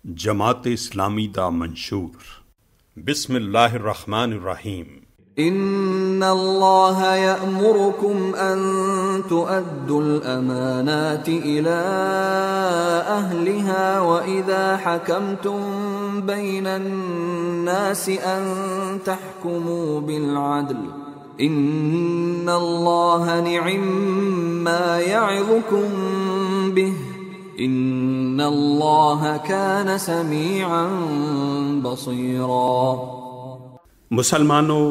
जमात इस्लामी दा मंशूर। बिस्मिल्लाहिर्रहमानिर्रहीम। इन्नल्लाह यअमुरुकुम अन तुअद्दुल अमानाति इला अहलिहा व इज़ा हकमतुम बैनन नासि अन तहकुमू बिल अद्ल इन्नल्लाह निअम्मा यअज़ुकुम बिहि इन्नल्लाह कान समीअन बसीरा। मुसलमानों,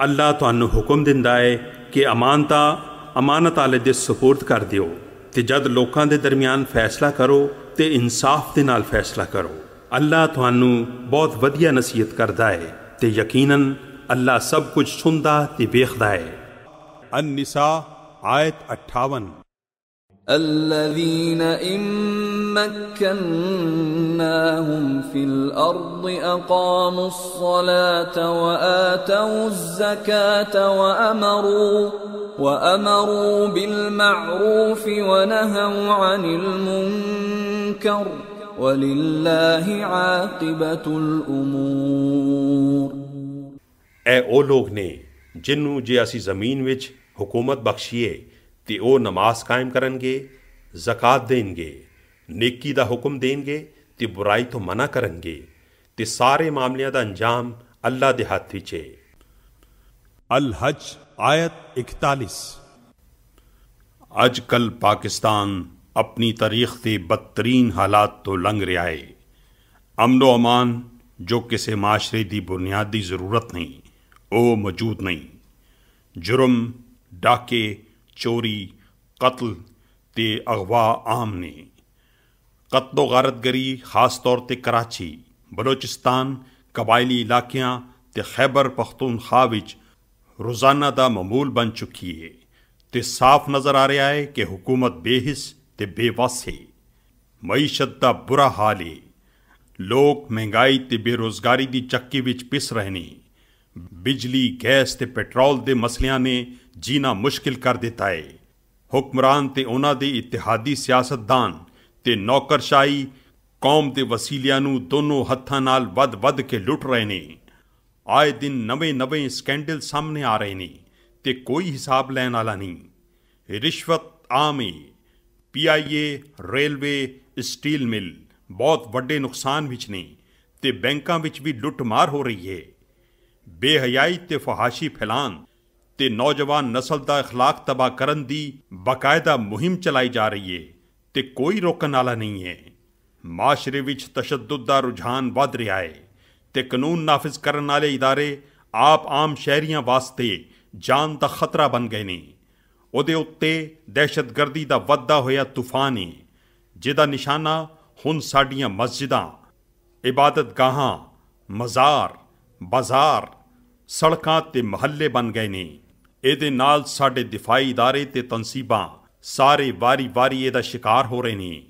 अल्लाह तुहानू हुक्म दिंदा है कि अमानत आले दे सुपुर्द कर दिओ ते जद लोकां दे दरमियान फैसला करो ते इंसाफ दे नाल फैसला करो। अल्लाह तुहानू बहुत वधिया नसीहत करदा है ते यकीनन अल्लाह सब कुछ सुनदा ते वेखदा है। अन-निसा आयत 58। الذين إن مكناهم في الأرض أقاموا الصلاة وآتوا الزكاة وأمروا بالمعروف ونهوا عن المنكر ولله عاقبة الأمور। ए ओ लोग ने जिन्नू जे असी ज़मीन विच हुकूमत बख्शिए ते ओ नमाज कायम करनगे, ज़कात देंगे, नेकी दा हुक्म देंगे ते बुराई तो मना करनगे ते सारे मामलियां दा अंजाम अल्लाह दे हाथ विच है। अल हज आयत 41। अजकल पाकिस्तान अपनी तारीख के बदतरीन हालात तो लंघ रहा है। अमनो अमान जो किसी माशरे की बुनियादी जरूरत नहीं, वो मौजूद नहीं। जुर्म, डाके, चोरी, कत्ल ते अगवा आम ने। कत्लो गारतगरी खास तौर ते कराची, बलोचिस्तान, कबायली इलाकियां ते खैबर पख्तूनख्वा विच रोज़ाना दा मामूल बन चुकी है ते साफ नज़र आ रहा है कि हुकूमत बेहिस ते बेवस है। मईशत दा बुरा हाल है। लोग महंगाई ते बेरोज़गारी दी चक्की विच पिस रहे ने। बिजली, गैस ते पेट्रोल दे मसलियां ने जीना मुश्किल कर दिता है। हुक्मरान ते उन्हां दे इत्तेहादी सियासतदान ते नौकरशाही कौम दे वसीलियां नू दोनों हत्थां नाल वध के लुट रहे ने। आए दिन नवे स्कैंडल सामने आ रहे ने ते कोई हिसाब लैन वाला नहीं। रिश्वत आम है। PIA, रेलवे, स्टील मिल बहुत वड्डे नुकसान विच ने ते बैंकां विच भी लुटमार हो रही है। बेहयाई ते फहाशी फैलान ते नौजवान नस्ल दा अखलाक तबाह करन दी बाकायदा मुहिम चलाई जा रही है ते कोई रोकन वाला नहीं है। माशरे विच तशद्दुद दा रुझान वध रहा है ते कानून नाफिज करन वाले इदारे आप आम शहरियां वास्ते जान दा खतरा बन गए ने। उहदे उत्ते दहशतगर्दी दा वधदा होया तूफान है जिहदा निशाना हुण साडियां मस्जिदां, इबादतगाहां, मज़ार, बाजार, सड़कां ते महल्ले बन गए ने। ਇਹਦੇ ਨਾਲ ਸਾਡੇ ਦਿਫਾਈ ਇਦਾਰੇ ਤੇ ਤਨਸੀਬਾਂ ਸਾਰੇ ਵਾਰੀ ਇਹਦਾ ਸ਼ਿਕਾਰ ਹੋ ਰਹੇ ਨੇ।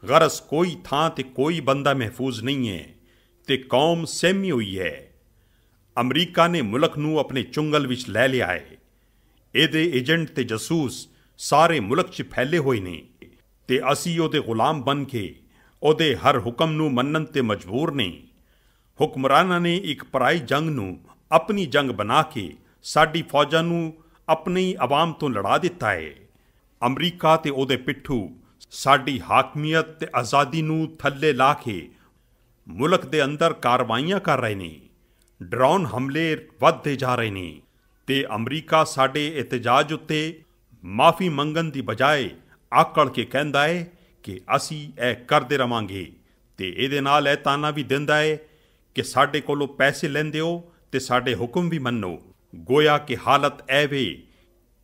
ਗਰਜ਼ ਕੋਈ ਥਾਂ ਤੇ ਕੋਈ ਬੰਦਾ ਮਹਿਫੂਜ਼ ਨਹੀਂ ਹੈ ਤੇ ਕੌਮ ਸਹਿਮੀ ਹੋਈ ਹੈ। ਅਮਰੀਕਾ ਨੇ ਮੁਲਕ ਨੂੰ ਆਪਣੇ ਚੁੰਗਲ ਵਿੱਚ ਲੈ ਲਿਆ ਹੈ। ਇਹਦੇ ਏਜੰਟ ਤੇ ਜਾਸੂਸ ਸਾਰੇ ਮੁਲਕ 'ਚ ਫੈਲੇ ਹੋਏ ਨੇ ਤੇ ਅਸੀਂ ਉਹਦੇ ਗੁਲਾਮ ਬਣ ਕੇ ਉਹਦੇ ਹਰ ਹੁਕਮ ਨੂੰ ਮੰਨਣ ਤੇ ਮਜਬੂਰ ਨੇ। ਹੁਕਮਰਾਨਾਂ ਨੇ ਇੱਕ ਪਰਾਈ ਜੰਗ ਨੂੰ ਆਪਣੀ ਜੰਗ ਬਣਾ ਕੇ ਸਾਡੀ ਫੌਜਾਂ ਨੂੰ ਆਪਣੀ ਆਵਾਮ ਤੋਂ ਲੜਾ ਦਿੱਤਾ ਹੈ। ਅਮਰੀਕਾ ਤੇ ਉਹਦੇ ਪਿੱਠੂ ਸਾਡੀ ਹਾਕਮੀਅਤ ਤੇ ਆਜ਼ਾਦੀ ਨੂੰ ਥੱਲੇ ਲਾ ਕੇ ਮੁਲਕ ਦੇ ਅੰਦਰ ਕਾਰਵਾਈਆਂ ਕਰ ਰਹੇ ਨੇ। ਡਰੋਨ ਹਮਲੇ ਵੱਧਦੇ ਜਾ ਰਹੇ ਨੇ ਤੇ ਅਮਰੀਕਾ ਸਾਡੇ ਇਤਜਾਜ ਉੱਤੇ ਮਾਫੀ ਮੰਗਣ ਦੀ ਬਜਾਏ ਆਕੜ ਕੇ ਕਹਿੰਦਾ ਹੈ ਕਿ ਅਸੀਂ ਇਹ ਕਰਦੇ ਰਵਾਂਗੇ ਤੇ ਇਹਦੇ ਨਾਲ ਇਹ ਤਾਨਾ ਵੀ ਦਿੰਦਾ ਹੈ ਕਿ ਸਾਡੇ ਕੋਲੋਂ ਪੈਸੇ ਲੈਂਦੇ ਹੋ ਤੇ ਸਾਡੇ ਹੁਕਮ ਵੀ ਮੰਨੋ। गोया की हालत ऐवे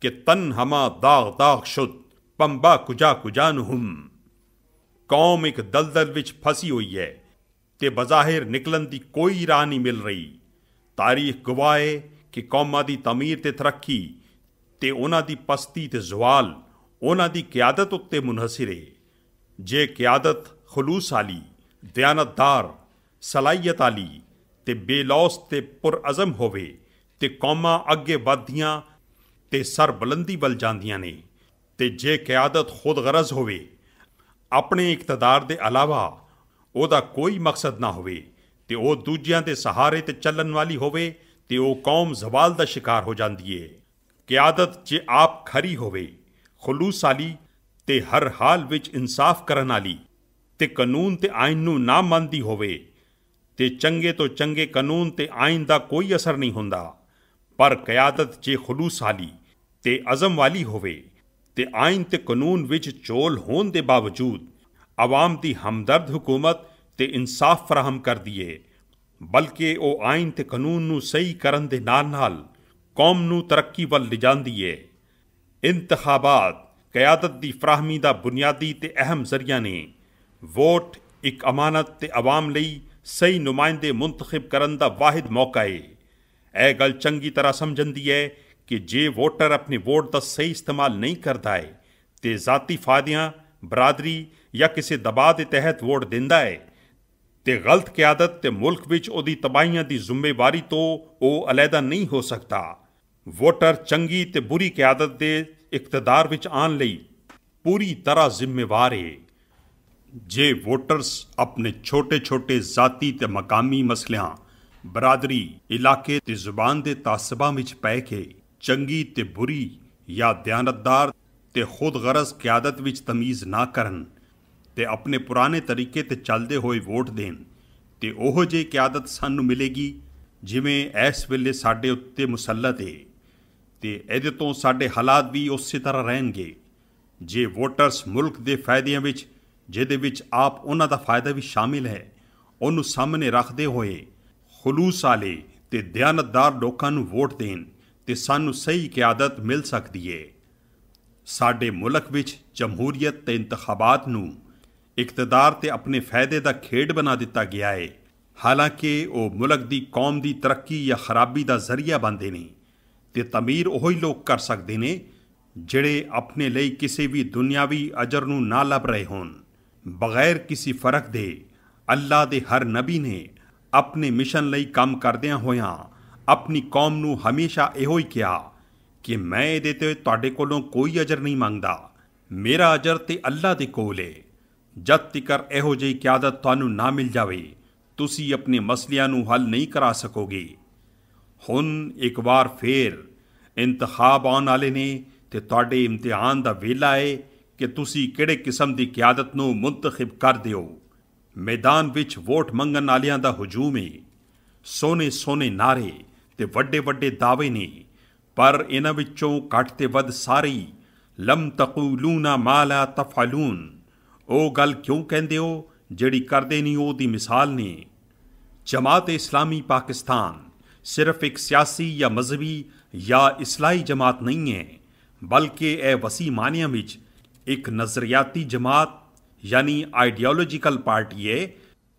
कि तन हमा दाग शुद पंबा कुजा नुहुम। कौम एक दलदल विच फसी हुई है ते बज़ाहिर निकलन दी कोई राह नहीं मिल रही। तारीख गवाह है कि कौमां दी तमीर ते तरक्की ते उन्हां दी पस्ती ते ज़वाल उन्हां दी क़यादत उत्ते मुनहसिर है। जे क़यादत खलूस आली, दयानतदार, सलाहियत आली ते बेलौस ते पुरअज़म होवे ते कौमां अगे वधदियां ते सरबुलंदी वल जांदियां ने ते जे क़यादत खुद गरज होवे अपने इकतदार दे अलावा ਉਹਦਾ ਕੋਈ ਮਕਸਦ ਨਾ ਹੋਵੇ ਤੇ ਉਹ ਦੂਜਿਆਂ ਦੇ ਸਹਾਰੇ ਤੇ ਚੱਲਣ ਵਾਲੀ ਹੋਵੇ ਤੇ ਉਹ ਕੌਮ ਜ਼ਵਾਲ ਦਾ ਸ਼ਿਕਾਰ ਹੋ ਜਾਂਦੀ ਏ। ਕਿਆਦਤ ਜੇ ਆਪ ਖਰੀ ਹੋਵੇ, ਖਲੂਸ ਵਾਲੀ ਤੇ ਹਰ ਹਾਲ ਵਿੱਚ ਇਨਸਾਫ ਕਰਨ ਵਾਲੀ ਤੇ ਕਾਨੂੰਨ ਤੇ ਆਇਨ ਨੂੰ ਨਾ ਮੰਨਦੀ ਹੋਵੇ ਤੇ ਚੰਗੇ ਤੋਂ ਚੰਗੇ ਕਾਨੂੰਨ ਤੇ ਆਇਨ ਦਾ ਕੋਈ ਅਸਰ ਨਹੀਂ ਹੁੰਦਾ। ਪਰ ਕਿਆਦਤ ਜੇ ਖਲੂਸ ਵਾਲੀ ਤੇ ਅਜ਼ਮ ਵਾਲੀ ਹੋਵੇ ਤੇ ਆਇਨ ਤੇ ਕਾਨੂੰਨ ਵਿੱਚ ਚੋਲ ਹੋਣ ਦੇ ਬਾਵਜੂਦ ਆਵਾਮ ਦੀ ਹਮਦਰਦ ਹੁਕੂਮਤ ਤੇ ਇਨਸਾਫ ਫਰਾਹਮ ਕਰਦੀ ਏ, ਬਲਕਿ ਉਹ ਆਇਨ ਤੇ ਕਾਨੂੰਨ ਨੂੰ ਸਹੀ ਕਰਨ ਦੇ ਨਾਲ ਕੌਮ ਨੂੰ ਤਰੱਕੀ ਵੱਲ ਲਿਜਾਂਦੀ ਏ। ਇੰਤਖਾਬਾਤ ਕਿਆਦਤ ਦੀ ਫਰਾਹਮੀ ਦਾ ਬੁਨਿਆਦੀ ਤੇ ਅਹਿਮ ਜ਼ਰੀਆ ਨੇ। ਵੋਟ ਇੱਕ ਅਮਾਨਤ ਤੇ ਆਵਾਮ ਲਈ ਸਹੀ ਨੁਮਾਇੰਦੇ ਮੁੰਤਖਬ ਕਰਨ ਦਾ ਵਾਹਿਦ ਮੌਕਾ ਏ। ਇਹ ਗੱਲ ਚੰਗੀ ਤਰ੍ਹਾਂ ਸਮਝਦੀ ਹੈ ਕਿ ਜੇ ਵੋਟਰ ਆਪਣੇ ਵੋਟ ਦਾ ਸਹੀ ਇਸਤੇਮਾਲ ਨਹੀਂ ਕਰਦਾ ਹੈ ਤੇ ਜ਼ਾਤੀ ਫਾਇਦਿਆਂ, ਬਰਾਦਰੀ ਜਾਂ ਕਿਸੇ ਦਬਾਅ ਦੇ ਤਹਿਤ ਵੋਟ ਦਿੰਦਾ ਹੈ ਤੇ ਗਲਤ ਕਿਆਦਤ ਤੇ ਮੁਲਕ ਵਿੱਚ ਉਹਦੀ ਤਬਾਹੀਆਂ ਦੀ ਜ਼ਿੰਮੇਵਾਰੀ ਤੋਂ ਉਹ ਅਲੱਗਾ ਨਹੀਂ ਹੋ ਸਕਦਾ। ਵੋਟਰ ਚੰਗੀ ਤੇ ਬੁਰੀ ਕਿਆਦਤ ਦੇ ਇਕਤਦਾਰ ਵਿੱਚ ਆਉਣ ਲਈ ਪੂਰੀ ਤਰ੍ਹਾਂ ਜ਼ਿੰਮੇਵਾਰ ਹੈ। ਜੇ ਵੋਟਰਸ ਆਪਣੇ ਛੋਟੇ ਜ਼ਾਤੀ ਤੇ ਮਕਾਮੀ ਮਸਲਿਆਂ, ਬਰਾਦਰੀ, ਇਲਾਕੇ ਤੇ ਜ਼ੁਬਾਨ ਦੇ ਤਾਸਬਾਂ ਵਿੱਚ ਪੈ ਕੇ ਚੰਗੀ ਤੇ ਬੁਰੀ ਜਾਂ ਦਿਆਨਤਦਾਰ ਤੇ ਖੁਦਗਰਜ਼ ਕਿਆਦਤ ਵਿੱਚ ਤਮੀਜ਼ ਨਾ ਕਰਨ ਤੇ ਆਪਣੇ ਪੁਰਾਣੇ ਤਰੀਕੇ ਤੇ ਚੱਲਦੇ ਹੋਏ ਵੋਟ ਦੇਣ ਤੇ ਉਹੋ ਜਿਹੀ ਕਿਆਦਤ ਸਾਨੂੰ ਮਿਲੇਗੀ ਜਿਵੇਂ ਇਸ ਵੇਲੇ ਸਾਡੇ ਉੱਤੇ ਮੁਸੱਲਤ ਹੈ ਤੇ ਇਹਦੇ ਤੋਂ ਸਾਡੇ ਹਾਲਾਤ ਵੀ ਉਸੇ ਤਰ੍ਹਾਂ ਰਹਿਣਗੇ। ਜੇ ਵੋਟਰਸ ਮੁਲਕ ਦੇ ਫਾਇਦਿਆਂ ਵਿੱਚ, ਜਿਹਦੇ ਵਿੱਚ ਆਪ ਉਹਨਾਂ ਦਾ ਫਾਇਦਾ ਵੀ ਸ਼ਾਮਿਲ ਹੈ, ਉਹਨੂੰ ਸਾਹਮਣੇ ਰੱਖਦੇ ਹੋਏ ਖਲੂਸ ਵਾਲੇ ਤੇ ਦਿਆਨਤਦਾਰ ਲੋਕਾਂ ਨੂੰ ਵੋਟ ਦੇਣ ਤੇ ਸਾਨੂੰ ਸਹੀ ਕਿਆਦਤ ਮਿਲ ਸਕਦੀ ਹੈ। ਸਾਡੇ ਮੁਲਕ ਵਿੱਚ ਜਮਹੂਰੀਅਤ ਤੇ ਇੰਤਖਾਬਾਤ ਨੂੰ ਇਕਤਦਾਰ ਤੇ ਆਪਣੇ ਫਾਇਦੇ ਦਾ ਖੇਡ ਬਣਾ ਦਿੱਤਾ ਗਿਆ ਹੈ, ਹਾਲਾਂਕਿ ਉਹ ਮੁਲਕ ਦੀ ਕੌਮ ਦੀ ਤਰੱਕੀ ਜਾਂ ਖਰਾਬੀ ਦਾ ਜ਼ਰੀਆ ਬਣਦੇ ਨੇ ਤੇ ਤਮੀਰ ਉਹੀ ਲੋਕ ਕਰ ਸਕਦੇ ਨੇ ਜਿਹੜੇ ਆਪਣੇ ਲਈ ਕਿਸੇ ਵੀ ਦੁਨਿਆਵੀ ਅਜਰ ਨੂੰ ਨਾ ਲੱਭ ਰਹੇ ਹੋਣ। ਬਗੈਰ ਕਿਸੇ ਫਰਕ ਦੇ ਅੱਲਾ ਦੇ ਹਰ ਨਬੀ ਨੇ ਆਪਣੇ ਮਿਸ਼ਨ ਲਈ ਕੰਮ ਕਰਦਿਆਂ ਹੋਇਆਂ ਆਪਣੀ ਕੌਮ ਨੂੰ ਹਮੇਸ਼ਾ ਇਹੋ ਹੀ ਕਿਹਾ ਕਿ ਮੈਂ ਇਹਦੇ ਤੇ ਤੁਹਾਡੇ ਕੋਲੋਂ ਕੋਈ ਅਜਰ ਨਹੀਂ ਮੰਗਦਾ, ਮੇਰਾ ਅਜਰ ਤੇ ਅੱਲਾ ਦੇ ਕੋਲ ਹੈ। ਜਦ ਤੱਕ ਇਹੋ ਜਿਹੀ ਕਿਆਦਤ ਤੁਹਾਨੂੰ ਨਾ ਮਿਲ ਜਾਵੇ ਤੁਸੀਂ ਆਪਣੇ ਮਸਲਿਆਂ ਨੂੰ ਹੱਲ ਨਹੀਂ ਕਰਾ ਸਕੋਗੇ। ਹੁਣ ਇੱਕ ਵਾਰ ਫੇਰ ਇੰਤਖਾਬ ਆਉਣ ਵਾਲੇ ਨੇ ਤੇ ਤੁਹਾਡੇ ਇਮਤਿਹਾਨ ਦਾ ਵੇਲਾ ਹੈ ਕਿ ਤੁਸੀਂ ਕਿਹੜੇ ਕਿਸਮ ਦੀ ਕਿਆਦਤ ਨੂੰ ਮੁੰਤਖਬ ਕਰ ਦਿਓ। ਮੈਦਾਨ ਵਿੱਚ ਵੋਟ ਮੰਗਣ ਵਾਲਿਆਂ ਦਾ ਹਜੂਮ ਹੈ, ਸੋਹਣੇ ਨਾਰੇ ਤੇ ਵੱਡੇ ਦਾਅਵੇ ਨੇ, ਪਰ ਇਹਨਾਂ ਵਿੱਚੋਂ ਘੱਟ ਤੇ ਵੱਧ ਸਾਰੇ ਲਮ ਤਕੂਲੂਨਾ ਮਾ ਲਾ ਤਫਅਲੂਨ, ਉਹ ਗੱਲ ਕਿਉਂ ਕਹਿੰਦੇ ਹੋ ਜਿਹੜੀ ਕਰਦੇ ਨਹੀਂ ਉਹਦੀ ਮਿਸਾਲ ਨੇ। ਜਮਾਤ ਇਸਲਾਮੀ ਪਾਕਿਸਤਾਨ ਸਿਰਫ ਇੱਕ ਸਿਆਸੀ ਜਾਂ ਮਜ਼ਹਬੀ ਜਾਂ ਇਸਲਾਹੀ ਜਮਾਤ ਨਹੀਂ ਹੈ, ਬਲਕਿ ਇਹ ਵਸੀ ਮਾਨੀਆਂ ਵਿੱਚ ਇੱਕ ਨਜ਼ਰੀਆਤੀ ਜਮਾਤ ਯਾਨੀ ਆਈਡੀਓਲੋਜੀਕਲ ਪਾਰਟੀ ਹੈ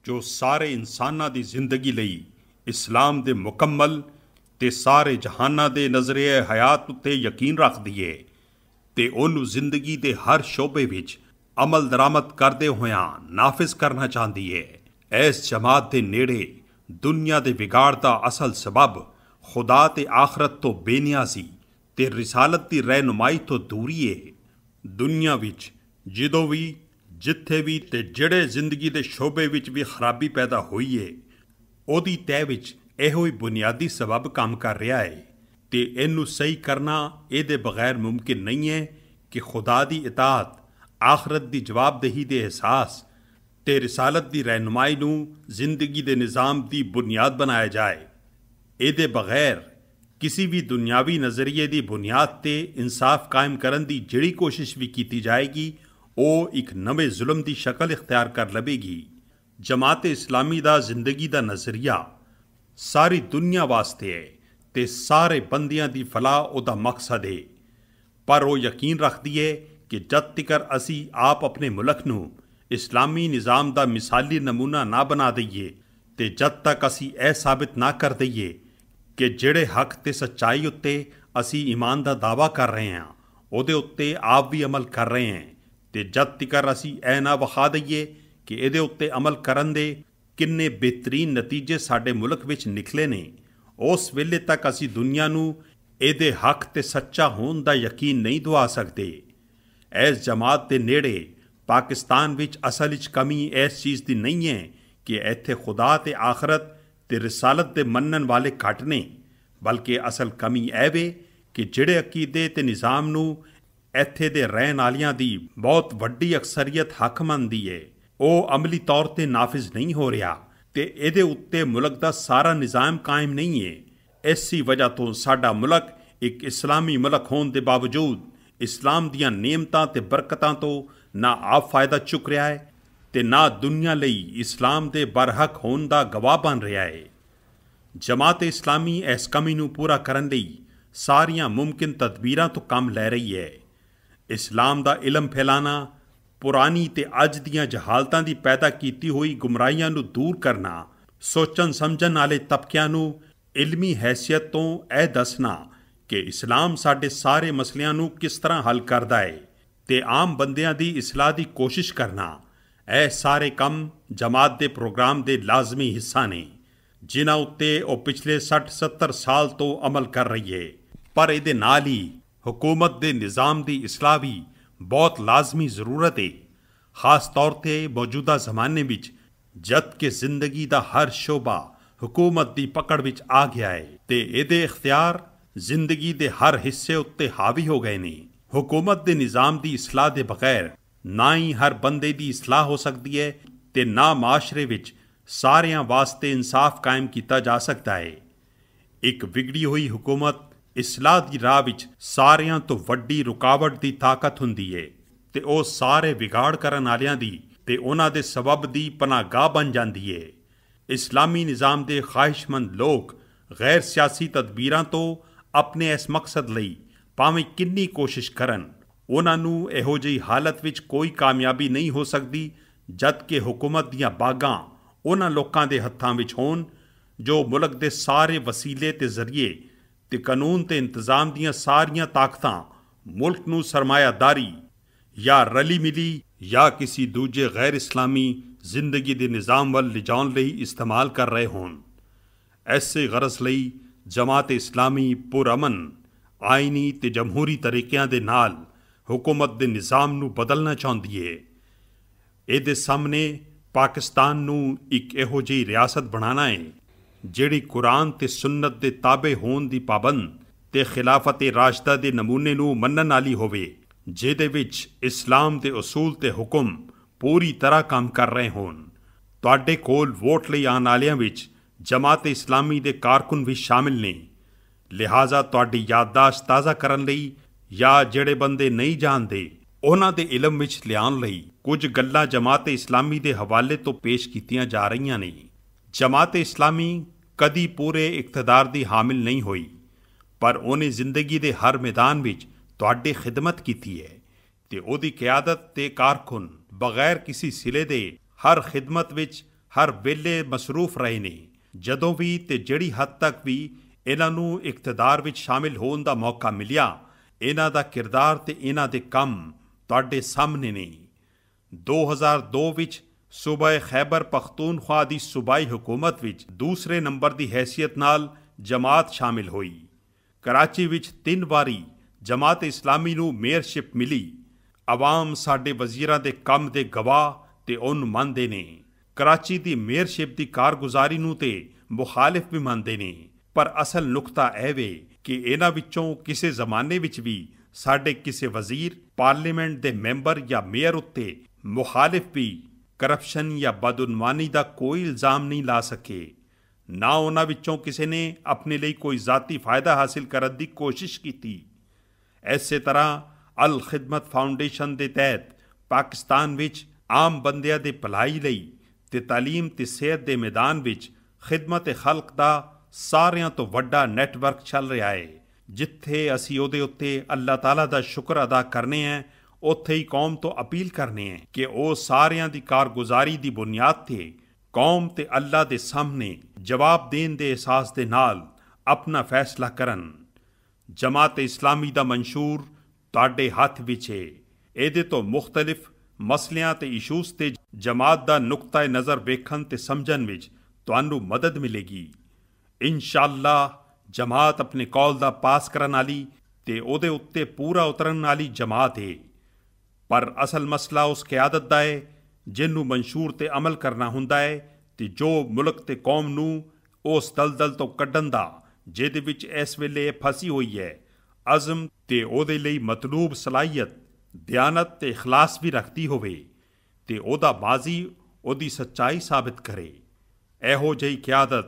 ਜੋ ਸਾਰੇ ਇਨਸਾਨਾਂ ਦੀ ਜ਼ਿੰਦਗੀ ਲਈ ਇਸਲਾਮ ਦੇ ਮੁਕੰਮਲ ਤੇ ਸਾਰੇ ਜਹਾਨਾਂ ਦੇ ਨਜ਼ਰੀਏ ਹਯਾਤ ਉੱਤੇ ਯਕੀਨ ਰੱਖਦੀ ਹੈ ਤੇ ਉਹਨੂੰ ਜ਼ਿੰਦਗੀ ਦੇ ਹਰ ਸ਼ੋਬੇ ਵਿੱਚ ਅਮਲ ਦਰਾਮਦ ਕਰਦੇ ਹੋਇਆਂ ਨਾਫਿਜ਼ ਕਰਨਾ ਚਾਹੁੰਦੀ ਹੈ। ਇਸ ਜਮਾਤ ਦੇ ਨੇੜੇ ਦੁਨੀਆ ਦੇ ਵਿਗਾੜ ਦਾ ਅਸਲ ਸਬਬ ਖੁਦਾ ਤੇ ਆਖਰਤ ਤੋਂ ਬੇਨਿਆਜ਼ੀ ਤੇ ਰਿਸਾਲਤ ਦੀ ਰਹਿਨੁਮਾਈ ਤੋਂ ਦੂਰੀ ਹੈ। ਦੁਨੀਆ ਵਿੱਚ ਜਦੋਂ ਵੀ, ਜਿੱਥੇ ਵੀ ਤੇ ਜਿਹੜੇ ਜ਼ਿੰਦਗੀ ਦੇ ਸ਼ੋਬੇ ਵਿੱਚ ਵੀ ਖਰਾਬੀ ਪੈਦਾ ਹੋਈ ਹੈ, ਉਹਦੀ ਤਹਿ ਵਿੱਚ ਇਹੋ ਹੀ ਬੁਨਿਆਦੀ ਸਬਬ ਕੰਮ ਕਰ ਰਿਹਾ ਹੈ ਤੇ ਇਹਨੂੰ ਸਹੀ ਕਰਨਾ ਇਹਦੇ ਬਗੈਰ ਮੁਮਕਿਨ ਨਹੀਂ ਹੈ ਕਿ ਖੁਦਾ ਦੀ ਇਤਾਅਤ, ਆਖਰਤ ਦੀ ਜਵਾਬਦੇਹੀ ਦੇ ਅਹਿਸਾਸ ਤੇ ਰਿਸਾਲਤ ਦੀ ਰਹਿਨੁਮਾਈ ਨੂੰ ਜ਼ਿੰਦਗੀ ਦੇ ਨਿਜ਼ਾਮ ਦੀ ਬੁਨਿਆਦ ਬਣਾਇਆ ਜਾਏ। ਇਹਦੇ ਬਗੈਰ ਕਿਸੇ ਵੀ ਦੁਨਿਆਵੀ ਨਜ਼ਰੀਏ ਦੀ ਬੁਨਿਆਦ ਤੇ ਇਨਸਾਫ ਕਾਇਮ ਕਰਨ ਦੀ ਜਿਹੜੀ ਕੋਸ਼ਿਸ਼ ਵੀ ਕੀਤੀ ਜਾਏਗੀ ਉਹ ਇੱਕ ਨਵੇਂ ਜ਼ੁਲਮ ਦੀ ਸ਼ਕਲ ਇਖਤਿਆਰ ਕਰ ਲਵੇਗੀ। ਜਮਾਤ ਇਸਲਾਮੀ ਦਾ ਜ਼ਿੰਦਗੀ ਦਾ ਨਜ਼ਰੀਆ ਸਾਰੀ ਦੁਨੀਆ ਵਾਸਤੇ ਹੈ ਤੇ ਸਾਰੇ ਬੰਦਿਆਂ ਦੀ ਫਲਾਹ ਉਹਦਾ ਮਕਸਦ ਹੈ, ਪਰ ਉਹ ਯਕੀਨ ਰੱਖਦੀ ਹੈ ਕਿ ਜਦ ਤੱਕ ਅਸੀਂ ਆਪ ਆਪਣੇ ਮੁਲਕ ਨੂੰ ਇਸਲਾਮੀ ਨਿਜ਼ਾਮ ਦਾ ਮਿਸਾਲੀ ਨਮੂਨਾ ਨਾ ਬਣਾ ਦਈਏ ਤੇ ਜਦ ਤੱਕ ਅਸੀਂ ਇਹ ਸਾਬਿਤ ਨਾ ਕਰ ਦਈਏ ਕਿ ਜਿਹੜੇ ਹੱਕ ਤੇ ਸੱਚਾਈ ਉੱਤੇ ਅਸੀਂ ਈਮਾਨ ਦਾ ਦਾਅਵਾ ਕਰ ਰਹੇ ਹਾਂ ਉਹਦੇ ਉੱਤੇ ਆਪ ਵੀ ਅਮਲ ਕਰ ਰਹੇ ਹਾਂ ਤੇ ਜਦ ਤੱਕ ਅਸੀਂ ਇਹ ਨਾ ਵਿਖਾ ਦਈਏ ਕਿ ਇਹਦੇ ਉੱਤੇ ਅਮਲ ਕਰਨ ਦੇ ਕਿੰਨੇ ਬਿਹਤਰੀਨ ਨਤੀਜੇ ਸਾਡੇ ਮੁਲਕ ਵਿੱਚ ਨਿਕਲੇ ਨੇ, ਉਸ ਵੇਲੇ ਤੱਕ ਅਸੀਂ ਦੁਨੀਆ ਨੂੰ ਇਹਦੇ ਹੱਕ ਤੇ ਸੱਚਾ ਹੋਣ ਦਾ ਯਕੀਨ ਨਹੀਂ ਦਿਵਾ ਸਕਦੇ। ਇਸ ਜਮਾਤ ਦੇ ਨੇੜੇ ਪਾਕਿਸਤਾਨ ਵਿੱਚ ਅਸਲ ਵਿੱਚ ਕਮੀ ਇਸ ਚੀਜ਼ ਦੀ ਨਹੀਂ ਹੈ ਕਿ ਇੱਥੇ ਖੁਦਾ ਤੇ ਆਖਰਤ ਤੇ ਰਿਸਾਲਤ ਦੇ ਮੰਨਣ ਵਾਲੇ ਘੱਟ ਨੇ, ਬਲਕਿ ਅਸਲ ਕਮੀ ਇਹ ਵੇ ਕਿ ਜਿਹੜੇ ਅਕੀਦੇ ਤੇ ਨਿਜ਼ਾਮ ਨੂੰ ਇੱਥੇ ਦੇ ਰਹਿਣ ਵਾਲਿਆਂ ਦੀ ਬਹੁਤ ਵੱਡੀ ਅਕਸਰੀਅਤ ਹੱਕ ਮੰਨਦੀ ਹੈ, ਉਹ ਅਮਲੀ ਤੌਰ ਤੇ ਨਾਫਿਜ਼ ਨਹੀਂ ਹੋ ਰਿਹਾ ਤੇ ਇਹਦੇ ਉੱਤੇ ਮੁਲਕ ਦਾ ਸਾਰਾ ਨਿਜ਼ਾਮ ਕਾਇਮ ਨਹੀਂ ਹੈ। ਇਸੀ ਵਜ੍ਹਾ ਤੋਂ ਸਾਡਾ ਮੁਲਕ ਇੱਕ ਇਸਲਾਮੀ ਮੁਲਕ ਹੋਣ ਦੇ ਬਾਵਜੂਦ ਇਸਲਾਮ ਦੀਆਂ ਨਿਯਮਤਾਂ ਤੇ ਬਰਕਤਾਂ ਤੋਂ ਨਾ ਆਪ ਫਾਇਦਾ ਚੁੱਕ ਰਿਹਾ ਹੈ ਤੇ ਨਾ ਦੁਨੀਆ ਲਈ ਇਸਲਾਮ ਦੇ ਬਰਹਕ ਹੋਣ ਦਾ ਗਵਾਹ ਬਣ ਰਿਹਾ ਹੈ। ਜਮਾਤ ਇਸਲਾਮੀ ਇਸ ਕਮੀ ਨੂੰ ਪੂਰਾ ਕਰਨ ਲਈ ਸਾਰੀਆਂ ਮੁਮਕਿਨ ਤਦਬੀਰਾਂ ਤੋਂ ਕੰਮ ਲੈ ਰਹੀ ਹੈ। ਇਸਲਾਮ ਦਾ ਇਲਮ ਫੈਲਾਣਾ, ਪੁਰਾਣੀ ਤੇ ਅੱਜ ਦੀਆਂ ਜਹਾਲਤਾਂ ਦੀ ਪੈਦਾ ਕੀਤੀ ਹੋਈ ਗੁੰਮਰਾਹੀਆਂ ਨੂੰ ਦੂਰ ਕਰਨਾ, ਸੋਚਣ ਸਮਝਣ ਵਾਲੇ ਤਬਕਿਆਂ ਨੂੰ ਇਲਮੀ ਹੈਸੀਅਤ ਤੋਂ ਇਹ ਦੱਸਣਾ ਕਿ ਇਸਲਾਮ ਸਾਡੇ ਸਾਰੇ ਮਸਲਿਆਂ ਨੂੰ ਕਿਸ ਤਰ੍ਹਾਂ ਹੱਲ ਕਰਦਾ ਹੈ ਤੇ ਆਮ ਬੰਦਿਆਂ ਦੀ ਇਸਲਾਹ ਦੀ ਕੋਸ਼ਿਸ਼ ਕਰਨਾ, ਇਹ ਸਾਰੇ ਕੰਮ ਜਮਾਤ ਦੇ ਪ੍ਰੋਗਰਾਮ ਦੇ ਲਾਜ਼ਮੀ ਹਿੱਸਾ ਨੇ ਜਿਨ੍ਹਾਂ ਉੱਤੇ ਉਹ ਪਿਛਲੇ 60-70 ਸਾਲ ਤੋਂ ਅਮਲ ਕਰ ਰਹੀ ਹੈ। ਪਰ ਇਹਦੇ ਨਾਲ ਹੀ हुकूमत दे निज़ाम दी इस्लाह भी बहुत लाजमी ज़रूरत है, ख़ास तौर ते मौजूदा ज़माने विच जद कि जिंदगी दा हर शोबा हुकूमत दी पकड़ विच आ गया है ते इहदे इख्तियार जिंदगी दे हर हिस्से उत्ते हावी हो गए ने। हुकूमत दे निज़ाम दी इस्लाह दे बगैर ना ही हर बंदे दी इस्लाह हो सकती है ते ना माशरे विच सारियां वास्ते इंसाफ कायम किया जा सकता है। एक विगड़ी हुई हुकूमत इस्लाह की राह विच सारियां तो वड्डी रुकावट की ताकत हुंदी है ते ਉਹ ਸਾਰੇ ਵਿਗਾੜ ਕਰਨ ਵਾਲਿਆਂ ਦੀ ਤੇ ਉਹਨਾਂ ਦੇ ਸਬਬ ਦੀ ਪਨਾਹਗਾਹ ਬਣ ਜਾਂਦੀ ਹੈ। ਇਸਲਾਮੀ ਨਿਜ਼ਾਮ ਦੇ ਖਾਹਿਸ਼ਮੰਦ ਲੋਕ ਗੈਰ ਸਿਆਸੀ ਤਦਬੀਰਾਂ ਤੋਂ ਆਪਣੇ ਇਸ ਮਕਸਦ ਲਈ ਭਾਵੇਂ ਕਿੰਨੀ ਕੋਸ਼ਿਸ਼ ਕਰਨ, ਉਹਨਾਂ ਨੂੰ ਇਹੋ ਜਿਹੀ ਹਾਲਤ ਵਿੱਚ ਕੋਈ ਕਾਮਯਾਬੀ ਨਹੀਂ ਹੋ ਸਕਦੀ ਜਦ ਕਿ ਹੁਕੂਮਤ ਦੀਆਂ ਬਾਗਾਂ ਉਹਨਾਂ ਲੋਕਾਂ ਦੇ ਹੱਥਾਂ ਵਿੱਚ ਹੋਣ ਜੋ ਮੁਲਕ ਦੇ ਸਾਰੇ ਵਸੀਲੇ ਤੇ ਜ਼ਰੀਏ ਤੇ ਕਾਨੂੰਨ ਤੇ ਇੰਤਜ਼ਾਮ ਦੀਆਂ ਸਾਰੀਆਂ ਤਾਕਤਾਂ ਮੁਲਕ ਨੂੰ ਸਰਮਾਇਆਦਾਰੀ ਜਾਂ ਰਲੀ ਮਿਲੀ ਜਾਂ ਕਿਸੇ ਦੂਜੇ ਗੈਰ ਇਸਲਾਮੀ ਜ਼ਿੰਦਗੀ ਦੇ ਨਿਜ਼ਾਮ ਵੱਲ ਲਿਜਾਉਣ ਲਈ ਇਸਤੇਮਾਲ ਕਰ ਰਹੇ ਹੋਣ। ਐਸੇ ਗਰਜ਼ ਲਈ ਜਮਾਤ ਇਸਲਾਮੀ ਪੁਰਅਮਨ ਆਇਨੀ ਤੇ ਜਮਹੂਰੀ ਤਰੀਕਿਆਂ ਦੇ ਨਾਲ ਹੁਕੂਮਤ ਦੇ ਨਿਜ਼ਾਮ ਨੂੰ ਬਦਲਣਾ ਚਾਹੁੰਦੀ ਹੈ। ਇਹਦੇ ਸਾਹਮਣੇ ਪਾਕਿਸਤਾਨ ਨੂੰ ਇੱਕ ਇਹੋ ਜਿਹੀ ਰਿਆਸਤ ਬਣਾਉਣਾ ਹੈ ਜਿਹੜੀ ਕੁਰਾਨ ਤੇ ਸੁन्नत ਦੇ ਤਾਬੇ ਹੋਣ ਦੀ ਪਾਬੰਦ ਤੇ ਖਿਲਾਫਤ ਰਾਸ਼ਦਾ ਦੇ ਨਮੂਨੇ ਨੂੰ ਮੰਨਣ ਵਾਲੀ ਹੋਵੇ, ਜਿਹਦੇ ਵਿੱਚ ਇਸਲਾਮ ਦੇ ਉਸੂਲ ਤੇ ਹੁਕਮ ਪੂਰੀ ਤਰ੍ਹਾਂ ਕੰਮ ਕਰ ਰਹੇ ਹੋਣ। ਤੁਹਾਡੇ ਕੋਲ ਵੋਟ ਲਈ ਆਉਣ ਵਾਲਿਆਂ ਵਿੱਚ ਜਮਾਤ ਇਸਲਾਮੀ ਦੇ ਕਾਰਕੁਨ ਵੀ ਸ਼ਾਮਿਲ ਨੇ, ਲਿਹਾਜ਼ਾ ਤੁਹਾਡੀ ਯਾਦਦਾਸ਼ਤ ਤਾਜ਼ਾ ਕਰਨ ਲਈ ਜਾਂ ਜਿਹੜੇ ਬੰਦੇ ਨਹੀਂ ਜਾਣਦੇ ਉਹਨਾਂ ਦੇ ਇਲਮ ਵਿੱਚ ਲਿਆਉਣ ਲਈ ਕੁਝ ਗੱਲਾਂ ਜਮਾਤ ਇਸਲਾਮੀ ਦੇ ਹਵਾਲੇ ਤੋਂ ਪੇਸ਼ ਕੀਤੀਆਂ ਜਾ ਰਹੀਆਂ ਨੇ। ਜਮਾਤ ਇਸਲਾਮੀ ਕਦੀ ਪੂਰੇ ਇਕਤਦਾਰ ਦੀ ਹਾਮਿਲ ਨਹੀਂ ਹੋਈ, ਪਰ ਉਹਨੇ ਜ਼ਿੰਦਗੀ ਦੇ ਹਰ ਮੈਦਾਨ ਵਿੱਚ ਤੁਹਾਡੀ ਖਿਦਮਤ ਕੀਤੀ ਹੈ ਤੇ ਉਹਦੀ ਕਿਆਦਤ ਤੇ ਕਾਰਕੁਨ ਬਗੈਰ ਕਿਸੇ ਸਿਲੇ ਦੇ ਹਰ ਖਿਦਮਤ ਵਿੱਚ ਹਰ ਵੇਲੇ ਮਸਰੂਫ ਰਹੇ ਨੇ। ਜਦੋਂ ਵੀ ਤੇ ਜਿਹੜੀ ਹੱਦ ਤੱਕ ਵੀ ਇਹਨਾਂ ਨੂੰ ਇਕਤਦਾਰ ਵਿੱਚ ਸ਼ਾਮਿਲ ਹੋਣ ਦਾ ਮੌਕਾ ਮਿਲਿਆ, ਇਹਨਾਂ ਦਾ ਕਿਰਦਾਰ ਤੇ ਇਹਨਾਂ ਦੇ ਕੰਮ ਤੁਹਾਡੇ ਸਾਹਮਣੇ ਨੇ। 2002 ਵਿੱਚ ਸੂਬਾ ਖੈਬਰ ਪਖਤੂਨਖਵਾ ਦੀ ਸੂਬਾਈ ਹੁਕੂਮਤ ਵਿੱਚ ਦੂਸਰੇ ਨੰਬਰ ਦੀ ਹੈਸੀਅਤ ਨਾਲ ਜਮਾਤ ਸ਼ਾਮਿਲ ਹੋਈ। ਕਰਾਚੀ ਵਿੱਚ 3 ਵਾਰੀ ਜਮਾਤ ਇਸਲਾਮੀ ਨੂੰ ਮੇਅਰਸ਼ਿਪ ਮਿਲੀ। ਆਵਾਮ ਸਾਡੇ ਵਜ਼ੀਰਾਂ ਦੇ ਕੰਮ ਦੇ ਗਵਾਹ ਤੇ ਉਹਨੂੰ ਮੰਨਦੇ ਨੇ। ਕਰਾਚੀ ਦੀ ਮੇਅਰਸ਼ਿਪ ਦੀ ਕਾਰਗੁਜ਼ਾਰੀ ਨੂੰ ਤੇ ਮੁਖਾਲਿਫ ਵੀ ਮੰਨਦੇ ਨੇ, ਪਰ ਅਸਲ ਨੁਕਤਾ ਇਹ ਵੇ ਕਿ ਇਹਨਾਂ ਵਿੱਚੋਂ ਕਿਸੇ ਜ਼ਮਾਨੇ ਵਿੱਚ ਵੀ ਸਾਡੇ ਕਿਸੇ ਵਜ਼ੀਰ, ਪਾਰਲੀਮੈਂਟ ਦੇ ਮੈਂਬਰ ਜਾਂ ਮੇਅਰ ਉੱਤੇ ਮੁਖਾਲਿਫ ਵੀ ਕਰਪਸ਼ਨ ਜਾਂ ਬਦਉਨਵਾਨੀ ਦਾ ਕੋਈ ਇਲਜ਼ਾਮ ਨਹੀਂ ਲਾ ਸਕੇ। ਨਾ ਉਹਨਾਂ ਵਿੱਚੋਂ ਕਿਸੇ ਨੇ ਆਪਣੇ ਲਈ ਕੋਈ ਜ਼ਾਤੀ ਫਾਇਦਾ ਹਾਸਿਲ ਕਰਨ ਦੀ ਕੋਸ਼ਿਸ਼ ਕੀਤੀ। ਇਸੇ ਤਰ੍ਹਾਂ ਅਲ ਖਿਦਮਤ ਫਾਊਂਡੇਸ਼ਨ ਦੇ ਤਹਿਤ ਪਾਕਿਸਤਾਨ ਵਿੱਚ ਆਮ ਬੰਦਿਆਂ ਦੇ ਭਲਾਈ ਲਈ ਤੇ ਤਾਲੀਮ ਤੇ ਸਿਹਤ ਦੇ ਮੈਦਾਨ ਵਿੱਚ ਖਿਦਮਤ ਖਲਕ ਦਾ ਸਾਰਿਆਂ ਤੋਂ ਵੱਡਾ ਨੈਟਵਰਕ ਚੱਲ ਰਿਹਾ ਹੈ। ਜਿੱਥੇ ਅਸੀਂ ਉਹਦੇ ਉੱਤੇ ਅੱਲਾਹ ਤਾਲਾ ਦਾ ਸ਼ੁਕਰ ਅਦਾ ਕਰਨੇ ਹੈ, ਉੱਥੇ ਹੀ ਕੌਮ ਤੋਂ ਅਪੀਲ ਕਰਨੇ ਹੈ ਕਿ ਉਹ ਸਾਰਿਆਂ ਦੀ ਕਾਰਗੁਜ਼ਾਰੀ ਦੀ ਬੁਨਿਆਦ ਤੇ ਕੌਮ ਤੇ ਅੱਲਾਹ ਦੇ ਸਾਹਮਣੇ ਜਵਾਬ ਦੇਣ ਦੇ ਅਹਿਸਾਸ ਦੇ ਨਾਲ ਆਪਣਾ ਫੈਸਲਾ ਕਰਨ। ਜਮਾਤ ਇਸਲਾਮੀ ਦਾ ਮਨਸ਼ੂਰ ਤੁਹਾਡੇ ਹੱਥ ਵਿੱਚ ਹੈ। ਇਹਦੇ ਤੋਂ ਮੁਖਤਲਿਫ ਮਸਲਿਆਂ ਤੇ ਇਸ਼ੂਜ਼ ਤੇ ਜਮਾਤ ਦਾ ਨੁਕਤਾ ਨਜ਼ਰ ਵੇਖਣ ਤੇ ਸਮਝਣ ਵਿੱਚ ਤੁਹਾਨੂੰ ਮਦਦ ਮਿਲੇਗੀ। ਇਨਸ਼ਾਅੱਲਾ ਜਮਾਤ ਆਪਣੇ ਕੌਲ ਦਾ ਪਾਸ ਕਰਨ ਵਾਲੀ ਤੇ ਉਹਦੇ ਉੱਤੇ ਪੂਰਾ ਉਤਰਨ ਵਾਲੀ ਜਮਾਤ ਹੈ। ਪਰ ਅਸਲ ਮਸਲਾ ਉਸ ਕਿਆਦਤ ਦਾ ਹੈ ਜਿਹਨੂੰ ਮਨਸ਼ੂਰ ਤੇ ਅਮਲ ਕਰਨਾ ਹੁੰਦਾ ਹੈ ਤੇ ਜੋ ਮੁਲਕ ਤੇ ਕੌਮ ਨੂੰ ਉਸ ਦਲਦਲ ਤੋਂ ਕੱਢਣ ਦਾ ਜਿਹਦੇ ਵਿੱਚ ਇਸ ਵੇਲੇ ਫਸੀ ਹੋਈ ਹੈ ਅਜ਼ਮ ਤੇ ਉਹਦੇ ਲਈ ਮਤਲੂਬ ਸਲਾਹੀਅਤ, ਦਿਆਨਤ ਤੇ ਇਖਲਾਸ ਵੀ ਰੱਖਦੀ ਹੋਵੇ ਤੇ ਉਹਦਾ ਬਾਜ਼ੀ ਉਹਦੀ ਸੱਚਾਈ ਸਾਬਿਤ ਕਰੇ। ਇਹੋ ਜਿਹੀ ਕਿਆਦਤ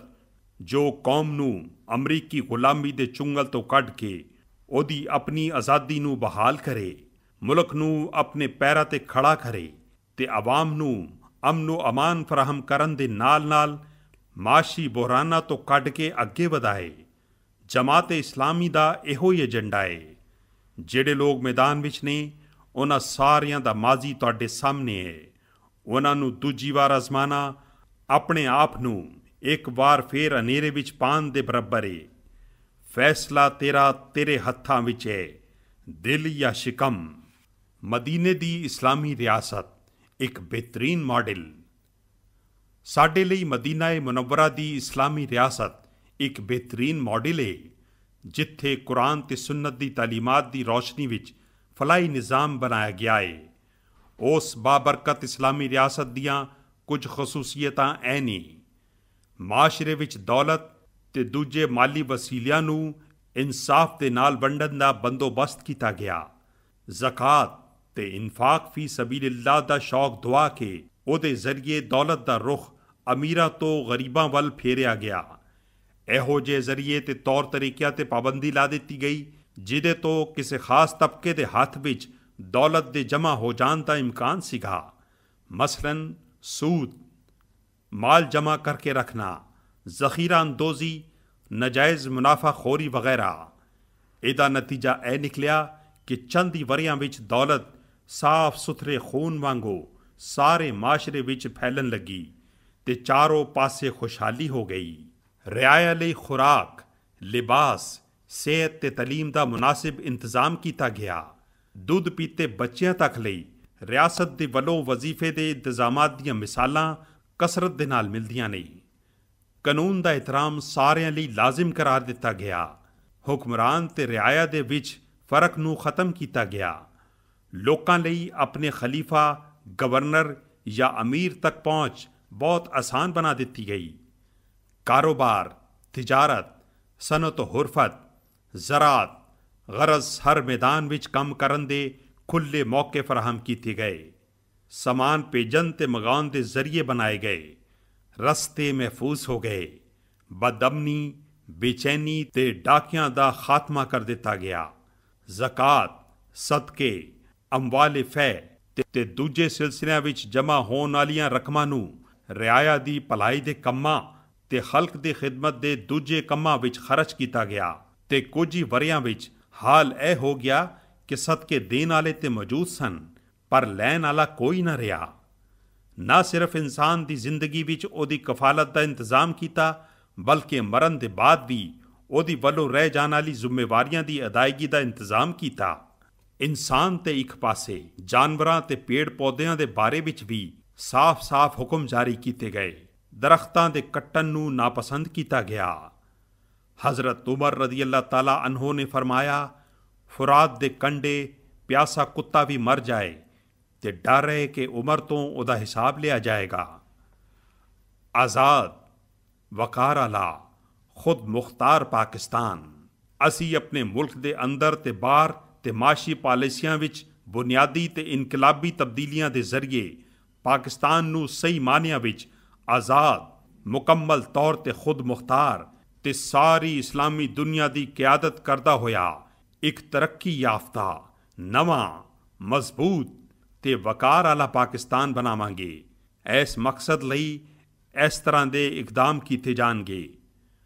ਜੋ ਕੌਮ ਨੂੰ ਅਮਰੀਕੀ ਗੁਲਾਮੀ ਦੇ ਚੁੰਗਲ ਤੋਂ ਕੱਢ ਕੇ ਉਹਦੀ ਆਪਣੀ ਆਜ਼ਾਦੀ ਨੂੰ ਬਹਾਲ ਕਰੇ, ਮੁਲਕ ਨੂੰ ਆਪਣੇ ਪੈਰਾਂ ਤੇ ਖੜਾ ਕਰੇ ਤੇ ਆਵਾਮ ਨੂੰ ਅਮਨ ਅਮਾਨ ਫਰਾਹਮ ਕਰਨ ਦੇ ਨਾਲ ਮਾਸ਼ੀ ਬੁਹਰਾਨਾਂ ਤੋਂ ਕੱਢ ਕੇ ਅੱਗੇ ਵਧਾਏ। ਜਮਾਤ ਇਸਲਾਮੀ ਦਾ ਇਹੋ ਹੀ ਏਜੰਡਾ ਹੈ। ਜਿਹੜੇ ਲੋਕ ਮੈਦਾਨ ਵਿੱਚ ਨੇ ਉਹਨਾਂ ਸਾਰਿਆਂ ਦਾ ਮਾਜ਼ੀ ਤੁਹਾਡੇ ਸਾਹਮਣੇ ਹੈ। ਉਹਨਾਂ ਨੂੰ ਦੂਜੀ ਵਾਰ ਅਜ਼ਮਾਨਾ ਆਪਣੇ ਆਪ ਨੂੰ ਇੱਕ ਵਾਰ ਫੇਰ ਹਨੇਰੇ ਵਿੱਚ ਪਾਉਣ ਦੇ ਬਰਾਬਰ ਹੈ। ਫੈਸਲਾ ਤੇਰੇ ਹੱਥਾਂ ਵਿੱਚ ਹੈ, ਦਿਲ ਜਾਂ ਸ਼ਿਕਮ। ਮਦੀਨੇ ਦੀ ਇਸਲਾਮੀ ਰਿਆਸਤ ਇੱਕ ਬਿਹਤਰੀਨ ਮਾਡਲ। ਸਾਡੇ ਲਈ ਮਦੀਨਾ ਮੁਨੱਵਰਾ ਦੀ ਇਸਲਾਮੀ ਰਿਆਸਤ ਇੱਕ ਬਿਹਤਰੀਨ ਮਾਡਲ ਹੈ ਜਿੱਥੇ ਕੁਰਾਨ ਤੇ ਸੁਨਨਤ ਦੀ ਤਾਲੀਮਾਤ ਦੀ ਰੌਸ਼ਨੀ ਵਿੱਚ ਫਲਾਹੀ ਨਿਜ਼ਾਮ ਬਣਾਇਆ ਗਿਆ ਹੈ। ਉਸ ਬਾਬਰਕਤ ਇਸਲਾਮੀ ਰਿਆਸਤ ਦੀਆਂ ਕੁਝ ਖਸੂਸੀਅਤਾਂ ਇਹ ਨੇ। ਮਾਸ਼ਰੇ ਵਿੱਚ ਦੌਲਤ ਤੇ ਦੂਜੇ ਮਾਲੀ ਵਸੀਲਿਆਂ ਨੂੰ ਇਨਸਾਫ ਦੇ ਨਾਲ ਵੰਡਣ ਦਾ ਬੰਦੋਬਸਤ ਕੀਤਾ ਗਿਆ। ਜ਼ਕਾਤ ਤੇ ਇਨਫਾਕ ਫੀ ਸਬੀਲਿल्लाह ਦਾ ਸ਼ੌਕ ਦੁਆ ਕੇ ਉਹਦੇ ਜ਼ਰੀਏ ਦੌਲਤ ਦਾ ਰੁਖ ਅਮੀਰਾਂ ਤੋਂ ਗਰੀਬਾਂ ਵੱਲ ਫੇਰਿਆ ਗਿਆ। ਇਹੋ ਜਿਹੇ ਜ਼ਰੀਏ ਤੇ ਤੌਰ ਤਰੀਕਿਆਂ ਤੇ ਪਾਬੰਦੀ ਲਾ ਦਿੱਤੀ ਗਈ ਜਿਹਦੇ ਤੋਂ ਕਿਸੇ ਖਾਸ ਤਬਕੇ ਦੇ ਹੱਥ ਵਿੱਚ ਦੌਲਤ ਦੇ ਜਮ੍ਹਾਂ ਹੋ ਜਾਣ ਦਾ ਇਮਕਾਨ ਸੀਗਾ। ਮਸਲਨ ਸੂਦ, ਮਾਲ ਜਮ੍ਹਾਂ ਕਰਕੇ ਰੱਖਣਾ, ਜ਼ਖੀਰਾ ਅੰਦੋਜ਼ੀ, ਨਜਾਇਜ਼ ਮੁਨਾਫਾਖੋਰੀ ਵਗੈਰਾ। ਇਹਦਾ ਨਤੀਜਾ ਇਹ ਨਿਕਲਿਆ ਕਿ ਚੰਦ ਹੀ ਵਰਿਆਂ ਵਿੱਚ ਦੌਲਤ ਸਾਫ਼ ਸੁਥਰੇ ਖੂਨ ਵਾਂਗੂ ਸਾਰੇ ਮਾਸ਼ਰੇ ਵਿੱਚ ਫੈਲਣ ਲੱਗੀ ਤੇ ਚਾਰੋਂ ਪਾਸੇ ਖੁਸ਼ਹਾਲੀ ਹੋ ਗਈ। ਰਿਆਇਆ ਲਈ ਖੁਰਾਕ, ਲਿਬਾਸ, ਸਿਹਤ ਤੇ ਤਾਲੀਮ ਦਾ ਮੁਨਾਸਿਬ ਇੰਤਜ਼ਾਮ ਕੀਤਾ ਗਿਆ। ਦੁੱਧ ਪੀਤੇ ਬੱਚਿਆਂ ਤੱਕ ਲਈ ਰਿਆਸਤ ਦੇ ਵੱਲੋਂ ਵਜ਼ੀਫੇ ਦੇ ਇੰਤਜ਼ਾਮਾਤ ਦੀਆਂ ਮਿਸਾਲਾਂ ਕਸਰਤ ਦੇ ਨਾਲ ਮਿਲਦੀਆਂ ਨੇ। ਕਾਨੂੰਨ ਦਾ ਇਤਰਾਮ ਸਾਰਿਆਂ ਲਈ ਲਾਜ਼ਮ ਕਰਾਰ ਦਿੱਤਾ ਗਿਆ। ਹੁਕਮਰਾਨ ਤੇ ਰਿਆਇਆ ਦੇ ਵਿੱਚ ਫਰਕ ਨੂੰ ਖਤਮ ਕੀਤਾ ਗਿਆ। ਲੋਕਾਂ ਲਈ ਆਪਣੇ ਖਲੀਫਾ, ਗਵਰਨਰ ਜਾਂ ਅਮੀਰ ਤੱਕ ਪਹੁੰਚ ਬਹੁਤ ਆਸਾਨ ਬਣਾ ਦਿੱਤੀ ਗਈ। ਕਾਰੋਬਾਰ, ਤਿਜਾਰਤ, ਸਨਅਤ ਹੁਰਫਤ, ਜ਼ਰਾਤ, ਗਰਜ਼ ਹਰ ਮੈਦਾਨ ਵਿੱਚ ਕੰਮ ਕਰਨ ਦੇ ਖੁੱਲ੍ਹੇ ਮੌਕੇ ਫਰਾਹਮ ਕੀਤੇ ਗਏ। ਸਮਾਨ ਭੇਜਣ ਤੇ ਮੰਗਾਉਣ ਦੇ ਜ਼ਰੀਏ ਬਣਾਏ ਗਏ। ਰਸਤੇ ਮਹਿਫੂਜ਼ ਹੋ ਗਏ। ਬਦਅਮਨੀ, ਬੇਚੈਨੀ ਤੇ ਡਾਕਿਆਂ ਦਾ ਖਾਤਮਾ ਕਰ ਦਿੱਤਾ ਗਿਆ। ਜ਼ਕਾਤ, ਸਦਕੇ, ਅਮਵਾਲ ਫੈ ਤੇ ਦੂਜੇ ਸਿਲਸਿਲਿਆਂ ਵਿੱਚ ਜਮ੍ਹਾਂ ਹੋਣ ਵਾਲੀਆਂ ਰਕਮਾਂ ਨੂੰ ਰਿਆਇਆ ਦੀ ਭਲਾਈ ਦੇ ਕੰਮਾਂ ਤੇ ਖਲਕ ਦੀ ਖਿਦਮਤ ਦੇ ਦੂਜੇ ਕੰਮਾਂ ਵਿੱਚ ਖਰਚ ਕੀਤਾ ਗਿਆ। ਤੇ ਕੁਝ ਹੀ ਵਰਿਆਂ ਵਿੱਚ ਹਾਲ ਇਹ ਹੋ ਗਿਆ ਕਿ ਸਦਕੇ ਦੇਣ ਵਾਲੇ ਤੇ ਮੌਜੂਦ ਸਨ ਪਰ ਲੈਣ ਵਾਲਾ ਕੋਈ ਨਾ ਰਿਹਾ। ਨਾ ਸਿਰਫ ਇਨਸਾਨ ਦੀ ਜ਼ਿੰਦਗੀ ਵਿੱਚ ਉਹਦੀ ਕਫਾਲਤ ਦਾ ਇੰਤਜ਼ਾਮ ਕੀਤਾ ਬਲਕਿ ਮਰਨ ਦੇ ਬਾਅਦ ਵੀ ਉਹਦੀ ਵੱਲੋਂ ਰਹਿ ਜਾਣ ਵਾਲੀ ਜ਼ਿੰਮੇਵਾਰੀਆਂ ਦੀ ਅਦਾਇਗੀ ਦਾ ਇੰਤਜ਼ਾਮ ਕੀਤਾ। ਇਨਸਾਨ ਤੇ ਇੱਕ ਪਾਸੇ, ਜਾਨਵਰਾਂ ਤੇ ਪੇੜ ਪੌਦਿਆਂ ਦੇ ਬਾਰੇ ਵਿੱਚ ਵੀ ਸਾਫ਼-ਸਾਫ਼ ਹੁਕਮ ਜਾਰੀ ਕੀਤੇ ਗਏ। ਦਰਖਤਾਂ ਦੇ ਕੱਟਣ ਨੂੰ ਨਾਪਸੰਦ ਕੀਤਾ ਗਿਆ। ਹਜ਼ਰਤ ਉਮਰ ਰਜ਼ੀ ਅੱਲਾਹ ਤਾਲਾ ਅਨਹੂ ਨੇ ਫਰਮਾਇਆ, ਫੁਰਾਤ ਦੇ ਕੰਢੇ ਪਿਆਸਾ ਕੁੱਤਾ ਵੀ ਮਰ ਜਾਏ ਤੇ ਡਰ ਹੈ ਕਿ ਉਮਰ ਤੋਂ ਉਹਦਾ ਹਿਸਾਬ ਲਿਆ ਜਾਏਗਾ। ਆਜ਼ਾਦ, ਵਕਾਰ ਆਲਾ, ਖੁਦ ਮੁਖਤਾਰ ਪਾਕਿਸਤਾਨ। ਅਸੀਂ ਆਪਣੇ ਮੁਲਕ ਦੇ ਅੰਦਰ ਤੇ ਬਾਹਰ ਤੇ ਮਾਸ਼ੀ ਪਾਲਿਸੀਆਂ ਵਿੱਚ ਬੁਨਿਆਦੀ ਤੇ ਇਨਕਲਾਬੀ ਤਬਦੀਲੀਆਂ ਦੇ ਜ਼ਰੀਏ ਪਾਕਿਸਤਾਨ ਨੂੰ ਸਹੀ ਮਾਨੀਆਂ ਵਿੱਚ ਆਜ਼ਾਦ, ਮੁਕੰਮਲ ਤੌਰ ਤੇ ਖੁਦ ਮੁਖਤਾਰ ਤੇ ਸਾਰੀ ਇਸਲਾਮੀ ਦੁਨੀਆ ਦੀ ਕਿਆਦਤ ਕਰਦਾ ਹੋਇਆ ਇੱਕ ਤਰੱਕੀ ਯਾਫਤਾ, ਨਵਾਂ, ਮਜ਼ਬੂਤ ਤੇ ਵਕਾਰ ਆਲਾ ਪਾਕਿਸਤਾਨ ਬਣਾਵਾਂਗੇ। ਇਸ ਮਕਸਦ ਲਈ ਇਸ ਤਰ੍ਹਾਂ ਦੇ ਇਕਦਾਮ ਕੀਤੇ ਜਾਣਗੇ।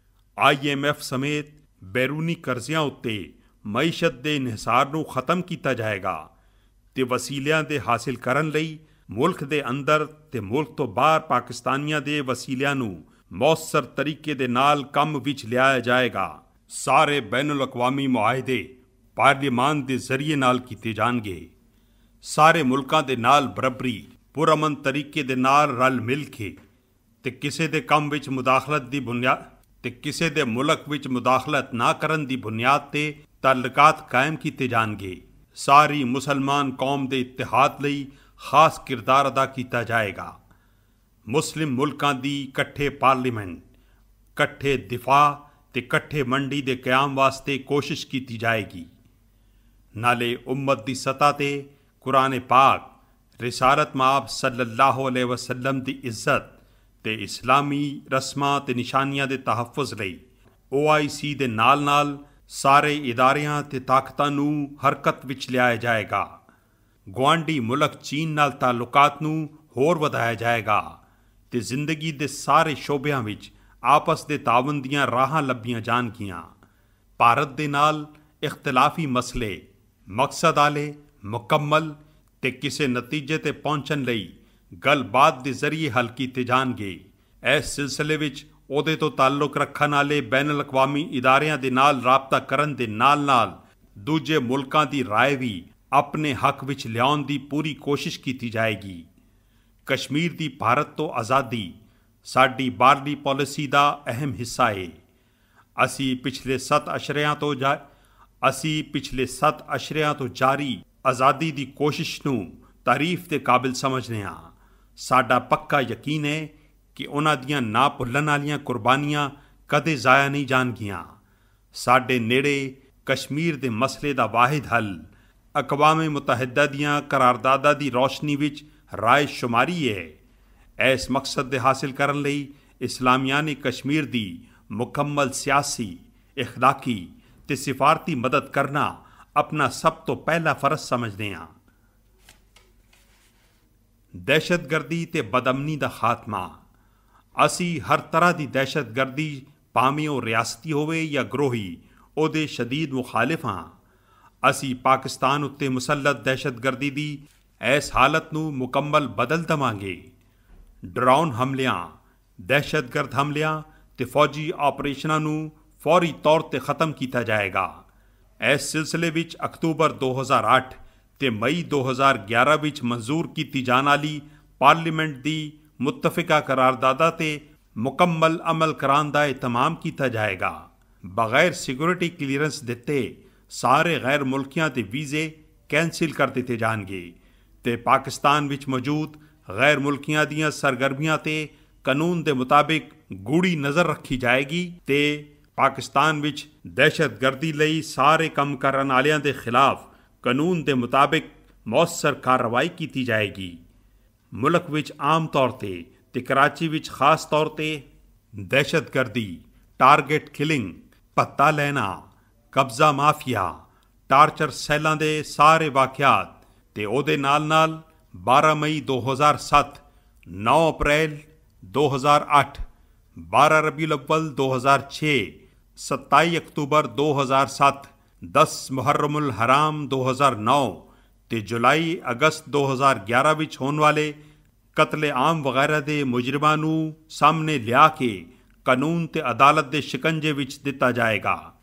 IMF ਸਮੇਤ ਬੈਰੂਨੀ ਕਰਜ਼ਿਆਂ ਉੱਤੇ ਮਈਸ਼ਤ ਦੇ ਇਨਹਿਸਾਰ ਨੂੰ ਖਤਮ ਕੀਤਾ ਜਾਏਗਾ ਤੇ ਵਸੀਲਿਆਂ ਦੇ ਹਾਸਿਲ ਕਰਨ ਲਈ ਮੁਲਕ ਦੇ ਅੰਦਰ ਤੇ ਮੁਲਕ ਤੋਂ ਬਾਹਰ ਪਾਕਿਸਤਾਨੀਆਂ ਦੇ ਵਸੀਲਿਆਂ ਨੂੰ ਮੌਸਰ ਤਰੀਕੇ ਦੇ ਨਾਲ ਕੰਮ ਵਿੱਚ ਲਿਆਇਆ ਜਾਏਗਾ। ਸਾਰੇ ਬੈਨ ਅਲ-ਅਕਵਾਮੀ ਮੁਆਹਦੇ ਪਾਰਲੀਮਾਨ ਦੇ ਜ਼ਰੀਏ ਨਾਲ ਕੀਤੇ ਜਾਣਗੇ। ਸਾਰੇ ਮੁਲਕਾਂ ਦੇ ਨਾਲ ਬਰਾਬਰੀ, ਪੁਰਅਮਨ ਤਰੀਕੇ ਦੇ ਨਾਲ ਰਲ ਮਿਲ ਕੇ ਤੇ ਕਿਸੇ ਦੇ ਕੰਮ ਵਿੱਚ ਮੁਦਾਖਲਤ ਦੀ ਬੁਨਿਆਦ ਤੇ ਕਿਸੇ ਦੇ ਮੁਲਕ ਵਿੱਚ ਮੁਦਾਖਲਤ ਨਾ ਕਰਨ ਦੀ ਬੁਨਿਆਦ ਤੇ ਤਾਲੁਕਾਤ ਕਾਇਮ ਕੀਤੇ ਜਾਣਗੇ। ਸਾਰੀ ਮੁਸਲਮਾਨ ਕੌਮ ਦੇ ਇਤਿਹਾਦ ਲਈ ਖਾਸ ਕਿਰਦਾਰ ਅਦਾ ਕੀਤਾ ਜਾਏਗਾ। ਮੁਸਲਿਮ ਮੁਲਕਾਂ ਦੀ ਇਕੱਠੇ ਪਾਰਲੀਮੈਂਟ, ਇਕੱਠੇ ਦਿਫਾ ਤੇ ਇਕੱਠੇ ਮੰਡੀ ਦੇ ਕਿਆਮ ਵਾਸਤੇ ਕੋਸ਼ਿਸ਼ ਕੀਤੀ ਜਾਏਗੀ। ਨਾਲੇ ਉਮਤ ਦੀ ਸਤ੍ਹਾ ਤੇ ਕੁਰਾਨ ਪਾਕ, ਰਿਸਾਲਤ ਮਾਬ ਸੱਲੱਲਾਹੁ ਅਲੈਹਿ ਵਸੱਲਮ ਦੀ ਇੱਜ਼ਤ ਤੇ ਇਸਲਾਮੀ ਰਸਮਾਂ ਤੇ ਨਿਸ਼ਾਨੀਆਂ ਦੇ ਤਹੱਫੁਜ਼ ਲਈ OIC ਦੇ ਨਾਲ ਸਾਰੇ ਇਦਾਰਿਆਂ ਤੇ ਤਾਕਤਾਂ ਨੂੰ ਹਰਕਤ ਵਿੱਚ ਲਿਆਇਆ ਜਾਏਗਾ। ਗੁਆਂਢੀ ਮੁਲਕ ਚੀਨ ਨਾਲ ਤਾਲੁਕਾਤ ਨੂੰ ਹੋਰ ਵਧਾਇਆ ਜਾਏਗਾ ਤੇ ਜ਼ਿੰਦਗੀ ਦੇ ਸਾਰੇ ਸ਼ੋਬਿਆਂ ਵਿੱਚ ਆਪਸ ਦੇ ਤਾਵਨ ਦੀਆਂ ਰਾਹਾਂ ਲੱਭੀਆਂ ਜਾਣਗੀਆਂ। ਭਾਰਤ ਦੇ ਨਾਲ ਇਖਤਲਾਫੀ ਮਸਲੇ ਮਕਸਦ ਵਾਲੇ, ਮੁਕੰਮਲ ਤੇ ਕਿਸੇ ਨਤੀਜੇ ਤੇ ਪਹੁੰਚਣ ਲਈ ਗੱਲਬਾਤ ਦੇ ਜ਼ਰੀਏ ਹੱਲ ਕੀਤੇ ਜਾਣਗੇ। ਇਸ ਸਿਲਸਿਲੇ ਵਿੱਚ ਉਹਦੇ ਤੋਂ ਤਾਲੁਕ ਰੱਖਣ ਵਾਲੇ ਬੈਨ ਅਲ-ਅਕਵਾਮੀ ਇਦਾਰਿਆਂ ਦੇ ਨਾਲ ਰਾਬਤਾ ਕਰਨ ਦੇ ਨਾਲ ਦੂਜੇ ਮੁਲਕਾਂ ਦੀ ਰਾਏ ਵੀ ਆਪਣੇ ਹੱਕ ਵਿੱਚ ਲਿਆਉਣ ਦੀ ਪੂਰੀ ਕੋਸ਼ਿਸ਼ ਕੀਤੀ ਜਾਏਗੀ। ਕਸ਼ਮੀਰ ਦੀ ਭਾਰਤ ਤੋਂ ਆਜ਼ਾਦੀ ਸਾਡੀ ਬਾਹਰਲੀ ਪਾਲਿਸੀ ਦਾ ਅਹਿਮ ਹਿੱਸਾ ਹੈ। ਅਸੀਂ ਪਿਛਲੇ 7 ਅਸ਼ਰਿਆਂ ਤੋਂ ਜਾਰੀ ਆਜ਼ਾਦੀ ਦੀ ਕੋਸ਼ਿਸ਼ ਨੂੰ ਤਾਰੀਫ ਦੇ ਕਾਬਿਲ ਸਮਝਦੇ ਹਾਂ। ਸਾਡਾ ਪੱਕਾ ਯਕੀਨ ਹੈ ਕਿ ਉਹਨਾਂ ਦੀਆਂ ਨਾ ਭੁੱਲਣ ਵਾਲੀਆਂ ਕੁਰਬਾਨੀਆਂ ਕਦੇ ਜ਼ਾਇਆ ਨਹੀਂ ਜਾਣਗੀਆਂ। ਸਾਡੇ ਨੇੜੇ ਕਸ਼ਮੀਰ ਦੇ ਮਸਲੇ ਦਾ ਵਾਹਿਦ ਹੱਲ ਅਕਵਾਮ ਮੁਤਹਿਦਾ ਦੀਆਂ ਕਰਾਰਦਾਦਾਂ ਦੀ ਰੌਸ਼ਨੀ ਵਿੱਚ ਰਾਏ ਸ਼ੁਮਾਰੀ ਹੈ। ਇਸ ਮਕਸਦ ਦੇ ਹਾਸਿਲ ਕਰਨ ਲਈ ਇਸਲਾਮੀਆਂ ਨੇ ਕਸ਼ਮੀਰ ਦੀ ਮੁਕੰਮਲ ਸਿਆਸੀ, ਇਖਲਾਕੀ ਤੇ ਸਿਫਾਰਤੀ ਮਦਦ ਕਰਨਾ ਆਪਣਾ ਸਭ ਤੋਂ ਪਹਿਲਾ ਫਰਜ਼ ਸਮਝਦੇ ਹਾਂ। ਦਹਿਸ਼ਤਗਰਦੀ ਤੇ ਬਦਅਮਨੀ ਦਾ ਖਾਤਮਾ। ਅਸੀਂ ਹਰ ਤਰ੍ਹਾਂ ਦੀ ਦਹਿਸ਼ਤਗਰਦੀ, ਭਾਵੇਂ ਉਹ ਰਿਆਸਤੀ ਹੋਵੇ ਜਾਂ ਗਰੋਹੀ, ਉਹਦੇ ਸ਼ਦੀਦ ਮੁਖਾਲਿਫ ਹਾਂ। ਅਸੀਂ ਪਾਕਿਸਤਾਨ ਉੱਤੇ ਮੁਸੱਲਤ ਦਹਿਸ਼ਤਗਰਦੀ ਦੀ ਇਸ ਹਾਲਤ ਨੂੰ ਮੁਕੰਮਲ ਬਦਲ ਦੇਵਾਂਗੇ। ਡਰਾਉਨ ਹਮਲਿਆਂ, ਦਹਿਸ਼ਤਗਰਦ ਹਮਲਿਆਂ ਤੇ ਫੌਜੀ ਆਪਰੇਸ਼ਨਾਂ ਨੂੰ ਫੌਰੀ ਤੌਰ ਤੇ ਖਤਮ ਕੀਤਾ ਜਾਏਗਾ। ਇਸ ਸਿਲਸਿਲੇ ਵਿੱਚ ਅਕਤੂਬਰ 2008 ਤੇ ਮਈ 2011 ਵਿੱਚ ਮਨਜ਼ੂਰ ਕੀਤੀ ਜਾਣ ਵਾਲੀ ਪਾਰਲੀਮੈਂਟ ਦੀ ਮੁਤਫਿਕਾ ਕਰਾਰਦਾਦਾ ਤੇ ਮੁਕੰਮਲ ਅਮਲ ਕਰਾਉਣ ਦਾ ਇਤਮਾਮ ਕੀਤਾ ਜਾਏਗਾ। ਬਗੈਰ ਸਿਕਿਉਰਿਟੀ ਕਲੀਅਰੈਂਸ ਦਿੱਤੇ ਸਾਰੇ ਗੈਰ ਮੁਲਕੀਆਂ ਦੇ ਵੀਜ਼ੇ ਕੈਂਸਲ ਕਰ ਦਿੱਤੇ ਜਾਣਗੇ ਤੇ ਪਾਕਿਸਤਾਨ ਵਿੱਚ ਮੌਜੂਦ ਗੈਰ ਮੁਲਕੀਆਂ ਦੀਆਂ ਸਰਗਰਮੀਆਂ ਤੇ ਕਾਨੂੰਨ ਦੇ ਮੁਤਾਬਿਕ ਗੂੜੀ ਨਜ਼ਰ ਰੱਖੀ ਜਾਏਗੀ ਤੇ ਪਾਕਿਸਤਾਨ ਵਿੱਚ ਦਹਿਸ਼ਤਗਰਦੀ ਲਈ ਸਾਰੇ ਕੰਮ ਕਰਨ ਵਾਲਿਆਂ ਦੇ ਖਿਲਾਫ ਕਾਨੂੰਨ ਦੇ ਮੁਤਾਬਿਕ ਮੌਸਰ ਕਾਰਵਾਈ ਕੀਤੀ ਜਾਏਗੀ। ਮੁਲਕ ਵਿੱਚ ਆਮ ਤੌਰ ਤੇ ਕਰਾਚੀ ਵਿੱਚ ਖਾਸ ਤੌਰ ਤੇ ਦਹਿਸ਼ਤਗਰਦੀ, ਟਾਰਗੇਟ ਕਿਲਿੰਗ, ਭੱਤਾ ਲੈਣਾ, ਕਬਜ਼ਾ ਮਾਫੀਆ, ਟਾਰਚਰ ਸੈੱਲਾਂ ਦੇ ਸਾਰੇ ਵਾਕਿਆਤ ਤੇ ਉਹਦੇ ਨਾਲ 12 ਮਈ 2007, 9 ਅਪ੍ਰੈਲ 2008, 12 ਰਬੀਉਲ ਅੱਵਲ 2006, 27 ਅਕਤੂਬਰ 2007, 10 ਮੁਹਰਰਮ ਹਰਾਮ 2009 ਤੇ ਜੁਲਾਈ ਅਗਸਤ 2011 ਵਿੱਚ ਹੋਣ ਵਾਲੇ ਕਤਲ ਆਮ ਵਗੈਰਾ ਦੇ ਮੁਜਰਮਾਂ ਨੂੰ ਸਾਹਮਣੇ ਲਿਆ ਕੇ ਕਾਨੂੰਨ ਤੇ ਅਦਾਲਤ ਦੇ ਸ਼ਿਕੰਜੇ ਵਿੱਚ ਦਿੱਤਾ ਜਾਏਗਾ।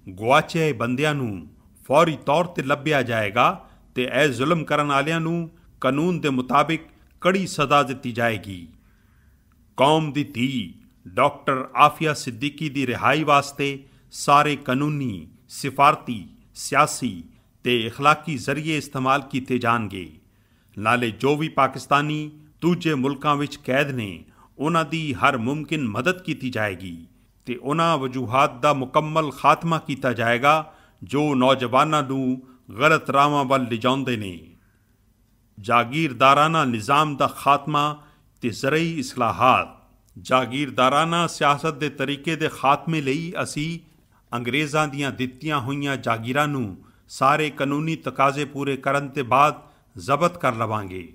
ਗੁਆਚੇ ਬੰਦਿਆਂ ਨੂੰ ਫੌਰੀ ਤੌਰ ਤੇ ਲੱਭਿਆ ਜਾਏਗਾ ਤੇ ਇਹ ਜ਼ੁਲਮ ਕਰਨ ਵਾਲਿਆਂ ਨੂੰ ਕਾਨੂੰਨ ਦੇ ਮੁਤਾਬਿਕ ਕੜੀ ਸਜ਼ਾ ਦਿੱਤੀ ਜਾਏਗੀ। ਕੌਮ ਦੀ ਧੀ ਡਾਕਟਰ ਆਫੀਆ ਸਿੱਦੀਕੀ ਦੀ ਰਿਹਾਈ ਵਾਸਤੇ ਸਾਰੇ ਕਾਨੂੰਨੀ, ਸਿਫਾਰਤੀ, ਸਿਆਸੀ ਤੇ ਇਖਲਾਕੀ ਜ਼ਰੀਏ ਇਸਤੇਮਾਲ ਕੀਤੇ ਜਾਣਗੇ। ਨਾਲੇ ਜੋ ਵੀ ਪਾਕਿਸਤਾਨੀ ਦੂਜੇ ਮੁਲਕਾਂ ਵਿੱਚ ਕੈਦ ਨੇ ਉਹਨਾਂ ਦੀ ਹਰ ਮੁਮਕਿਨ ਮਦਦ ਕੀਤੀ ਜਾਏਗੀ ਤੇ ਉਹਨਾਂ ਵਜੂਹਾਤ ਦਾ ਮੁਕੰਮਲ ਖਾਤਮਾ ਕੀਤਾ ਜਾਏਗਾ ਜੋ ਨੌਜਵਾਨਾਂ ਨੂੰ ਗਲਤ ਰਾਹਾਂ ਵੱਲ ਲਿਜਾਉਂਦੇ ਨੇ। ਜਾਗੀਰਦਾਰਾਨਾ ਨਿਜ਼ਾਮ ਦਾ ਖਾਤਮਾ ਤੇ ਜ਼ਰਈ ਇਸਲਾਹਾਤ। ਜਾਗੀਰਦਾਰਾਨਾ ਸਿਆਸਤ ਦੇ ਤਰੀਕੇ ਦੇ ਖਾਤਮੇ ਲਈ ਅਸੀਂ ਅੰਗਰੇਜ਼ਾਂ ਦੀਆਂ ਦਿੱਤੀਆਂ ਹੋਈਆਂ ਜਾਗੀਰਾਂ ਨੂੰ ਸਾਰੇ ਕਾਨੂੰਨੀ ਤਕਾਜ਼ੇ ਪੂਰੇ ਕਰਨ ਤੋਂ ਬਾਅਦ ਜ਼ਬਤ ਕਰ ਲਵਾਂਗੇ।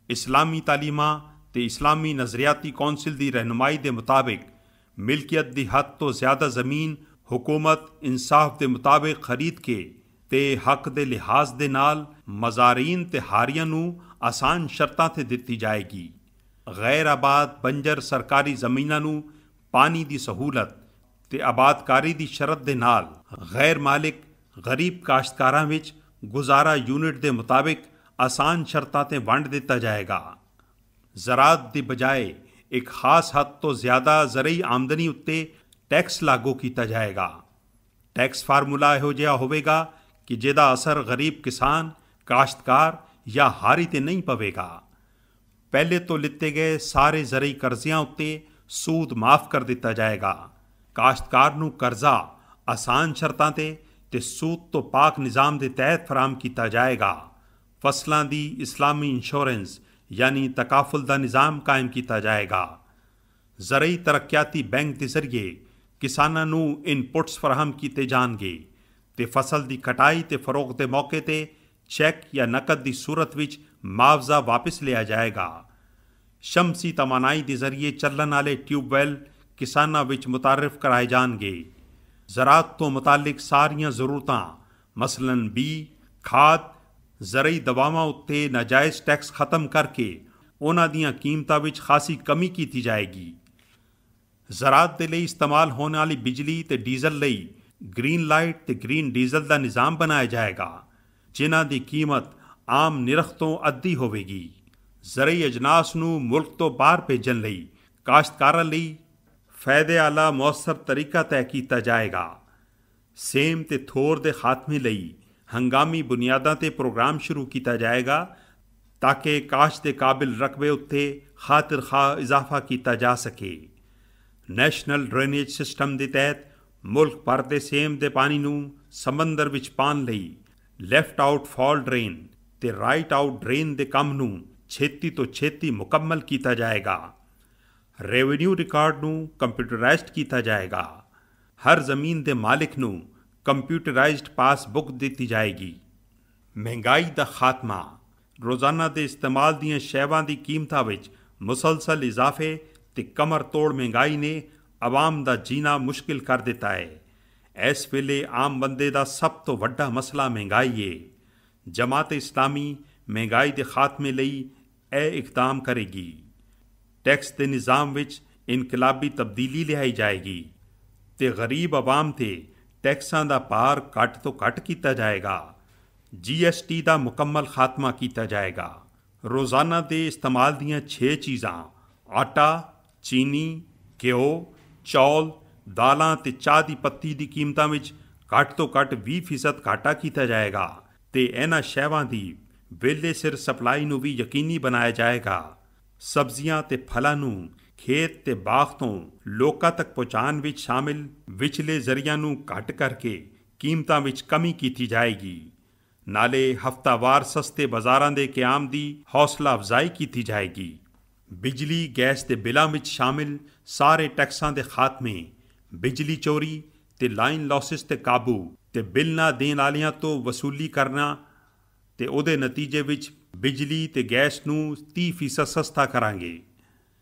ਇਸਲਾਮੀ ਤਾਲੀਮਾਂ ਤੇ ਇਸਲਾਮੀ ਨਜ਼ਰੀਆਤੀ ਕੌਂਸਲ ਦੀ ਰਹਿਨੁਮਾਈ ਦੇ ਮੁਤਾਬਿਕ ਮਿਲਕੀਅਤ ਦੀ ਹੱਦ ਤੋਂ ਜ਼ਿਆਦਾ ਜ਼ਮੀਨ ਹੁਕੂਮਤ ਇਨਸਾਫ ਦੇ ਮੁਤਾਬਿਕ ਖਰੀਦ ਕੇ ਤੇ ਹੱਕ ਦੇ ਲਿਹਾਜ਼ ਦੇ ਨਾਲ ਮਜ਼ਾਰੀਨ ਤੇ ਹਾਰੀਆਂ ਨੂੰ ਆਸਾਨ ਸ਼ਰਤਾਂ ਤੇ ਦਿੱਤੀ ਜਾਏਗੀ। ਗੈਰ ਆਬਾਦ ਬੰਜਰ ਸਰਕਾਰੀ ਜ਼ਮੀਨਾਂ ਨੂੰ ਪਾਣੀ ਦੀ ਸਹੂਲਤ ਤੇ ਆਬਾਦਕਾਰੀ ਦੀ ਸ਼ਰਤ ਦੇ ਨਾਲ ਗੈਰ ਮਾਲਿਕ ਗਰੀਬ ਕਾਸ਼ਤਕਾਰਾਂ ਵਿੱਚ ਗੁਜ਼ਾਰਾ ਯੂਨਿਟ ਦੇ ਮੁਤਾਬਿਕ ਆਸਾਨ ਸ਼ਰਤਾਂ ਤੇ ਵੰਡ ਦਿੱਤਾ ਜਾਏਗਾ। ਜ਼ਰਾਅਤ ਦੀ ਬਜਾਏ ਇੱਕ ਖਾਸ ਹੱਦ ਤੋਂ ਜ਼ਿਆਦਾ ਜ਼ਰਈ ਆਮਦਨੀ ਉੱਤੇ ਟੈਕਸ ਲਾਗੂ ਕੀਤਾ ਜਾਏਗਾ। ਟੈਕਸ ਫਾਰਮੂਲਾ ਇਹੋ ਜਿਹਾ ਹੋਵੇਗਾ ਕਿ ਜਿਹਦਾ ਅਸਰ ਗਰੀਬ ਕਿਸਾਨ, ਕਾਸ਼ਤਕਾਰ ਜਾਂ ਹਾਰੀ ਤੇ ਨਹੀਂ ਪਵੇਗਾ। ਪਹਿਲੇ ਤੋਂ ਲਿੱਤੇ ਗਏ ਸਾਰੇ ਜ਼ਰਈ ਕਰਜ਼ਿਆਂ ਉੱਤੇ ਸੂਦ ਮਾਫ ਕਰ ਦਿੱਤਾ ਜਾਏਗਾ। ਕਾਸ਼ਤਕਾਰ ਨੂੰ ਕਰਜ਼ਾ ਆਸਾਨ ਸ਼ਰਤਾਂ ਤੇ ਸੂਦ ਤੋਂ ਪਾਕ ਨਿਜ਼ਾਮ ਦੇ ਤਹਿਤ ਫਰਾਹਮ ਕੀਤਾ ਜਾਏਗਾ। ਫਸਲਾਂ ਦੀ ਇਸਲਾਮੀ ਇੰਸ਼ੋਰੈਂਸ ਯਾਨੀ ਤਕਾਫੁਲ ਦਾ ਨਿਜ਼ਾਮ ਕਾਇਮ ਕੀਤਾ ਜਾਏਗਾ। ਜ਼ਰਈ ਤਰੱਕਿਆਤੀ ਬੈਂਕ ਦੇ ਜ਼ਰੀਏ ਕਿਸਾਨਾਂ ਨੂੰ ਇਨਪੁਟਸ ਫਰਾਹਮ ਕੀਤੇ ਜਾਣਗੇ ਤੇ ਫਸਲ ਦੀ ਕਟਾਈ ਤੇ ਫਰੋਖਤ ਦੇ ਮੌਕੇ ਤੇ ਚੈੱਕ ਜਾਂ ਨਕਦ ਦੀ ਸੂਰਤ ਵਿੱਚ ਮੁਆਵਜ਼ਾ ਵਾਪਸ ਲਿਆ ਜਾਏਗਾ। ਸ਼ਮਸੀ ਤਵਾਨਾਈ ਦੇ ਜ਼ਰੀਏ ਚੱਲਣ ਵਾਲੇ ਟਿਊਬਵੈੱਲ ਕਿਸਾਨਾਂ ਵਿੱਚ ਮੁਤਾਰਫ ਕਰਾਏ ਜਾਣਗੇ। ਜ਼ਰਾਅਤ ਤੋਂ ਮੁਤਾਲਿਕ ਸਾਰੀਆਂ ਜ਼ਰੂਰਤਾਂ ਮਸਲਨ ਬੀ, ਖਾਦ, ਜ਼ਰਈ ਦਵਾਵਾਂ ਉੱਤੇ ਨਾਜਾਇਜ਼ ਟੈਕਸ ਖਤਮ ਕਰਕੇ ਉਹਨਾਂ ਦੀਆਂ ਕੀਮਤਾਂ ਵਿੱਚ ਖਾਸੀ ਕਮੀ ਕੀਤੀ ਜਾਏਗੀ। ਜ਼ਰਾਅਤ ਦੇ ਲਈ ਇਸਤੇਮਾਲ ਹੋਣ ਵਾਲੀ ਬਿਜਲੀ ਤੇ ਡੀਜ਼ਲ ਲਈ ਗ੍ਰੀਨ ਲਾਈਟ ਤੇ ਗ੍ਰੀਨ ਡੀਜ਼ਲ ਦਾ ਨਿਜ਼ਾਮ ਬਣਾਇਆ ਜਾਏਗਾ, ਜਿਨ੍ਹਾਂ ਦੀ ਕੀਮਤ ਆਮ ਨਿਰਖ ਤੋਂ ਅੱਧੀ ਹੋਵੇਗੀ। ਜ਼ਰਈ ਅਜਨਾਸ ਨੂੰ ਮੁਲਕ ਤੋਂ ਬਾਹਰ ਭੇਜਣ ਲਈ ਕਾਸ਼ਤਕਾਰਾਂ ਲਈ ਫਾਇਦੇ ਵਾਲਾ ਮੌਸਰ ਤਰੀਕਾ ਤੈਅ ਕੀਤਾ ਜਾਏਗਾ। ਸੇਮ ਤੇ ਥੋਰ ਦੇ ਖਾਤਮੇ ਲਈ ਹੰਗਾਮੀ ਬੁਨਿਆਦਾਂ ਤੇ ਪ੍ਰੋਗਰਾਮ ਸ਼ੁਰੂ ਕੀਤਾ ਜਾਏਗਾ ਤਾਂ ਕਿ ਕਾਸ਼ ਦੇ ਕਾਬਿਲ ਰਕਬੇ ਉੱਤੇ ਖਾਤਰ ਖਾਹ ਇਜ਼ਾਫਾ ਕੀਤਾ ਜਾ ਸਕੇ। ਨੈਸ਼ਨਲ ਡਰੇਨੇਜ ਸਿਸਟਮ ਦੇ ਤਹਿਤ ਮੁਲਕ ਭਰ ਦੇ ਸੇਮ ਦੇ ਪਾਣੀ ਨੂੰ ਸਮੁੰਦਰ ਵਿੱਚ ਪਾਉਣ ਲਈ ਲੈਫਟ ਆਊਟ ਫਾਲ ਡਰੇਨ ਤੇ ਰਾਈਟ ਆਊਟ ਡਰੇਨ ਦੇ ਕੰਮ ਨੂੰ ਛੇਤੀ ਤੋਂ ਛੇਤੀ ਮੁਕੰਮਲ ਕੀਤਾ ਜਾਏਗਾ। ਰੈਵਨਿਊ ਰਿਕਾਰਡ ਨੂੰ ਕੰਪਿਊਟਰਾਈਜ਼ਡ ਕੀਤਾ ਜਾਏਗਾ। ਹਰ ਜ਼ਮੀਨ ਦੇ ਮਾਲਿਕ ਨੂੰ ਕੰਪਿਊਟਰਾਈਜ਼ਡ ਪਾਸਬੁੱਕ ਦਿੱਤੀ ਜਾਏਗੀ। ਮਹਿੰਗਾਈ ਦਾ ਖਾਤਮਾ। ਰੋਜ਼ਾਨਾ ਦੇ ਇਸਤੇਮਾਲ ਦੀਆਂ ਸ਼ੈਵਾਂ ਦੀ ਕੀਮਤਾਂ ਵਿੱਚ ਮੁਸਲਸਲ ਇਜ਼ਾਫੇ ਤੇ ਕਮਰ ਤੋੜ ਮਹਿੰਗਾਈ ਨੇ ਆਵਾਮ ਦਾ ਜੀਣਾ ਮੁਸ਼ਕਿਲ ਕਰ ਦਿੱਤਾ ਹੈ। ਇਸ ਵੇਲੇ ਆਮ ਬੰਦੇ ਦਾ ਸਭ ਤੋਂ ਵੱਡਾ ਮਸਲਾ ਮਹਿੰਗਾਈ ਹੈ। ਜਮਾਤ ਇਸਲਾਮੀ ਮਹਿੰਗਾਈ ਦੇ ਖਾਤਮੇ ਲਈ ਇਹ ਇਕਦਾਮ ਕਰੇਗੀ। ਟੈਕਸ ਦੇ ਨਿਜ਼ਾਮ ਵਿੱਚ ਇਨਕਲਾਬੀ ਤਬਦੀਲੀ ਲਿਆਈ ਜਾਏਗੀ ਤੇ ਗਰੀਬ ਆਵਾਮ ਤੇ ਟੈਕਸਾਂ ਦਾ ਭਾਰ ਘੱਟ ਤੋਂ ਘੱਟ ਕੀਤਾ ਜਾਏਗਾ। GST ਦਾ ਮੁਕੰਮਲ ਖਾਤਮਾ ਕੀਤਾ ਜਾਏਗਾ। ਰੋਜ਼ਾਨਾ ਦੇ ਇਸਤੇਮਾਲ ਦੀਆਂ 6 ਚੀਜ਼ਾਂ ਆਟਾ, ਚੀਨੀ, ਘਿਓ, ਚੌਲ, ਦਾਲਾਂ ਤੇ ਚਾਹ ਦੀ ਪੱਤੀ ਦੀ ਕੀਮਤਾਂ ਵਿੱਚ ਘੱਟ ਤੋਂ ਘੱਟ 20% ਘਾਟਾ ਕੀਤਾ ਜਾਏਗਾ ਤੇ ਇਹਨਾਂ ਸ਼ੈਵਾਂ ਦੀ ਵੇਲੇ ਸਿਰ ਸਪਲਾਈ ਨੂੰ ਵੀ ਯਕੀਨੀ ਬਣਾਇਆ ਜਾਏਗਾ। ਸਬਜ਼ੀਆਂ ਤੇ ਫਲਾਂ ਨੂੰ ਖੇਤ ਤੇ ਬਾਗ ਤੋਂ ਲੋਕਾਂ ਤੱਕ ਪਹੁੰਚਾਉਣ ਵਿੱਚ ਸ਼ਾਮਿਲ ਵਿਚਲੇ ਜ਼ਰੀਆਂ ਨੂੰ ਘੱਟ ਕਰਕੇ ਕੀਮਤਾਂ ਵਿੱਚ ਕਮੀ ਕੀਤੀ ਜਾਏਗੀ। ਨਾਲੇ ਹਫ਼ਤਾਵਾਰ ਸਸਤੇ ਬਾਜ਼ਾਰਾਂ ਦੇ ਕਿਆਮ ਦੀ ਹੌਸਲਾ ਅਫਜ਼ਾਈ ਕੀਤੀ ਜਾਏਗੀ। ਬਿਜਲੀ ਗੈਸ ਦੇ ਬਿੱਲਾਂ ਵਿੱਚ ਸ਼ਾਮਿਲ ਸਾਰੇ ਟੈਕਸਾਂ ਦੇ ਖਾਤਮੇ, ਬਿਜਲੀ ਚੋਰੀ ਤੇ ਲਾਈਨ ਲਾਸਿਸ ਤੇ ਕਾਬੂ ਤੇ ਬਿੱਲ ਨਾ ਦੇਣ ਵਾਲਿਆਂ ਤੋਂ ਵਸੂਲੀ ਕਰਨਾ ਤੇ ਉਹਦੇ ਨਤੀਜੇ ਵਿੱਚ ਬਿਜਲੀ ਤੇ ਗੈਸ ਨੂੰ 30% ਸਸਤਾ ਕਰਾਂਗੇ।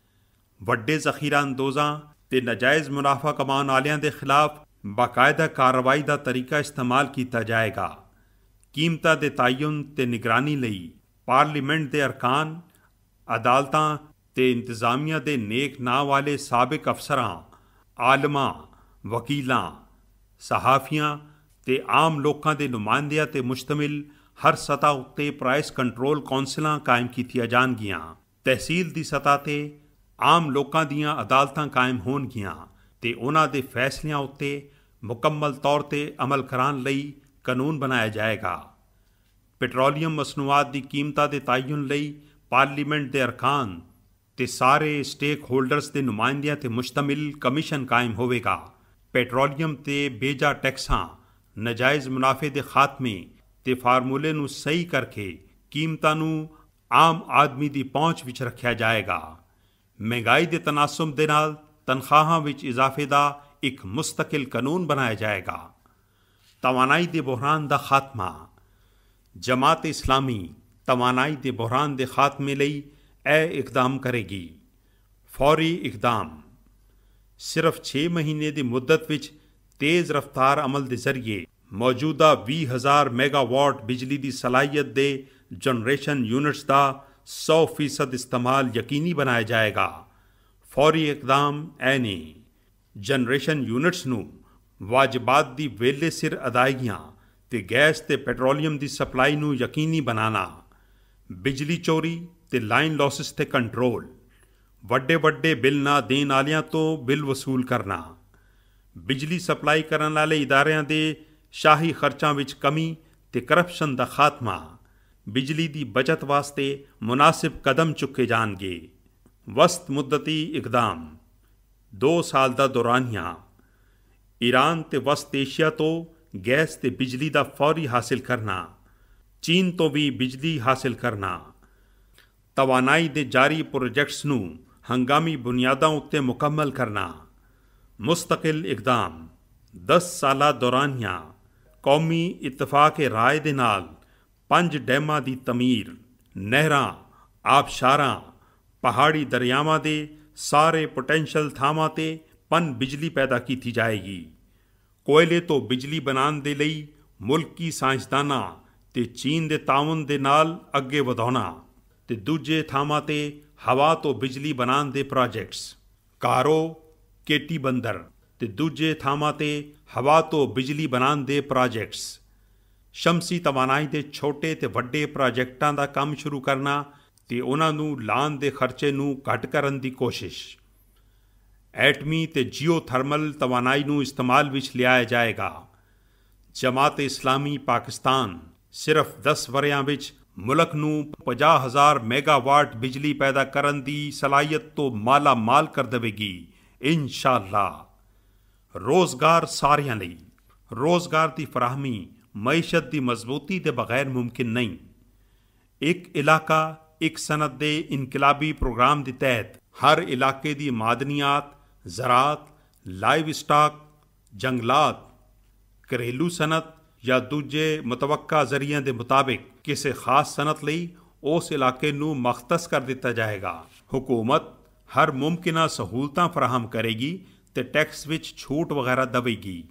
ਵੱਡੇ ਜ਼ਖੀਰਾ ਅੰਦੋਜ਼ਾਂ ਤੇ ਨਾਜਾਇਜ਼ ਮੁਨਾਫਾ ਕਮਾਉਣ ਵਾਲਿਆਂ ਦੇ ਖਿਲਾਫ ਬਾਕਾਇਦਾ ਕਾਰਵਾਈ ਦਾ ਤਰੀਕਾ ਇਸਤੇਮਾਲ ਕੀਤਾ ਜਾਏਗਾ। ਕੀਮਤਾਂ ਦੇ ਤਾਯੁਨ ਤੇ ਨਿਗਰਾਨੀ ਲਈ ਪਾਰਲੀਮੈਂਟ ਦੇ ਅਰਕਾਨ, ਅਦਾਲਤਾਂ ਤੇ ਇੰਤਜ਼ਾਮੀਆ ਦੇ ਨੇਕ ਨਾਂ ਵਾਲੇ ਸਾਬਕ ਅਫਸਰਾਂ, ਆਲਮਾਂ, ਵਕੀਲਾਂ, ਸਹਾਫੀਆਂ ਤੇ ਆਮ ਲੋਕਾਂ ਦੇ ਨੁਮਾਇੰਦਿਆਂ ਤੇ ਮੁਸ਼ਤਮਿਲ ਹਰ ਸਤ੍ਹਾ ਉੱਤੇ ਪ੍ਰਾਈਸ ਕੰਟਰੋਲ ਕੌਂਸਲਾਂ ਕਾਇਮ ਕੀਤੀਆਂ ਜਾਣਗੀਆਂ। ਤਹਿਸੀਲ ਦੀ ਸਤ੍ਹਾ ਤੇ ਆਮ ਲੋਕਾਂ ਦੀਆਂ ਅਦਾਲਤਾਂ ਕਾਇਮ ਹੋਣਗੀਆਂ ਤੇ ਉਹਨਾਂ ਦੇ ਫੈਸਲਿਆਂ ਉੱਤੇ ਮੁਕੰਮਲ ਤੌਰ ਤੇ ਅਮਲ ਕਰਾਉਣ ਲਈ ਕਾਨੂੰਨ ਬਣਾਇਆ ਜਾਏਗਾ। ਪੈਟਰੋਲੀਅਮ ਮਸਨੂਆਤ ਦੀ ਕੀਮਤਾਂ ਦੇ ਤਾਯੁਨ ਲਈ ਪਾਰਲੀਮੈਂਟ ਦੇ ਅਰਕਾਨ ਤੇ ਸਾਰੇ ਸਟੇਕ ਹੋਲਡਰਸ ਦੇ ਨੁਮਾਇੰਦਿਆਂ ਤੇ ਮੁਸ਼ਤਮਿਲ ਕਮਿਸ਼ਨ ਕਾਇਮ ਹੋਵੇਗਾ। ਪੈਟਰੋਲੀਅਮ ਤੇ ਬੇਜਾ ਟੈਕਸਾਂ, ਨਾਜਾਇਜ਼ ਮੁਨਾਫੇ ਦੇ ਖਾਤਮੇ ਤੇ ਫਾਰਮੂਲੇ ਨੂੰ ਸਹੀ ਕਰਕੇ ਕੀਮਤਾਂ ਨੂੰ ਆਮ ਆਦਮੀ ਦੀ ਪਹੁੰਚ ਵਿੱਚ ਰੱਖਿਆ ਜਾਏਗਾ। ਮਹਿੰਗਾਈ ਦੇ ਤਨਾਸਬ ਦੇ ਨਾਲ ਤਨਖਾਹਾਂ ਵਿੱਚ ਇਜ਼ਾਫੇ ਦਾ ਇੱਕ ਮੁਸਤਕਿਲ ਕਾਨੂੰਨ ਬਣਾਇਆ ਜਾਏਗਾ। ਤਵਾਨਾਈ ਦੇ ਬੁਹਰਾਨ ਦਾ ਖਾਤਮਾ। ਜਮਾਤ ਇਸਲਾਮੀ ਤਵਾਨਾਈ ਦੇ ਬੁਹਰਾਨ ਦੇ ਖਾਤਮੇ ਲਈ ਇਹ ਇਕਦਾਮ ਕਰੇਗੀ। ਫੌਰੀ ਇਕਦਾਮ। ਸਿਰਫ 6 ਮਹੀਨੇ ਦੀ ਮੁੱਦਤ ਵਿੱਚ ਤੇਜ਼ ਰਫ਼ਤਾਰ ਅਮਲ ਦੇ ਜ਼ਰੀਏ ਮੌਜੂਦਾ 20,000 ਮੈਗਾਵਾਟ ਬਿਜਲੀ ਦੀ ਸਲਾਹੀਅਤ ਦੇ ਜਨਰੇਸ਼ਨ ਯੂਨਿਟਸ ਦਾ 100% ਇਸਤੇਮਾਲ ਯਕੀਨੀ ਬਣਾਇਆ ਜਾਏਗਾ। ਫੌਰੀ ਇਕਦਾਮ ਇਹ ਨੇ: ਜਨਰੇਸ਼ਨ ਯੂਨਿਟਸ ਨੂੰ ਵਾਜਬਾਤ ਦੀ ਵੇਲੇ ਸਿਰ ਅਦਾਇਗੀਆਂ ਤੇ ਗੈਸ ਤੇ ਪੈਟਰੋਲੀਅਮ ਦੀ ਸਪਲਾਈ ਨੂੰ ਯਕੀਨੀ ਬਣਾਉਣਾ, ਬਿਜਲੀ ਚੋਰੀ ਤੇ ਲਾਈਨ ਲਾਸਿਸ ਤੇ ਕੰਟਰੋਲ, ਵੱਡੇ ਬਿੱਲ ਨਾ ਦੇਣ ਵਾਲਿਆਂ ਤੋਂ ਬਿੱਲ ਵਸੂਲ ਕਰਨਾ, ਬਿਜਲੀ ਸਪਲਾਈ ਕਰਨ ਵਾਲੇ ਇਦਾਰਿਆਂ ਦੇ ਸ਼ਾਹੀ ਖਰਚਾਂ ਵਿੱਚ ਕਮੀ ਤੇ ਕਰਪਸ਼ਨ ਦਾ ਖਾਤਮਾ। ਬਿਜਲੀ ਦੀ ਬਚਤ ਵਾਸਤੇ ਮੁਨਾਸਿਬ ਕਦਮ ਚੁੱਕੇ ਜਾਣਗੇ। ਵਸਤ ਮੁੱਦਤੀ ਇਕਦਾਮ। 2 ਸਾਲ ਦਾ ਦੌਰਾਨੀਆ। ਈਰਾਨ ਤੇ ਵਸਤ ਏਸ਼ੀਆ ਤੋਂ ਗੈਸ ਤੇ ਬਿਜਲੀ ਦਾ ਫੌਰੀ ਹਾਸਿਲ ਕਰਨਾ। ਚੀਨ ਤੋਂ ਵੀ ਬਿਜਲੀ ਹਾਸਿਲ ਕਰਨਾ। ਤਵਾਨਾਈ ਦੇ ਜਾਰੀ ਪ੍ਰੋਜੈਕਟਸ ਨੂੰ ਹੰਗਾਮੀ ਬੁਨਿਆਦਾਂ ਉੱਤੇ ਮੁਕੰਮਲ ਕਰਨਾ। ਮੁਸਤਕਿਲ ਇਕਦਾਮ। 10 ਸਾਲਾ ਦੌਰਾਨੀਆ। ਕੌਮੀ ਇਤਫਾਕ ਰਾਏ ਦੇ ਨਾਲ 5 ਡੈਮਾਂ ਦੀ ਤਮੀਰ। ਨਹਿਰਾਂ, ਆਬਸ਼ਾਰਾਂ, ਪਹਾੜੀ ਦਰਿਆਵਾਂ ਦੇ ਸਾਰੇ ਪੋਟੈਂਸ਼ੀਅਲ ਥਾਵਾਂ 'ਤੇ ਪਨ ਬਿਜਲੀ ਪੈਦਾ ਕੀਤੀ ਜਾਏਗੀ। ਕੋਇਲੇ ਤੋਂ ਬਿਜਲੀ ਬਣਾਉਣ ਦੇ ਲਈ ਮੁਲਕੀ ਸਾਇੰਸਦਾਨਾਂ ਤੇ ਚੀਨ ਦੇ ਤਾਉਨ ਦੇ ਨਾਲ ਅੱਗੇ ਵਧਾਉਣਾ ਤੇ ਦੂਜੇ ਥਾਵਾਂ 'ਤੇ ਹਵਾ ਤੋਂ ਬਿਜਲੀ ਬਣਾਉਣ ਦੇ ਪ੍ਰੋਜੈਕਟਸ। ਕਾਰੋ, ਕੇਟੀ ਬੰਦਰ ਤੇ ਦੂਜੇ ਥਾਵਾਂ 'ਤੇ ਹਵਾ ਤੋਂ ਬਿਜਲੀ ਬਣਾਉਣ ਦੇ ਪ੍ਰੋਜੈਕਟਸ। ਸ਼ਮਸੀ ਤਵਾਨਾਈ ਦੇ ਛੋਟੇ ਤੇ ਵੱਡੇ ਪ੍ਰੋਜੈਕਟਾਂ ਦਾ ਕੰਮ ਸ਼ੁਰੂ ਕਰਨਾ ਤੇ ਉਹਨਾਂ ਨੂੰ ਲਾਉਣ ਦੇ ਖਰਚੇ ਨੂੰ ਘੱਟ ਕਰਨ ਦੀ ਕੋਸ਼ਿਸ਼। ਐਟਮੀ ਤੇ ਜੀਓਥਰਮਲ ਤਵਾਨਾਈ ਨੂੰ ਇਸਤੇਮਾਲ ਵਿੱਚ ਲਿਆਇਆ ਜਾਏਗਾ। ਜਮਾਤ ਇਸਲਾਮੀ ਪਾਕਿਸਤਾਨ ਸਿਰਫ 10 ਵਰ੍ਹਿਆਂ ਵਿੱਚ ਮੁਲਕ ਨੂੰ 50,000 ਮੈਗਾਵਾਟ ਬਿਜਲੀ ਪੈਦਾ ਕਰਨ ਦੀ ਸਲਾਹੀਅਤ ਤੋਂ ਮਾਲਾ ਮਾਲ ਕਰ ਦੇਵੇਗੀ ਇਨਸ਼ਾਅੱਲਾ। ਰੋਜ਼ਗਾਰ ਸਾਰਿਆਂ ਲਈ। ਰੋਜ਼ਗਾਰ ਦੀ ਫਰਾਹਮੀ ਮਈਸ਼ਤ ਦੀ ਮਜ਼ਬੂਤੀ ਦੇ ਬਗੈਰ ਮੁਮਕਿਨ ਨਹੀਂ। ਇੱਕ ਇਲਾਕਾ ਇੱਕ ਸਨਅਤ ਦੇ ਇਨਕਲਾਬੀ ਪ੍ਰੋਗਰਾਮ ਦੇ ਤਹਿਤ ਹਰ ਇਲਾਕੇ ਦੀ ਮਾਦਨੀਆਤ, ਜ਼ਰਾਤ, ਲਾਈਵ ਸਟਾਕ, ਜੰਗਲਾਤ, ਘਰੇਲੂ ਸਨਅਤ ਜਾਂ ਦੂਜੇ ਮੁਤਵੱਕਾ ਜ਼ਰੀਆਂ ਦੇ ਮੁਤਾਬਿਕ ਕਿਸੇ ਖਾਸ ਸਨਅਤ ਲਈ ਉਸ ਇਲਾਕੇ ਨੂੰ ਮਖਤਸ ਕਰ ਦਿੱਤਾ ਜਾਏਗਾ। ਹੁਕੂਮਤ ਹਰ ਮੁਮਕਿਨਾ ਸਹੂਲਤਾਂ ਫਰਾਹਮ ਕਰੇਗੀ ਤੇ ਟੈਕਸ ਵਿੱਚ ਛੂਟ ਵਗੈਰਾ ਦੇਵੇਗੀ।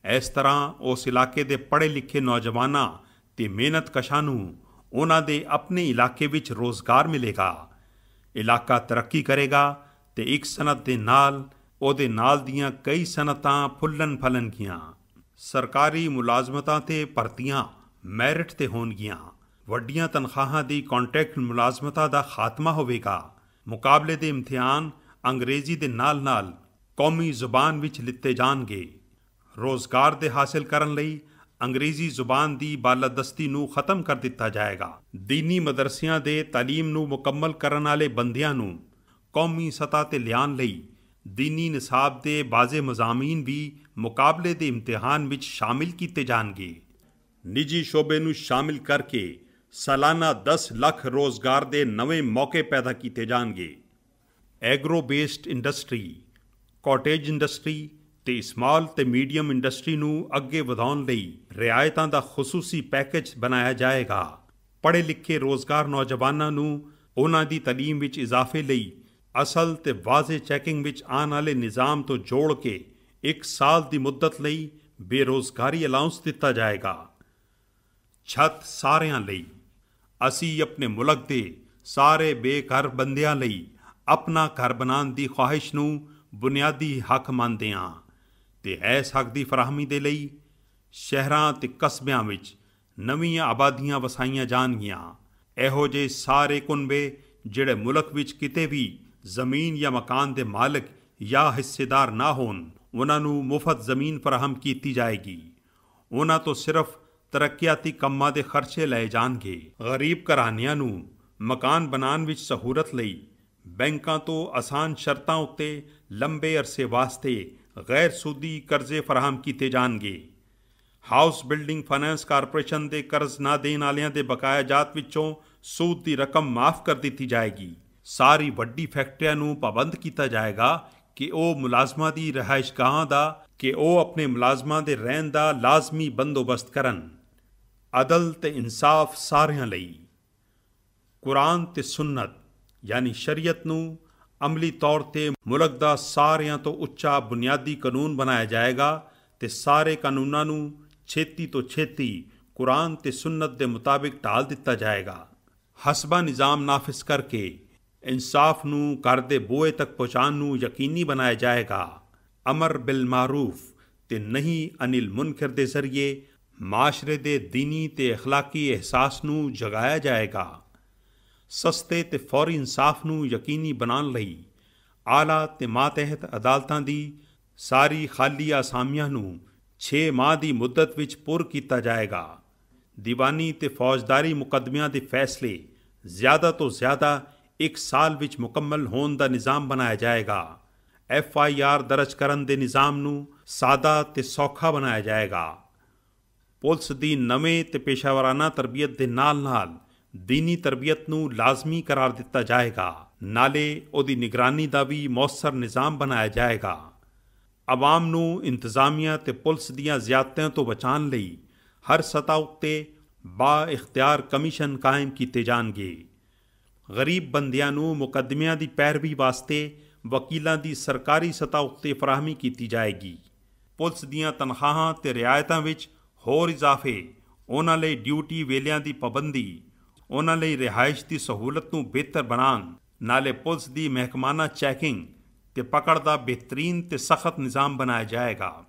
ਇਸ ਤਰ੍ਹਾਂ ਉਸ ਇਲਾਕੇ ਦੇ ਪੜ੍ਹੇ ਲਿਖੇ ਨੌਜਵਾਨਾਂ ਤੇ ਮਿਹਨਤਕਸ਼ਾਂ ਨੂੰ ਉਹਨਾਂ ਦੇ ਆਪਣੇ ਇਲਾਕੇ ਵਿੱਚ ਰੋਜ਼ਗਾਰ ਮਿਲੇਗਾ। ਇਲਾਕਾ ਤਰੱਕੀ ਕਰੇਗਾ ਤੇ ਇੱਕ ਸਨਅਤ ਦੇ ਨਾਲ ਉਹਦੇ ਨਾਲ ਦੀਆਂ ਕਈ ਸਨਅਤਾਂ ਫੁੱਲਣ ਫਲਣਗੀਆਂ। ਸਰਕਾਰੀ ਮੁਲਾਜ਼ਮਤਾਂ ਤੇ ਭਰਤੀਆਂ ਮੈਰਿਟ ਤੇ ਹੋਣਗੀਆਂ। ਵੱਡੀਆਂ ਤਨਖਾਹਾਂ ਦੀ ਕੰਟਰੈਕਟ ਮੁਲਾਜ਼ਮਤਾਂ ਦਾ ਖਾਤਮਾ ਹੋਵੇਗਾ। ਮੁਕਾਬਲੇ ਦੇ ਇਮਤਿਹਾਨ ਅੰਗਰੇਜ਼ੀ ਦੇ ਨਾਲ-ਨਾਲ ਕੌਮੀ ਜ਼ੁਬਾਨ ਵਿੱਚ ਲਿੱਤੇ ਜਾਣਗੇ। ਰੋਜ਼ਗਾਰ ਦੇ ਹਾਸਿਲ ਕਰਨ ਲਈ ਅੰਗਰੇਜ਼ੀ ਜ਼ੁਬਾਨ ਦੀ ਬਾਲਾਦਸਤੀ ਨੂੰ ਖਤਮ ਕਰ ਦਿੱਤਾ ਜਾਏਗਾ। ਦੀਨੀ ਮਦਰਸਿਆਂ ਦੇ ਤਾਲੀਮ ਨੂੰ ਮੁਕੰਮਲ ਕਰਨ ਵਾਲੇ ਬੰਦਿਆਂ ਨੂੰ ਕੌਮੀ ਸਤ੍ਹਾ ਤੇ ਲਿਆਉਣ ਲਈ ਦੀਨੀ ਨਿਸਾਬ ਦੇ ਬਾਜ਼ੇ ਮਜ਼ਾਮੀਨ ਵੀ ਮੁਕਾਬਲੇ ਦੇ ਇਮਤਿਹਾਨ ਵਿੱਚ ਸ਼ਾਮਿਲ ਕੀਤੇ ਜਾਣਗੇ। ਨਿੱਜੀ ਸ਼ੋਬੇ ਨੂੰ ਸ਼ਾਮਿਲ ਕਰਕੇ ਸਾਲਾਨਾ 10 ਲੱਖ ਰੋਜ਼ਗਾਰ ਦੇ ਨਵੇਂ ਮੌਕੇ ਪੈਦਾ ਕੀਤੇ ਜਾਣਗੇ। Agro based industry, cottage industry ਤੇ ਸਮਾਲ ਤੇ ਮੀਡੀਅਮ ਇੰਡਸਟਰੀ ਨੂੰ ਅੱਗੇ ਵਧਾਉਣ ਲਈ ਰਿਆਇਤਾਂ ਦਾ ਖੁਸੂਸੀ ਪੈਕੇਜ ਬਣਾਇਆ ਜਾਏਗਾ। ਪੜ੍ਹੇ ਲਿਖੇ ਰੋਜ਼ਗਾਰ ਨੌਜਵਾਨਾਂ ਨੂੰ ਉਹਨਾਂ ਦੀ ਤਾਲੀਮ ਵਿੱਚ ਇਜ਼ਾਫੇ ਲਈ ਅਸਲ ਤੇ ਵਾਜ਼ੇ ਚੈਕਿੰਗ ਵਿੱਚ ਆਉਣ ਵਾਲੇ ਨਿਜ਼ਾਮ ਤੋਂ ਜੋੜ ਕੇ 1 ਸਾਲ ਦੀ ਮੁੱਦਤ ਲਈ ਬੇਰੋਜ਼ਗਾਰੀ ਅਲਾਊਂਸ ਦਿੱਤਾ ਜਾਏਗਾ। ਛੱਤ ਸਾਰਿਆਂ ਲਈ। ਅਸੀਂ ਆਪਣੇ ਮੁਲਕ ਦੇ ਸਾਰੇ ਬੇਘਰ ਬੰਦਿਆਂ ਲਈ ਆਪਣਾ ਘਰ ਬਣਾਉਣ ਦੀ ਖੁਆਹਿਸ਼ ਨੂੰ ਬੁਨਿਆਦੀ ਹੱਕ ਮੰਨਦੇ ਹਾਂ ਤੇ ਇਸ ਹੱਕ ਦੀ ਫਰਾਹਮੀ ਦੇ ਲਈ ਸ਼ਹਿਰਾਂ ਤੇ ਕਸਬਿਆਂ ਵਿੱਚ ਨਵੀਆਂ ਆਬਾਦੀਆਂ ਵਸਾਈਆਂ ਜਾਣਗੀਆਂ। ਇਹੋ ਜਿਹੇ ਸਾਰੇ ਕੁਨਬੇ ਜਿਹੜੇ ਮੁਲਕ ਵਿੱਚ ਕਿਤੇ ਵੀ ਜ਼ਮੀਨ ਜਾਂ ਮਕਾਨ ਦੇ ਮਾਲਕ ਜਾਂ ਹਿੱਸੇਦਾਰ ਨਾ ਹੋਣ, ਉਹਨਾਂ ਨੂੰ ਮੁਫਤ ਜ਼ਮੀਨ ਫਰਾਹਮ ਕੀਤੀ ਜਾਏਗੀ। ਉਹਨਾਂ ਤੋਂ ਸਿਰਫ ਤਰੱਕੀਆਤੀ ਕੰਮਾਂ ਦੇ ਖਰਚੇ ਲਏ ਜਾਣਗੇ। ਗਰੀਬ ਘਰਾਣਿਆਂ ਨੂੰ ਮਕਾਨ ਬਣਾਉਣ ਵਿੱਚ ਸਹੂਲਤ ਲਈ ਬੈਂਕਾਂ ਤੋਂ ਆਸਾਨ ਸ਼ਰਤਾਂ ਉੱਤੇ ਲੰਬੇ ਅਰਸੇ ਵਾਸਤੇ ਗੈਰ ਸੂਦੀ ਕਰਜ਼ੇ ਫਰਾਹਮ ਕੀਤੇ ਜਾਣਗੇ। ਹਾਊਸ ਬਿਲਡਿੰਗ ਫਾਈਨੈਂਸ ਕਾਰਪੋਰੇਸ਼ਨ ਦੇ ਕਰਜ਼ ਨਾ ਦੇਣ ਵਾਲਿਆਂ ਦੇ ਬਕਾਇਆ ਜਾਤ ਵਿੱਚੋਂ ਸੂਦ ਦੀ ਰਕਮ ਮਾਫ ਕਰ ਦਿੱਤੀ ਜਾਏਗੀ। ਸਾਰੀ ਵੱਡੀ ਫੈਕਟਰੀਆਂ ਨੂੰ ਪਾਬੰਦ ਕੀਤਾ ਜਾਏਗਾ ਕਿ ਉਹ ਮੁਲਾਜ਼ਮਾਂ ਦੀ ਰਿਹਾਇਸ਼ਗਾਹਾਂ ਦਾ ਉਹ ਆਪਣੇ ਮੁਲਾਜ਼ਮਾਂ ਦੇ ਰਹਿਣ ਦਾ ਲਾਜ਼ਮੀ ਬੰਦੋਬਸਤ ਕਰਨ। ਅਦਲ ਤੇ ਇਨਸਾਫ ਸਾਰਿਆਂ ਲਈ। ਕੁਰਾਨ ਤੇ ਸੁਨਨਤ ਯਾਨੀ ਸ਼ਰੀਅਤ ਨੂੰ ਅਮਲੀ ਤੌਰ ਤੇ ਮੁਲਕ ਦਾ ਸਾਰਿਆਂ ਤੋਂ ਉੱਚਾ ਬੁਨਿਆਦੀ ਕਾਨੂੰਨ ਬਣਾਇਆ ਜਾਏਗਾ ਤੇ ਸਾਰੇ ਕਾਨੂੰਨਾਂ ਨੂੰ ਛੇਤੀ ਤੋਂ ਛੇਤੀ ਕੁਰਾਨ ਤੇ ਸੁਨਨਤ ਦੇ ਮੁਤਾਬਿਕ ਢਾਲ ਦਿੱਤਾ ਜਾਏਗਾ। ਹਸਬਾ ਨਿਜ਼ਾਮ ਨਾਫਿਜ਼ ਕਰਕੇ ਇਨਸਾਫ ਨੂੰ ਘਰ ਦੇ ਬੂਹੇ ਤੱਕ ਪਹੁੰਚਾਉਣ ਨੂੰ ਯਕੀਨੀ ਬਣਾਇਆ ਜਾਏਗਾ। ਅਮਰ ਬਿਲ ਮਾਰੂਫ ਤੇ ਨਹੀਂ ਅਨਿਲ ਮੁਨਕਰ ਦੇ ਜ਼ਰੀਏ ਮਾਸ਼ਰੇ ਦੇ ਦੀਨੀ ਤੇ ਅਖਲਾਕੀ ਅਹਿਸਾਸ ਨੂੰ ਜਗਾਇਆ ਜਾਏਗਾ। ਸਸਤੇ ਤੇ ਫੌਰੀ ਇਨਸਾਫ ਨੂੰ ਯਕੀਨੀ ਬਣਾਉਣ ਲਈ ਆਲਾ ਤੇ ਮਾਤਹਿਤ ਅਦਾਲਤਾਂ ਦੀ ਸਾਰੀ ਖਾਲੀ ਆਸਾਮੀਆਂ ਨੂੰ 6 ਮਾਹ ਦੀ ਮੁੱਦਤ ਵਿੱਚ ਪੁਰ ਕੀਤਾ ਜਾਏਗਾ ਦੀਵਾਨੀ ਤੇ ਫੌਜਦਾਰੀ ਮੁਕੱਦਮਿਆਂ ਦੇ ਫੈਸਲੇ ਜ਼ਿਆਦਾ ਤੋਂ ਜ਼ਿਆਦਾ 1 ਸਾਲ ਵਿੱਚ ਮੁਕੰਮਲ ਹੋਣ ਦਾ ਨਿਜ਼ਾਮ ਬਣਾਇਆ ਜਾਏਗਾ। FIR ਦਰਜ ਕਰਨ ਦੇ ਨਿਜ਼ਾਮ ਨੂੰ ਸਾਦਾ ਤੇ ਸੌਖਾ ਬਣਾਇਆ ਜਾਏਗਾ। ਪੁਲਿਸ ਦੀ ਨਵੇਂ ਤੇ ਪੇਸ਼ਾਵਰਾਨਾ ਤਰਬੀਅਤ ਦੇ ਨਾਲ-ਨਾਲ ਦੀਨੀ ਤਰਬੀਅਤ ਨੂੰ ਲਾਜ਼ਮੀ ਕਰਾਰ ਦਿੱਤਾ ਜਾਏਗਾ। ਨਾਲੇ ਉਹਦੀ ਨਿਗਰਾਨੀ ਦਾ ਵੀ ਮੌਸਰ ਨਿਜ਼ਾਮ ਬਣਾਇਆ ਜਾਏਗਾ। ਆਵਾਮ ਨੂੰ ਇੰਤਜ਼ਾਮੀਆ ਤੇ ਪੁਲਿਸ ਦੀਆਂ ਜ਼ਿਆਦਤੀਆਂ ਤੋਂ ਬਚਾਉਣ ਲਈ ਹਰ ਸਤ੍ਹਾ ਉੱਤੇ ਬਾ-ਇਖਤਿਆਰ ਕਮਿਸ਼ਨ ਕਾਇਮ ਕੀਤੇ ਜਾਣਗੇ। ਗਰੀਬ ਬੰਦਿਆਂ ਨੂੰ ਮੁਕੱਦਮਿਆਂ ਦੀ ਪੈਰਵੀ ਵਾਸਤੇ ਵਕੀਲਾਂ ਦੀ ਸਰਕਾਰੀ ਸਤ੍ਹਾ ਉੱਤੇ ਫਰਾਹਮੀ ਕੀਤੀ ਜਾਏਗੀ। ਪੁਲਿਸ ਦੀਆਂ ਤਨਖਾਹਾਂ ਤੇ ਰਿਆਇਤਾਂ ਵਿੱਚ ਹੋਰ ਇਜ਼ਾਫੇ, ਉਹਨਾਂ ਲਈ ਡਿਊਟੀ ਵੇਲਿਆਂ ਦੀ ਪਾਬੰਦੀ, ਉਹਨਾਂ ਲਈ ਰਿਹਾਇਸ਼ ਦੀ ਸਹੂਲਤ ਨੂੰ ਬਿਹਤਰ ਬਣਾਉਣ, ਨਾਲੇ ਪੁਲਿਸ ਦੀ ਮਹਿਕਮਾਨਾ ਚੈਕਿੰਗ ਤੇ ਪਕੜ ਦਾ ਬਿਹਤਰੀਨ ਤੇ ਸਖਤ ਨਿਜ਼ਾਮ ਬਣਾਇਆ ਜਾਏਗਾ।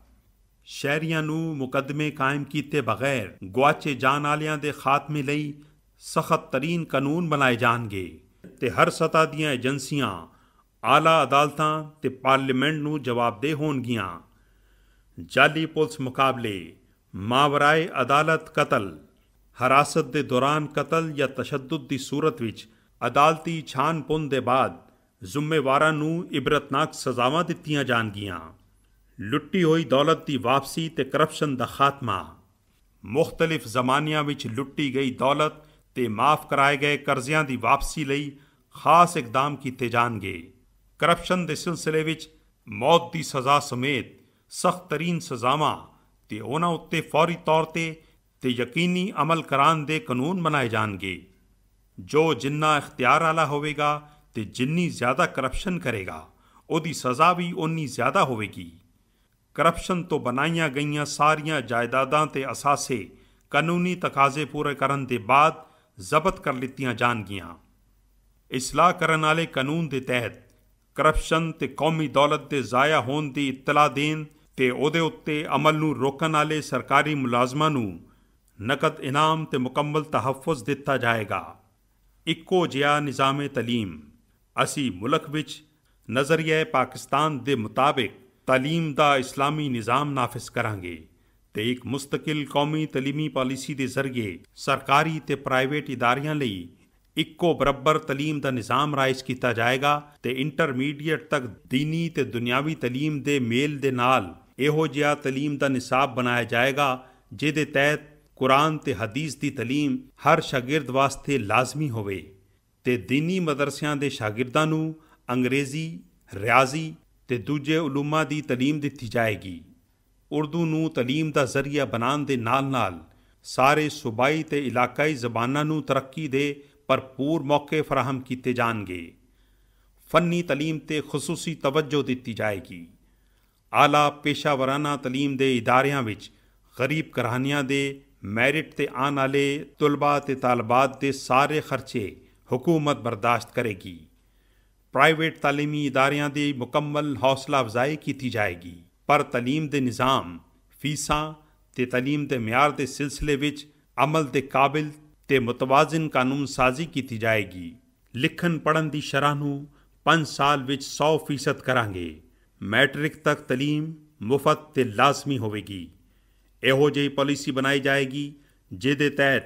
ਸ਼ਹਿਰੀਆਂ ਨੂੰ ਮੁਕੱਦਮੇ ਕਾਇਮ ਕੀਤੇ ਬਗੈਰ ਗੁਆਚੇ ਜਾਣ ਵਾਲਿਆਂ ਦੇ ਖਾਤਮੇ ਲਈ ਸਖਤ ਤਰੀਨ ਕਾਨੂੰਨ ਬਣਾਏ ਜਾਣਗੇ ਤੇ ਹਰ ਸਤ੍ਹਾ ਦੀਆਂ ਏਜੰਸੀਆਂ, ਆਲਾ ਅਦਾਲਤਾਂ ਤੇ ਪਾਰਲੀਮੈਂਟ ਨੂੰ ਜਵਾਬਦੇਹ ਹੋਣਗੀਆਂ। ਜਾਲੀ ਪੁਲਿਸ ਮੁਕਾਬਲੇ, ਮਾਵਰਾਏ ਅਦਾਲਤ ਕਤਲ, ਹਰਾਸਤ ਦੇ ਦੌਰਾਨ ਕਤਲ ਜਾਂ ਤਸ਼ੱਦਦ ਦੀ ਸੂਰਤ ਵਿੱਚ ਅਦਾਲਤੀ ਛਾਣਪੁਣ ਦੇ ਬਾਅਦ ਜ਼ਿੰਮੇਵਾਰਾਂ ਨੂੰ ਇਬਰਤਨਾਕ ਸਜ਼ਾਵਾਂ ਦਿੱਤੀਆਂ ਜਾਣਗੀਆਂ। ਲੁੱਟੀ ਹੋਈ ਦੌਲਤ ਦੀ ਵਾਪਸੀ ਤੇ ਕਰਪਸ਼ਨ ਦਾ ਖਾਤਮਾ, ਮੁਖਤਲਿਫ ਜ਼ਮਾਨਿਆਂ ਵਿੱਚ ਲੁੱਟੀ ਗਈ ਦੌਲਤ ਤੇ ਮਾਫ ਕਰਾਏ ਗਏ ਕਰਜ਼ਿਆਂ ਦੀ ਵਾਪਸੀ ਲਈ ਖਾਸ ਇਕਦਾਮ ਕੀਤੇ ਜਾਣਗੇ। ਕਰਪਸ਼ਨ ਦੇ ਸਿਲਸਿਲੇ ਵਿੱਚ ਮੌਤ ਦੀ ਸਜ਼ਾ ਸਮੇਤ ਸਖਤ ਤਰੀਨ ਸਜ਼ਾਵਾਂ ਤੇ ਉਹਨਾਂ ਉੱਤੇ ਫੌਰੀ ਤੌਰ ਤੇ ਯਕੀਨੀ ਅਮਲ ਕਰਾਉਣ ਦੇ ਕਾਨੂੰਨ ਬਣਾਏ ਜਾਣਗੇ। ਜੋ ਜਿੰਨਾ ਇਖਤਿਆਰ ਵਾਲਾ ਹੋਵੇਗਾ ਤੇ ਜਿੰਨੀ ਜ਼ਿਆਦਾ ਕਰਪਸ਼ਨ ਕਰੇਗਾ ਉਹਦੀ ਸਜ਼ਾ ਵੀ ਓਨੀ ਜ਼ਿਆਦਾ ਹੋਵੇਗੀ। ਕਰਪਸ਼ਨ ਤੋਂ ਬਣਾਈਆਂ ਗਈਆਂ ਸਾਰੀਆਂ ਜਾਇਦਾਦਾਂ ਤੇ ਅਸਾਸੇ ਕਾਨੂੰਨੀ ਤਕਾਜ਼ੇ ਪੂਰੇ ਕਰਨ ਦੇ ਬਾਅਦ ਜ਼ਬਤ ਕਰ ਲਿੱਤੀਆਂ ਜਾਣਗੀਆਂ। ਇਸਲਾਹ ਕਰਨ ਵਾਲੇ ਕਾਨੂੰਨ ਦੇ ਤਹਿਤ ਕਰਪਸ਼ਨ ਤੇ ਕੌਮੀ ਦੌਲਤ ਦੇ ਜ਼ਾਇਆ ਹੋਣ ਦੀ ਇਤਲਾ ਦੇਣ ਤੇ ਉਹਦੇ ਉੱਤੇ ਅਮਲ ਨੂੰ ਰੋਕਣ ਵਾਲੇ ਸਰਕਾਰੀ ਮੁਲਾਜ਼ਮਾਂ ਨੂੰ ਨਕਦ ਇਨਾਮ ਤੇ ਮੁਕੰਮਲ ਤਹੱਫੁਜ਼ ਦਿੱਤਾ ਜਾਏਗਾ। ਇੱਕੋ ਜਿਹਾ ਨਿਜ਼ਾਮ ਤਾਲੀਮ, ਅਸੀਂ ਮੁਲਕ ਵਿੱਚ ਨਜ਼ਰੀਏ ਪਾਕਿਸਤਾਨ ਦੇ ਮੁਤਾਬਿਕ ਤਾਲੀਮ ਦਾ ਇਸਲਾਮੀ ਨਿਜ਼ਾਮ ਨਾਫਿਜ਼ ਕਰਾਂਗੇ ਤੇ ਇੱਕ ਮੁਸਤਕਿਲ ਕੌਮੀ ਤਾਲੀਮੀ ਪਾਲਿਸੀ ਦੇ ਜ਼ਰੀਏ ਸਰਕਾਰੀ ਤੇ ਪ੍ਰਾਈਵੇਟ ਇਦਾਰਿਆਂ ਲਈ ਇੱਕੋ ਬਰਾਬਰ ਤਾਲੀਮ ਦਾ ਨਿਜ਼ਾਮ ਰਾਇਜ ਕੀਤਾ ਜਾਏਗਾ ਤੇ ਇੰਟਰਮੀਡੀਏਟ ਤੱਕ ਦੀਨੀ ਤੇ ਦੁਨਿਆਵੀ ਤਾਲੀਮ ਦੇ ਮੇਲ ਦੇ ਨਾਲ ਇਹੋ ਜਿਹਾ ਤਾਲੀਮ ਦਾ ਨਿਸਾਬ ਬਣਾਇਆ ਜਾਏਗਾ ਜਿਹਦੇ ਤਹਿਤ ਕੁਰਾਨ ਤੇ ਹਦੀਸ ਦੀ ਤਾਲੀਮ ਹਰ ਸ਼ਾਗਿਰਦ ਵਾਸਤੇ ਲਾਜ਼ਮੀ ਹੋਵੇ ਤੇ ਦੀਨੀ ਮਦਰਸਿਆਂ ਦੇ ਸ਼ਾਗਿਰਦਾਂ ਨੂੰ ਅੰਗਰੇਜ਼ੀ, ਰਿਆਜ਼ੀ ਤੇ ਦੂਜੇ ਉਲੂਮਾਂ ਦੀ ਤਾਲੀਮ ਦਿੱਤੀ ਜਾਏਗੀ। ਉਰਦੂ ਨੂੰ ਤਾਲੀਮ ਦਾ ਜ਼ਰੀਆ ਬਣਾਉਣ ਦੇ ਨਾਲ-ਨਾਲ ਸਾਰੇ ਸੂਬਾਈ ਤੇ ਇਲਾਕਾਈ ਜ਼ਬਾਨਾਂ ਨੂੰ ਤਰੱਕੀ ਦੇ ਭਰਪੂਰ ਮੌਕੇ ਫਰਾਹਮ ਕੀਤੇ ਜਾਣਗੇ। ਫੰਨੀ ਤਾਲੀਮ ਤੇ ਖਸੂਸੀ ਤਵੱਜੋ ਦਿੱਤੀ ਜਾਏਗੀ। ਆਲਾ ਪੇਸ਼ਾਵਰਾਨਾ ਤਾਲੀਮ ਦੇ ਇਦਾਰਿਆਂ ਵਿੱਚ ਗਰੀਬ ਘਰਾਣਿਆਂ ਦੇ ਮੈਰਿਟ ਤੇ ਆਉਣ ਵਾਲੇ ਤੁਲਬਾ ਤੇ ਤਾਲਬਾਤ ਦੇ ਸਾਰੇ ਖਰਚੇ ਹੁਕੂਮਤ ਬਰਦਾਸ਼ਤ ਕਰੇਗੀ। ਪ੍ਰਾਈਵੇਟ ਤਾਲੀਮੀ ਇਦਾਰਿਆਂ ਦੀ ਮੁਕੰਮਲ ਹੌਸਲਾ ਅਫਜ਼ਾਈ ਕੀਤੀ ਜਾਏਗੀ, ਪਰ ਤਾਲੀਮ ਦੇ ਨਿਜ਼ਾਮ, ਫੀਸਾਂ ਤੇ ਤਾਲੀਮ ਦੇ ਮਿਆਰ ਦੇ ਸਿਲਸਿਲੇ ਵਿੱਚ ਅਮਲ ਦੇ ਕਾਬਿਲ ਤੇ ਮੁਤਵਾਜ਼ਨ ਕਾਨੂੰਨ ਸਾਜ਼ੀ ਕੀਤੀ ਜਾਏਗੀ। ਲਿਖਣ ਪੜ੍ਹਨ ਦੀ ਸ਼ਰ੍ਹਾਂ ਨੂੰ 5 ਸਾਲ ਵਿੱਚ 100% ਕਰਾਂਗੇ। ਮੈਟ੍ਰਿਕ ਤੱਕ ਤਾਲੀਮ ਮੁਫਤ ਤੇ ਲਾਜ਼ਮੀ ਹੋਵੇਗੀ। ਇਹੋ ਜਿਹੀ ਪਾਲਿਸੀ ਬਣਾਈ ਜਾਏਗੀ ਜਿਹਦੇ ਤਹਿਤ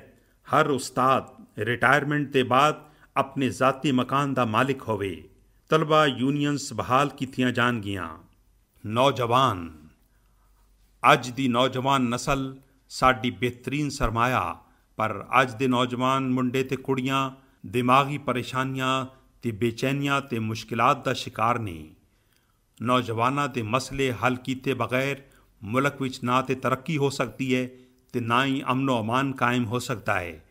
ਹਰ ਉਸਤਾਦ ਰਿਟਾਇਰਮੈਂਟ ਦੇ ਬਾਅਦ ਆਪਣੇ ਜ਼ਾਤੀ ਮਕਾਨ ਦਾ ਮਾਲਿਕ ਹੋਵੇ। ਤਲਬਾ ਯੂਨੀਅਨਸ ਬਹਾਲ ਕੀਤੀਆਂ ਜਾਣਗੀਆਂ। ਨੌਜਵਾਨ, ਅੱਜ ਦੀ ਨੌਜਵਾਨ ਨਸਲ ਸਾਡੀ ਬਿਹਤਰੀਨ ਸਰਮਾਇਆ, ਪਰ ਅੱਜ ਦੇ ਨੌਜਵਾਨ ਮੁੰਡੇ ਤੇ ਕੁੜੀਆਂ ਦਿਮਾਗੀ ਪਰੇਸ਼ਾਨੀਆਂ ਤੇ ਬੇਚੈਨੀਆਂ ਤੇ ਮੁਸ਼ਕਿਲਾਤ ਦਾ ਸ਼ਿਕਾਰ ਨੇ। ਨੌਜਵਾਨਾਂ ਦੇ ਮਸਲੇ ਹੱਲ ਕੀਤੇ ਬਗੈਰ ਮੁਲਕ ਵਿੱਚ ਨਾ ਤੇ ਤਰੱਕੀ ਹੋ ਸਕਦੀ ਹੈ ਤੇ ਨਾ ਹੀ ਅਮਨ ਅਮਾਨ ਕਾਇਮ ਹੋ ਸਕਦਾ ਹੈ।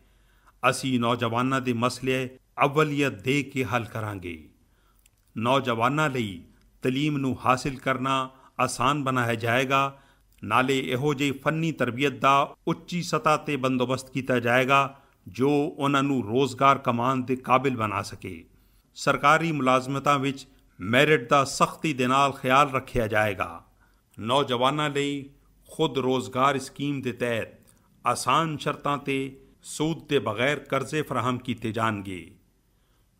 ਅਸੀਂ ਨੌਜਵਾਨਾਂ ਦੇ ਮਸਲੇ ਅਵਲੀਅਤ ਦੇ ਕੇ ਹੱਲ ਕਰਾਂਗੇ। ਨੌਜਵਾਨਾਂ ਲਈ ਤਾਲੀਮ ਨੂੰ ਹਾਸਿਲ ਕਰਨਾ ਆਸਾਨ ਬਣਾਇਆ ਜਾਏਗਾ, ਨਾਲੇ ਇਹੋ ਜਿਹੀ ਫੰਨੀ ਤਰਬੀਅਤ ਦਾ ਉੱਚੀ ਸਤ੍ਹਾ ਤੇ ਬੰਦੋਬਸਤ ਕੀਤਾ ਜਾਏਗਾ ਜੋ ਉਹਨਾਂ ਨੂੰ ਰੋਜ਼ਗਾਰ ਕਮਾਉਣ ਦੇ ਕਾਬਿਲ ਬਣਾ ਸਕੇ। ਸਰਕਾਰੀ ਮੁਲਾਜ਼ਮਤਾਂ ਵਿੱਚ ਮੈਰਿਟ ਦਾ ਸਖਤੀ ਦੇ ਨਾਲ ਖਿਆਲ ਰੱਖਿਆ ਜਾਏਗਾ। ਨੌਜਵਾਨਾਂ ਲਈ ਖੁਦ ਰੋਜ਼ਗਾਰ ਸਕੀਮ ਦੇ ਤਹਿਤ ਆਸਾਨ ਸ਼ਰਤਾਂ ਤੇ ਸੂਦ ਦੇ ਬਗੈਰ ਕਰਜ਼ੇ ਫਰਾਹਮ ਕੀਤੇ ਜਾਣਗੇ।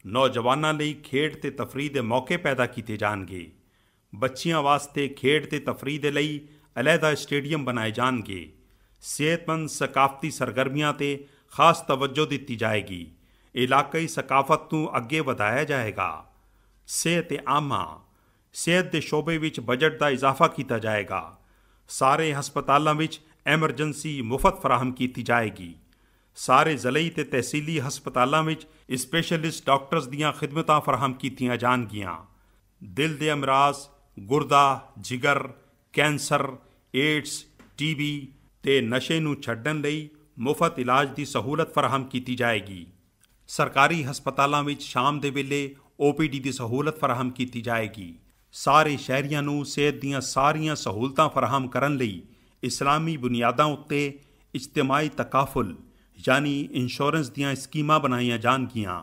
ਨੌਜਵਾਨਾਂ ਲਈ ਖੇਡ ਤੇ ਤਫਰੀਹ ਦੇ ਮੌਕੇ ਪੈਦਾ ਕੀਤੇ ਜਾਣਗੇ। ਬੱਚਿਆਂ ਵਾਸਤੇ ਖੇਡ ਤੇ ਤਫਰੀਹ ਦੇ ਲਈ ਅਲੱਗਾ ਸਟੇਡੀਅਮ ਬਣਾਏ ਜਾਣਗੇ। ਸਿਹਤਮੰਦ ਸਕਾਫਤੀ ਸਰਗਰਮੀਆਂ 'ਤੇ ਖਾਸ ਤਵੱਜੋ ਦਿੱਤੀ ਜਾਏਗੀ। ਇਲਾਕਾਈ ਸਕਾਫਤ ਨੂੰ ਅੱਗੇ ਵਧਾਇਆ ਜਾਏਗਾ। ਸਿਹਤ ਆਮਾ, ਸਿਹਤ ਦੇ ਸ਼ੋਬੇ ਵਿੱਚ ਬਜਟ ਦਾ ਇਜ਼ਾਫਾ ਕੀਤਾ ਜਾਏਗਾ। ਸਾਰੇ ਹਸਪਤਾਲਾਂ ਵਿੱਚ ਐਮਰਜੈਂਸੀ ਮੁਫਤ ਫਰਾਹਮ ਕੀਤੀ ਜਾਏਗੀ। ਸਾਰੇ ਜ਼ਿਲ੍ਹੀ ਤੇ ਤਹਿਸੀਲੀ ਹਸਪਤਾਲਾਂ ਵਿੱਚ ਸਪੈਸ਼ਲਿਸਟ ਡਾਕਟਰਸ ਦੀਆਂ ਖਿਦਮਤਾਂ ਫਰਾਹਮ ਕੀਤੀਆਂ ਜਾਣਗੀਆਂ। ਦਿਲ ਦੇ ਅਮਰਾਜ਼, ਗੁਰਦਾ, ਜਿਗਰ, ਕੈਂਸਰ, ਏਡਸ, TB ਤੇ ਨਸ਼ੇ ਨੂੰ ਛੱਡਣ ਲਈ ਮੁਫਤ ਇਲਾਜ ਦੀ ਸਹੂਲਤ ਫਰਾਹਮ ਕੀਤੀ ਜਾਏਗੀ। ਸਰਕਾਰੀ ਹਸਪਤਾਲਾਂ ਵਿੱਚ ਸ਼ਾਮ ਦੇ ਵੇਲੇ OPD ਦੀ ਸਹੂਲਤ ਫਰਾਹਮ ਕੀਤੀ ਜਾਏਗੀ। ਸਾਰੇ ਸ਼ਹਿਰੀਆਂ ਨੂੰ ਸਿਹਤ ਦੀਆਂ ਸਾਰੀਆਂ ਸਹੂਲਤਾਂ ਫਰਾਹਮ ਕਰਨ ਲਈ ਇਸਲਾਮੀ ਬੁਨਿਆਦਾਂ ਉੱਤੇ ਇਜਤਮਾਈ ਤਕਾਫੁਲ ਯਾਨੀ ਇੰਸ਼ੋਰੈਂਸ ਦੀਆਂ ਸਕੀਮਾਂ ਬਣਾਈਆਂ ਜਾਣਗੀਆਂ।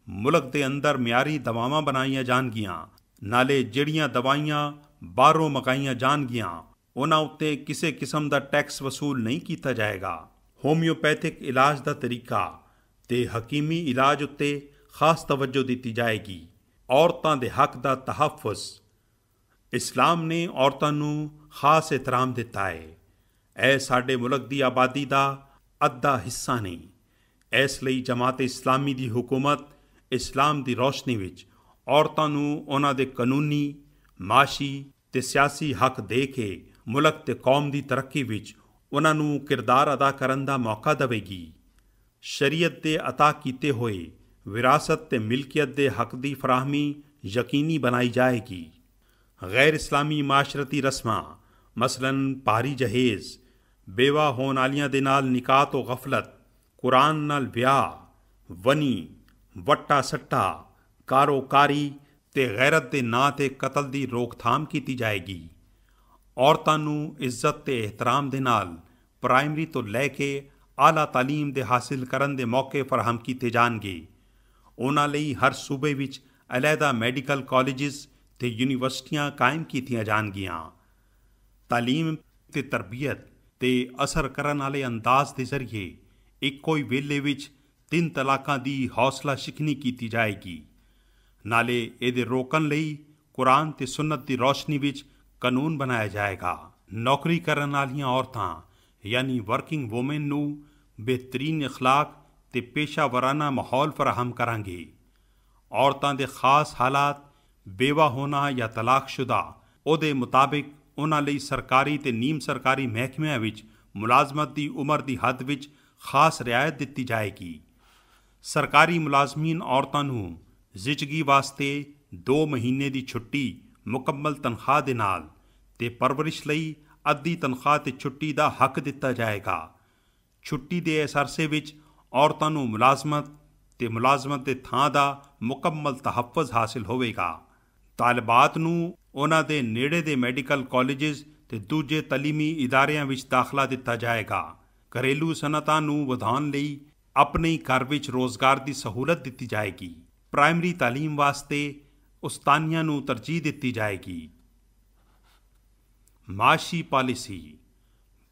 ਮੁਲਕ ਦੇ ਅੰਦਰ ਮਿਆਰੀ ਦਵਾਵਾਂ ਬਣਾਈਆਂ ਜਾਣਗੀਆਂ। ਨਾਲੇ ਜਿਹੜੀਆਂ ਦਵਾਈਆਂ ਬਾਹਰੋਂ ਮੰਗਾਈਆਂ ਜਾਣਗੀਆਂ ਉਹਨਾਂ ਉੱਤੇ ਕਿਸੇ ਕਿਸਮ ਦਾ ਟੈਕਸ ਵਸੂਲ ਨਹੀਂ ਕੀਤਾ ਜਾਏਗਾ। ਹੋਮਿਓਪੈਥਿਕ ਇਲਾਜ ਦਾ ਤਰੀਕਾ ਤੇ ਹਕੀਮੀ ਇਲਾਜ ਉੱਤੇ ਖਾਸ ਤਵੱਜੋ ਦਿੱਤੀ ਜਾਏਗੀ। ਔਰਤਾਂ ਦੇ ਹੱਕ ਦਾ ਤਹੱਫੁਜ਼, ਇਸਲਾਮ ਨੇ ਔਰਤਾਂ ਨੂੰ ਖਾਸ ਇਤਰਾਮ ਦਿੱਤਾ ਹੈ। ਇਹ ਸਾਡੇ ਮੁਲਕ ਦੀ ਆਬਾਦੀ ਦਾ ਅੱਧਾ ਹਿੱਸਾ ਨਹੀਂ। ਇਸ ਲਈ ਜਮਾਤ ਇਸਲਾਮੀ ਦੀ ਹੁਕੂਮਤ ਇਸਲਾਮ ਦੀ ਰੋਸ਼ਨੀ ਵਿੱਚ ਔਰਤਾਂ ਨੂੰ ਉਹਨਾਂ ਦੇ ਕਾਨੂੰਨੀ, ਮਾਸ਼ੀ ਤੇ ਸਿਆਸੀ ਹੱਕ ਦੇ ਕੇ ਮੁਲਕ ਤੇ ਕੌਮ ਦੀ ਤਰੱਕੀ ਵਿੱਚ ਉਹਨਾਂ ਨੂੰ ਕਿਰਦਾਰ ਅਦਾ ਕਰਨ ਦਾ ਮੌਕਾ ਦੇਵੇਗੀ। ਸ਼ਰੀਅਤ ਦੇ ਅਤਾ ਕੀਤੇ ਹੋਏ ਵਿਰਾਸਤ ਤੇ ਮਿਲਕੀਅਤ ਦੇ ਹੱਕ ਦੀ ਫਰਾਹਮੀ ਯਕੀਨੀ ਬਣਾਈ ਜਾਏਗੀ। ਗੈਰ ਇਸਲਾਮੀ ਮਾਸ਼ਰਤੀ ਰਸਮਾਂ ਮਸਲਨ ਭਾਰੀ ਜਹੇਜ਼, ਬੇਵਾ ਹੋਣ ਵਾਲੀਆਂ ਦੇ ਨਾਲ ਨਿਕਾਹ ਤੋਂ ਗਫਲਤ, ਕੁਰਾਨ ਨਾਲ ਵਿਆਹ, ਵਨੀ, ਵੱਟਾ ਸੱਟਾ, ਕਾਰੋਕਾਰੀ ਤੇ ਗੈਰਤ ਦੇ ਨਾਂ 'ਤੇ ਕਤਲ ਦੀ ਰੋਕਥਾਮ ਕੀਤੀ ਜਾਏਗੀ। ਔਰਤਾਂ ਨੂੰ ਇੱਜ਼ਤ ਤੇ ਇਹਤਰਾਮ ਦੇ ਨਾਲ ਪ੍ਰਾਇਮਰੀ ਤੋਂ ਲੈ ਕੇ ਆਲਾ ਤਾਲੀਮ ਦੇ ਹਾਸਿਲ ਕਰਨ ਦੇ ਮੌਕੇ ਫਰਾਹਮ ਕੀਤੇ ਜਾਣਗੇ। ਉਹਨਾਂ ਲਈ ਹਰ ਸੂਬੇ ਵਿੱਚ ਅਲੱਗਾ ਮੈਡੀਕਲ ਕਾਲਜਿਸ ਤੇ ਯੂਨੀਵਰਸਿਟੀਆਂ ਕਾਇਮ ਕੀਤੀਆਂ ਜਾਣਗੀਆਂ। ਤਾਲੀਮ ਤੇ ਤਰਬੀਅਤ ਤੇ ਅਸਰ ਕਰਨ ਵਾਲੇ ਅੰਦਾਜ਼ ਦੇ ਜ਼ਰੀਏ ਇੱਕੋ ਹੀ ਵੇਲੇ ਵਿੱਚ 3 ਤਲਾਕਾਂ ਦੀ ਹੌਸਲਾ ਸ਼ਿਕਨੀ ਕੀਤੀ ਜਾਏਗੀ। ਨਾਲੇ ਇਹਦੇ ਰੋਕਣ ਲਈ ਕੁਰਾਨ ਤੇ ਸੁਨਨਤ ਦੀ ਰੋਸ਼ਨੀ ਵਿੱਚ ਕਾਨੂੰਨ ਬਣਾਇਆ ਜਾਏਗਾ। ਨੌਕਰੀ ਕਰਨ ਵਾਲੀਆਂ ਔਰਤਾਂ ਯਾਨੀ ਵਰਕਿੰਗ ਵੂਮਨ ਨੂੰ ਬਿਹਤਰੀਨ ਇਖਲਾਕ ਤੇ ਪੇਸ਼ਾਵਰਾਨਾ ਮਾਹੌਲ ਫਰਾਹਮ ਕਰਾਂਗੇ। ਔਰਤਾਂ ਦੇ ਖਾਸ ਹਾਲਾਤ, ਬੇਵਾ ਹੋਣਾ ਜਾਂ ਤਲਾਕਸ਼ੁਦਾ, ਉਹਦੇ ਮੁਤਾਬਿਕ ਉਹਨਾਂ ਲਈ ਸਰਕਾਰੀ ਤੇ ਨੀਮ ਸਰਕਾਰੀ ਮਹਿਕਮਿਆਂ ਵਿੱਚ ਮੁਲਾਜ਼ਮਤ ਦੀ ਉਮਰ ਦੀ ਹੱਦ ਵਿੱਚ ਖਾਸ ਰਿਆਇਤ ਦਿੱਤੀ ਜਾਏਗੀ। ਸਰਕਾਰੀ ਮੁਲਾਜ਼ਮੀਨ ਔਰਤਾਂ ਨੂੰ ਜ਼ਿਚਗੀ ਵਾਸਤੇ 2 ਮਹੀਨੇ ਦੀ ਛੁੱਟੀ ਮੁਕੰਮਲ ਤਨਖਾਹ ਦੇ ਨਾਲ ਤੇ ਪਰਵਰਿਸ਼ ਲਈ ਅੱਧੀ ਤਨਖਾਹ ਤੇ ਛੁੱਟੀ ਦਾ ਹੱਕ ਦਿੱਤਾ ਜਾਏਗਾ। ਛੁੱਟੀ ਦੇ ਇਸ ਅਰਸੇ ਵਿੱਚ ਔਰਤਾਂ ਨੂੰ ਮੁਲਾਜ਼ਮਤ ਦੇ ਥਾਂ ਦਾ ਮੁਕੰਮਲ ਤਹੱਫੁਜ਼ ਹਾਸਿਲ ਹੋਵੇਗਾ। ਤਾਲਿਬਾਤ ਨੂੰ ਉਹਨਾਂ ਦੇ ਨੇੜੇ ਦੇ ਮੈਡੀਕਲ ਕਾਲਜਿਸ ਤੇ ਦੂਜੇ ਤਾਲੀਮੀ ਇਦਾਰਿਆਂ ਵਿੱਚ ਦਾਖਲਾ ਦਿੱਤਾ ਜਾਏਗਾ। ਘਰੇਲੂ ਸਨਅਤਾਂ ਨੂੰ ਵਧਾਉਣ ਲਈ ਆਪਣੇ ਹੀ ਘਰ ਵਿੱਚ ਰੋਜ਼ਗਾਰ ਦੀ ਸਹੂਲਤ ਦਿੱਤੀ ਜਾਏਗੀ। ਪ੍ਰਾਇਮਰੀ ਤਾਲੀਮ ਵਾਸਤੇ ਉਸਤਾਨੀਆਂ ਨੂੰ ਤਰਜੀਹ ਦਿੱਤੀ ਜਾਏਗੀ। ਮਾਸ਼ੀ ਪਾਲਿਸੀ,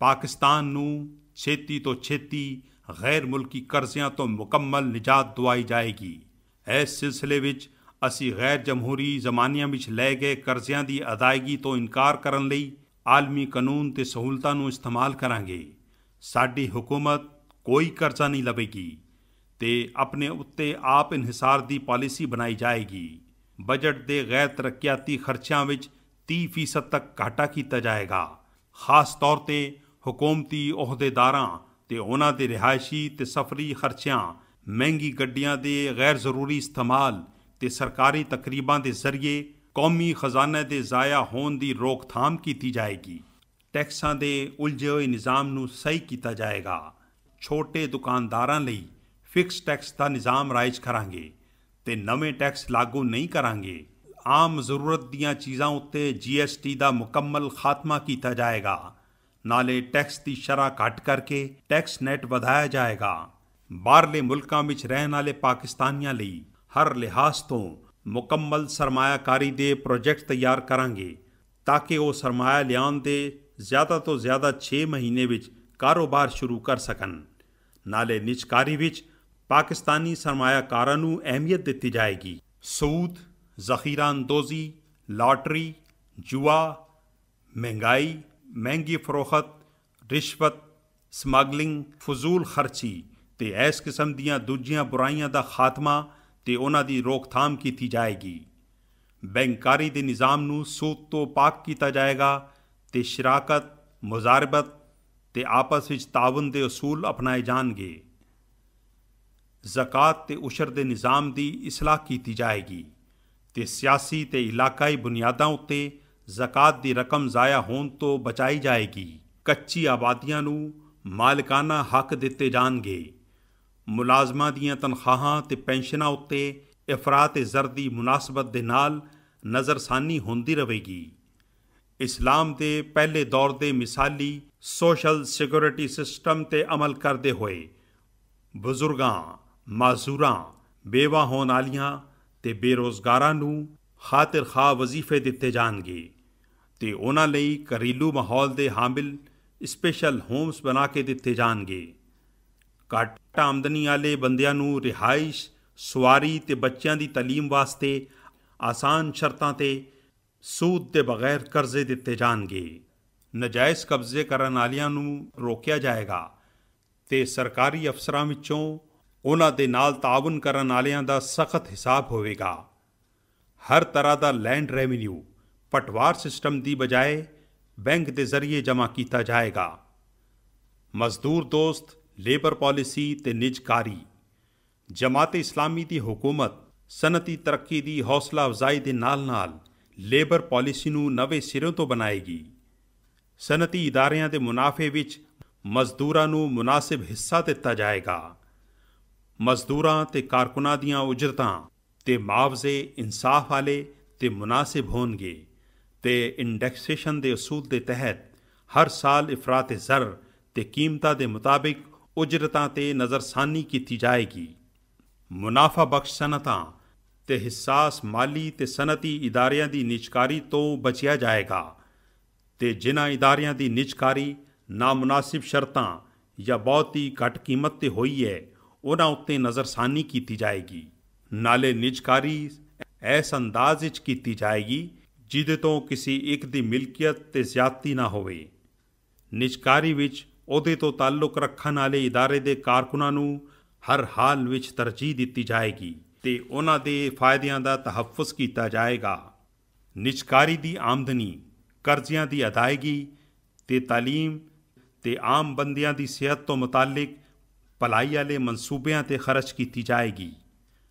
ਪਾਕਿਸਤਾਨ ਨੂੰ ਛੇਤੀ ਤੋਂ ਛੇਤੀ ਗੈਰ ਮੁਲਕੀ ਕਰਜ਼ਿਆਂ ਤੋਂ ਮੁਕੰਮਲ ਨਿਜਾਤ ਦਵਾਈ ਜਾਏਗੀ। ਇਸ ਸਿਲਸਿਲੇ ਵਿੱਚ ਅਸੀਂ ਗੈਰ ਜਮਹੂਰੀ ਜ਼ਮਾਨਿਆਂ ਵਿੱਚ ਲਏ ਗਏ ਕਰਜ਼ਿਆਂ ਦੀ ਅਦਾਇਗੀ ਤੋਂ ਇਨਕਾਰ ਕਰਨ ਲਈ ਆਲਮੀ ਕਾਨੂੰਨ ਤੇ ਸਹੂਲਤਾਂ ਨੂੰ ਇਸਤੇਮਾਲ ਕਰਾਂਗੇ। ਸਾਡੀ ਹੁਕੂਮਤ ਕੋਈ ਕਰਜ਼ਾ ਨਹੀਂ ਲਵੇਗੀ ਤੇ ਆਪਣੇ ਉੱਤੇ ਆਪ ਇਨਹਿਸਾਰ ਦੀ ਪਾਲਿਸੀ ਬਣਾਈ ਜਾਏਗੀ। ਬਜਟ ਦੇ ਗੈਰ ਤਰੱਕਿਆਤੀ ਖਰਚਿਆਂ ਵਿੱਚ 30% ਤੱਕ ਘਾਟਾ ਕੀਤਾ ਜਾਏਗਾ। ਖਾਸ ਤੌਰ ਤੇ ਹੁਕੂਮਤੀ ਅਹੁਦੇਦਾਰਾਂ ਤੇ ਉਹਨਾਂ ਦੇ ਰਿਹਾਇਸ਼ੀ ਤੇ ਸਫਰੀ ਖਰਚਿਆਂ, ਮਹਿੰਗੀ ਗੱਡੀਆਂ ਦੇ ਗੈਰ ਜ਼ਰੂਰੀ ਇਸਤੇਮਾਲ ਤੇ ਸਰਕਾਰੀ ਤਕਰੀਬਾਂ ਦੇ ਜ਼ਰੀਏ ਕੌਮੀ ਖਜ਼ਾਨੇ ਦੇ ਜ਼ਾਇਆ ਹੋਣ ਦੀ ਰੋਕਥਾਮ ਕੀਤੀ ਜਾਏਗੀ। ਟੈਕਸਾਂ ਦੇ ਉਲਝੇ ਹੋਏ ਨਿਜ਼ਾਮ ਨੂੰ ਸਹੀ ਕੀਤਾ ਜਾਏਗਾ। ਛੋਟੇ ਦੁਕਾਨਦਾਰਾਂ ਲਈ ਫਿਕਸ ਟੈਕਸ ਦਾ ਨਿਜ਼ਾਮ ਰਾਇਜ ਕਰਾਂਗੇ ਤੇ ਨਵੇਂ ਟੈਕਸ ਲਾਗੂ ਨਹੀਂ ਕਰਾਂਗੇ। ਆਮ ਜ਼ਰੂਰਤ ਦੀਆਂ ਚੀਜ਼ਾਂ ਉੱਤੇ GST ਦਾ ਮੁਕੰਮਲ ਖਾਤਮਾ ਕੀਤਾ ਜਾਏਗਾ। ਨਾਲੇ ਟੈਕਸ ਦੀ ਸ਼ਰ੍ਹਾ ਘੱਟ ਕਰਕੇ ਟੈਕਸ ਨੈਟ ਵਧਾਇਆ ਜਾਏਗਾ। ਬਾਹਰਲੇ ਮੁਲਕਾਂ ਵਿੱਚ ਰਹਿਣ ਵਾਲੇ ਪਾਕਿਸਤਾਨੀਆਂ ਲਈ ਹਰ ਲਿਹਾਜ਼ ਤੋਂ ਮੁਕੰਮਲ ਸਰਮਾਇਆਕਾਰੀ ਦੇ ਪ੍ਰੋਜੈਕਟ ਤਿਆਰ ਕਰਾਂਗੇ ਤਾਂ ਕਿ ਉਹ ਸਰਮਾਇਆ ਲਿਆਉਣ ਦੇ ਜ਼ਿਆਦਾ ਤੋਂ ਜ਼ਿਆਦਾ 6 ਮਹੀਨੇ ਵਿੱਚ ਕਾਰੋਬਾਰ ਸ਼ੁਰੂ ਕਰ ਸਕਣ। ਨਾਲੇ ਨਿਜਕਾਰੀ ਵਿੱਚ ਪਾਕਿਸਤਾਨੀ ਸਰਮਾਇਆਕਾਰਾਂ ਨੂੰ ਅਹਿਮੀਅਤ ਦਿੱਤੀ ਜਾਏਗੀ। ਸੂਦ, ਜ਼ਖੀਰਾ ਅੰਦੋਜ਼ੀ, ਲਾਟਰੀ, ਜੂਆ, ਮਹਿੰਗਾਈ, ਮਹਿੰਗੀ ਫਰੋਖਤ, ਰਿਸ਼ਵਤ ਸਮਗਲਿੰਗ, ਫਜ਼ੂਲ ਖਰਚੀ ਤੇ ਇਸ ਕਿਸਮ ਦੀਆਂ ਦੂਜੀਆਂ ਬੁਰਾਈਆਂ ਦਾ ਖਾਤਮਾ ਤੇ ਉਹਨਾਂ ਦੀ ਰੋਕਥਾਮ ਕੀਤੀ ਜਾਏਗੀ। ਬੈਂਕਾਰੀ ਦੇ ਨਿਜ਼ਾਮ ਨੂੰ ਸੂਦ ਤੋਂ ਪਾਕ ਕੀਤਾ ਜਾਏਗਾ ਤੇ ਸ਼ਰਾਕਤ, ਮੁਜ਼ਾਰਬਤ ਤੇ ਆਪਸ ਵਿੱਚ ਤਾਵਨ ਦੇ ਉਸੂਲ ਅਪਣਾਏ ਜਾਣਗੇ। ਜ਼ਕਾਤ ਤੇ ਉਸ਼ਰ ਦੇ ਨਿਜ਼ਾਮ ਦੀ ਇਸਲਾਹ ਕੀਤੀ ਜਾਏਗੀ ਤੇ ਸਿਆਸੀ ਤੇ ਇਲਾਕਾਈ ਬੁਨਿਆਦਾਂ ਉੱਤੇ ਜ਼ਕਾਤ ਦੀ ਰਕਮ ਜ਼ਾਇਆ ਹੋਣ ਤੋਂ ਬਚਾਈ ਜਾਏਗੀ। ਕੱਚੀ ਆਬਾਦੀਆਂ ਨੂੰ ਮਾਲਕਾਨਾ ਹੱਕ ਦਿੱਤੇ ਜਾਣਗੇ। ਮੁਲਾਜ਼ਮਾਂ ਦੀਆਂ ਤਨਖਾਹਾਂ ਤੇ ਪੈਨਸ਼ਨਾਂ ਉੱਤੇ ਇਫਰਾਤ ਜ਼ਰ ਦੀ ਮੁਨਾਸਬਤ ਦੇ ਨਾਲ ਨਜ਼ਰਸਾਨੀ ਹੁੰਦੀ ਰਹੇਗੀ। ਇਸਲਾਮ ਦੇ ਪਹਿਲੇ ਦੌਰ ਦੇ ਮਿਸਾਲੀ ਸੋਸ਼ਲ ਸਿਕਿਉਰਿਟੀ ਸਿਸਟਮ ਤੇ ਅਮਲ ਕਰਦੇ ਹੋਏ ਬਜ਼ੁਰਗਾਂ, ਮਾਜ਼ੂਰਾਂ, ਬੇਵਾ ਹੋਣ ਵਾਲੀਆਂ ਤੇ ਬੇਰੁਜ਼ਗਾਰਾਂ ਨੂੰ ਖਾਤਰ ਖਾ ਵਜ਼ੀਫੇ ਦਿੱਤੇ ਜਾਣਗੇ ਤੇ ਉਹਨਾਂ ਲਈ ਘਰੇਲੂ ਮਾਹੌਲ ਦੇ ਹਾਮਿਲ ਸਪੈਸ਼ਲ ਹੋਮਸ ਬਣਾ ਕੇ ਦਿੱਤੇ ਜਾਣਗੇ। ਘੱਟ ਆਮਦਨੀ ਵਾਲੇ ਬੰਦਿਆਂ ਨੂੰ ਰਿਹਾਇਸ਼, ਸਵਾਰੀ ਤੇ ਬੱਚਿਆਂ ਦੀ ਤਾਲੀਮ ਵਾਸਤੇ ਆਸਾਨ ਸ਼ਰਤਾਂ ਤੇ ਸੂਦ ਦੇ ਬਗੈਰ ਕਰਜ਼ੇ ਦਿੱਤੇ ਜਾਣਗੇ। ਨਜਾਇਜ਼ ਕਬਜ਼ੇ ਕਰਨ ਵਾਲਿਆਂ ਨੂੰ ਰੋਕਿਆ ਜਾਏਗਾ ਤੇ ਸਰਕਾਰੀ ਅਫਸਰਾਂ ਵਿੱਚੋਂ ਉਹਨਾਂ ਦੇ ਨਾਲ ਤਾਵਨ ਕਰਨ ਵਾਲਿਆਂ ਦਾ ਸਖਤ ਹਿਸਾਬ ਹੋਵੇਗਾ। ਹਰ ਤਰ੍ਹਾਂ ਦਾ ਲੈਂਡ ਰੈਵਨਿਊ ਪਟਵਾਰ ਸਿਸਟਮ ਦੀ ਬਜਾਏ ਬੈਂਕ ਦੇ ਜ਼ਰੀਏ ਜਮ੍ਹਾਂ ਕੀਤਾ ਜਾਏਗਾ। ਮਜ਼ਦੂਰ ਦੋਸਤ ਲੇਬਰ ਪਾਲਿਸੀ ਤੇ ਨਿਜਕਾਰੀ। ਜਮਾਤ-ਏ ਇਸਲਾਮੀ ਦੀ ਹੁਕੂਮਤ ਸਨਅਤੀ ਤਰੱਕੀ ਦੀ ਹੌਸਲਾ ਅਫਜ਼ਾਈ ਦੇ ਨਾਲ-ਨਾਲ ਲੇਬਰ ਪਾਲਿਸੀ ਨੂੰ ਨਵੇਂ ਸਿਰੇ ਤੋਂ ਬਣਾਏਗੀ। ਸਨਅਤੀ ਇਦਾਰਿਆਂ ਦੇ ਮੁਨਾਫੇ ਵਿੱਚ ਮਜ਼ਦੂਰਾਂ ਨੂੰ ਮੁਨਾਸਿਬ ਹਿੱਸਾ ਦਿੱਤਾ ਜਾਏਗਾ। ਮਜ਼ਦੂਰਾਂ ਤੇ ਕਾਰਕੁਨਾਂ ਦੀਆਂ ਉਜਰਤਾਂ ਤੇ ਮੁਆਵਜ਼ੇ ਇਨਸਾਫ ਵਾਲੇ ਤੇ ਮੁਨਾਸਿਬ ਹੋਣਗੇ ਤੇ ਇੰਡੈਕਸੇਸ਼ਨ ਦੇ ਉਸੂਲ ਦੇ ਤਹਿਤ ਹਰ ਸਾਲ ਇਫਰਾਤ ਜ਼ਰ ਤੇ ਕੀਮਤਾਂ ਦੇ ਮੁਤਾਬਿਕ ਉਜਰਤਾਂ ਤੇ ਨਜ਼ਰਸਾਨੀ ਕੀਤੀ ਜਾਏਗੀ। ਮੁਨਾਫਾ ਬਖਸ਼ ਸਨਅਤਾਂ ਤੇ ਹਿਸਾਸ ਮਾਲੀ ਤੇ ਸਨਅਤੀ ਇਦਾਰਿਆਂ ਦੀ ਨਿਜਕਾਰੀ ਤੋਂ ਬਚਿਆ ਜਾਏਗਾ ਤੇ ਜਿਨ੍ਹਾਂ ਇਦਾਰਿਆਂ ਦੀ ਨਿਜਕਾਰੀ ਨਾਮੁਨਾਸਿਬ ਸ਼ਰਤਾਂ ਜਾਂ ਬਹੁਤ ਹੀ ਘੱਟ ਕੀਮਤ ਤੇ ਹੋਈ ਹੈ ਉਹਨਾਂ ਉੱਤੇ ਨਜ਼ਰਸਾਨੀ ਕੀਤੀ ਜਾਏਗੀ। ਨਾਲੇ ਨਿਜਕਾਰੀ ਇਸ ਅੰਦਾਜ਼ ਵਿੱਚ ਕੀਤੀ ਜਾਏਗੀ ਜਿਹਦੇ ਤੋਂ ਕਿਸੇ ਇੱਕ ਦੀ ਮਿਲਕੀਅਤ ਤੇ ਜ਼ਿਆਦਤੀ ਨਾ ਹੋਵੇ। ਨਿਜਕਾਰੀ ਵਿੱਚ ਉਹਦੇ ਤੋਂ ਤਾਲੁਕ ਰੱਖਣ ਵਾਲੇ ਇਦਾਰੇ ਦੇ ਕਾਰਕੁਨਾਂ ਨੂੰ ਹਰ ਹਾਲ ਵਿੱਚ ਤਰਜੀਹ ਦਿੱਤੀ ਜਾਏਗੀ ਤੇ ਉਹਨਾਂ ਦੇ ਫਾਇਦਿਆਂ ਦਾ ਤਹੱਫੁਜ਼ ਕੀਤਾ ਜਾਏਗਾ। ਨਿਜਕਾਰੀ ਦੀ ਆਮਦਨੀ, ਕਰਜ਼ਿਆਂ ਦੀ ਅਦਾਇਗੀ ਤੇ ਤਾਲੀਮ ਤੇ ਆਮ ਬੰਦਿਆਂ ਦੀ ਸਿਹਤ ਤੋਂ ਮੁਤਾਲਿਕ ਭਲਾਈ ਵਾਲੇ ਮਨਸੂਬਿਆਂ ਤੇ ਖਰਚ ਕੀਤੀ ਜਾਏਗੀ।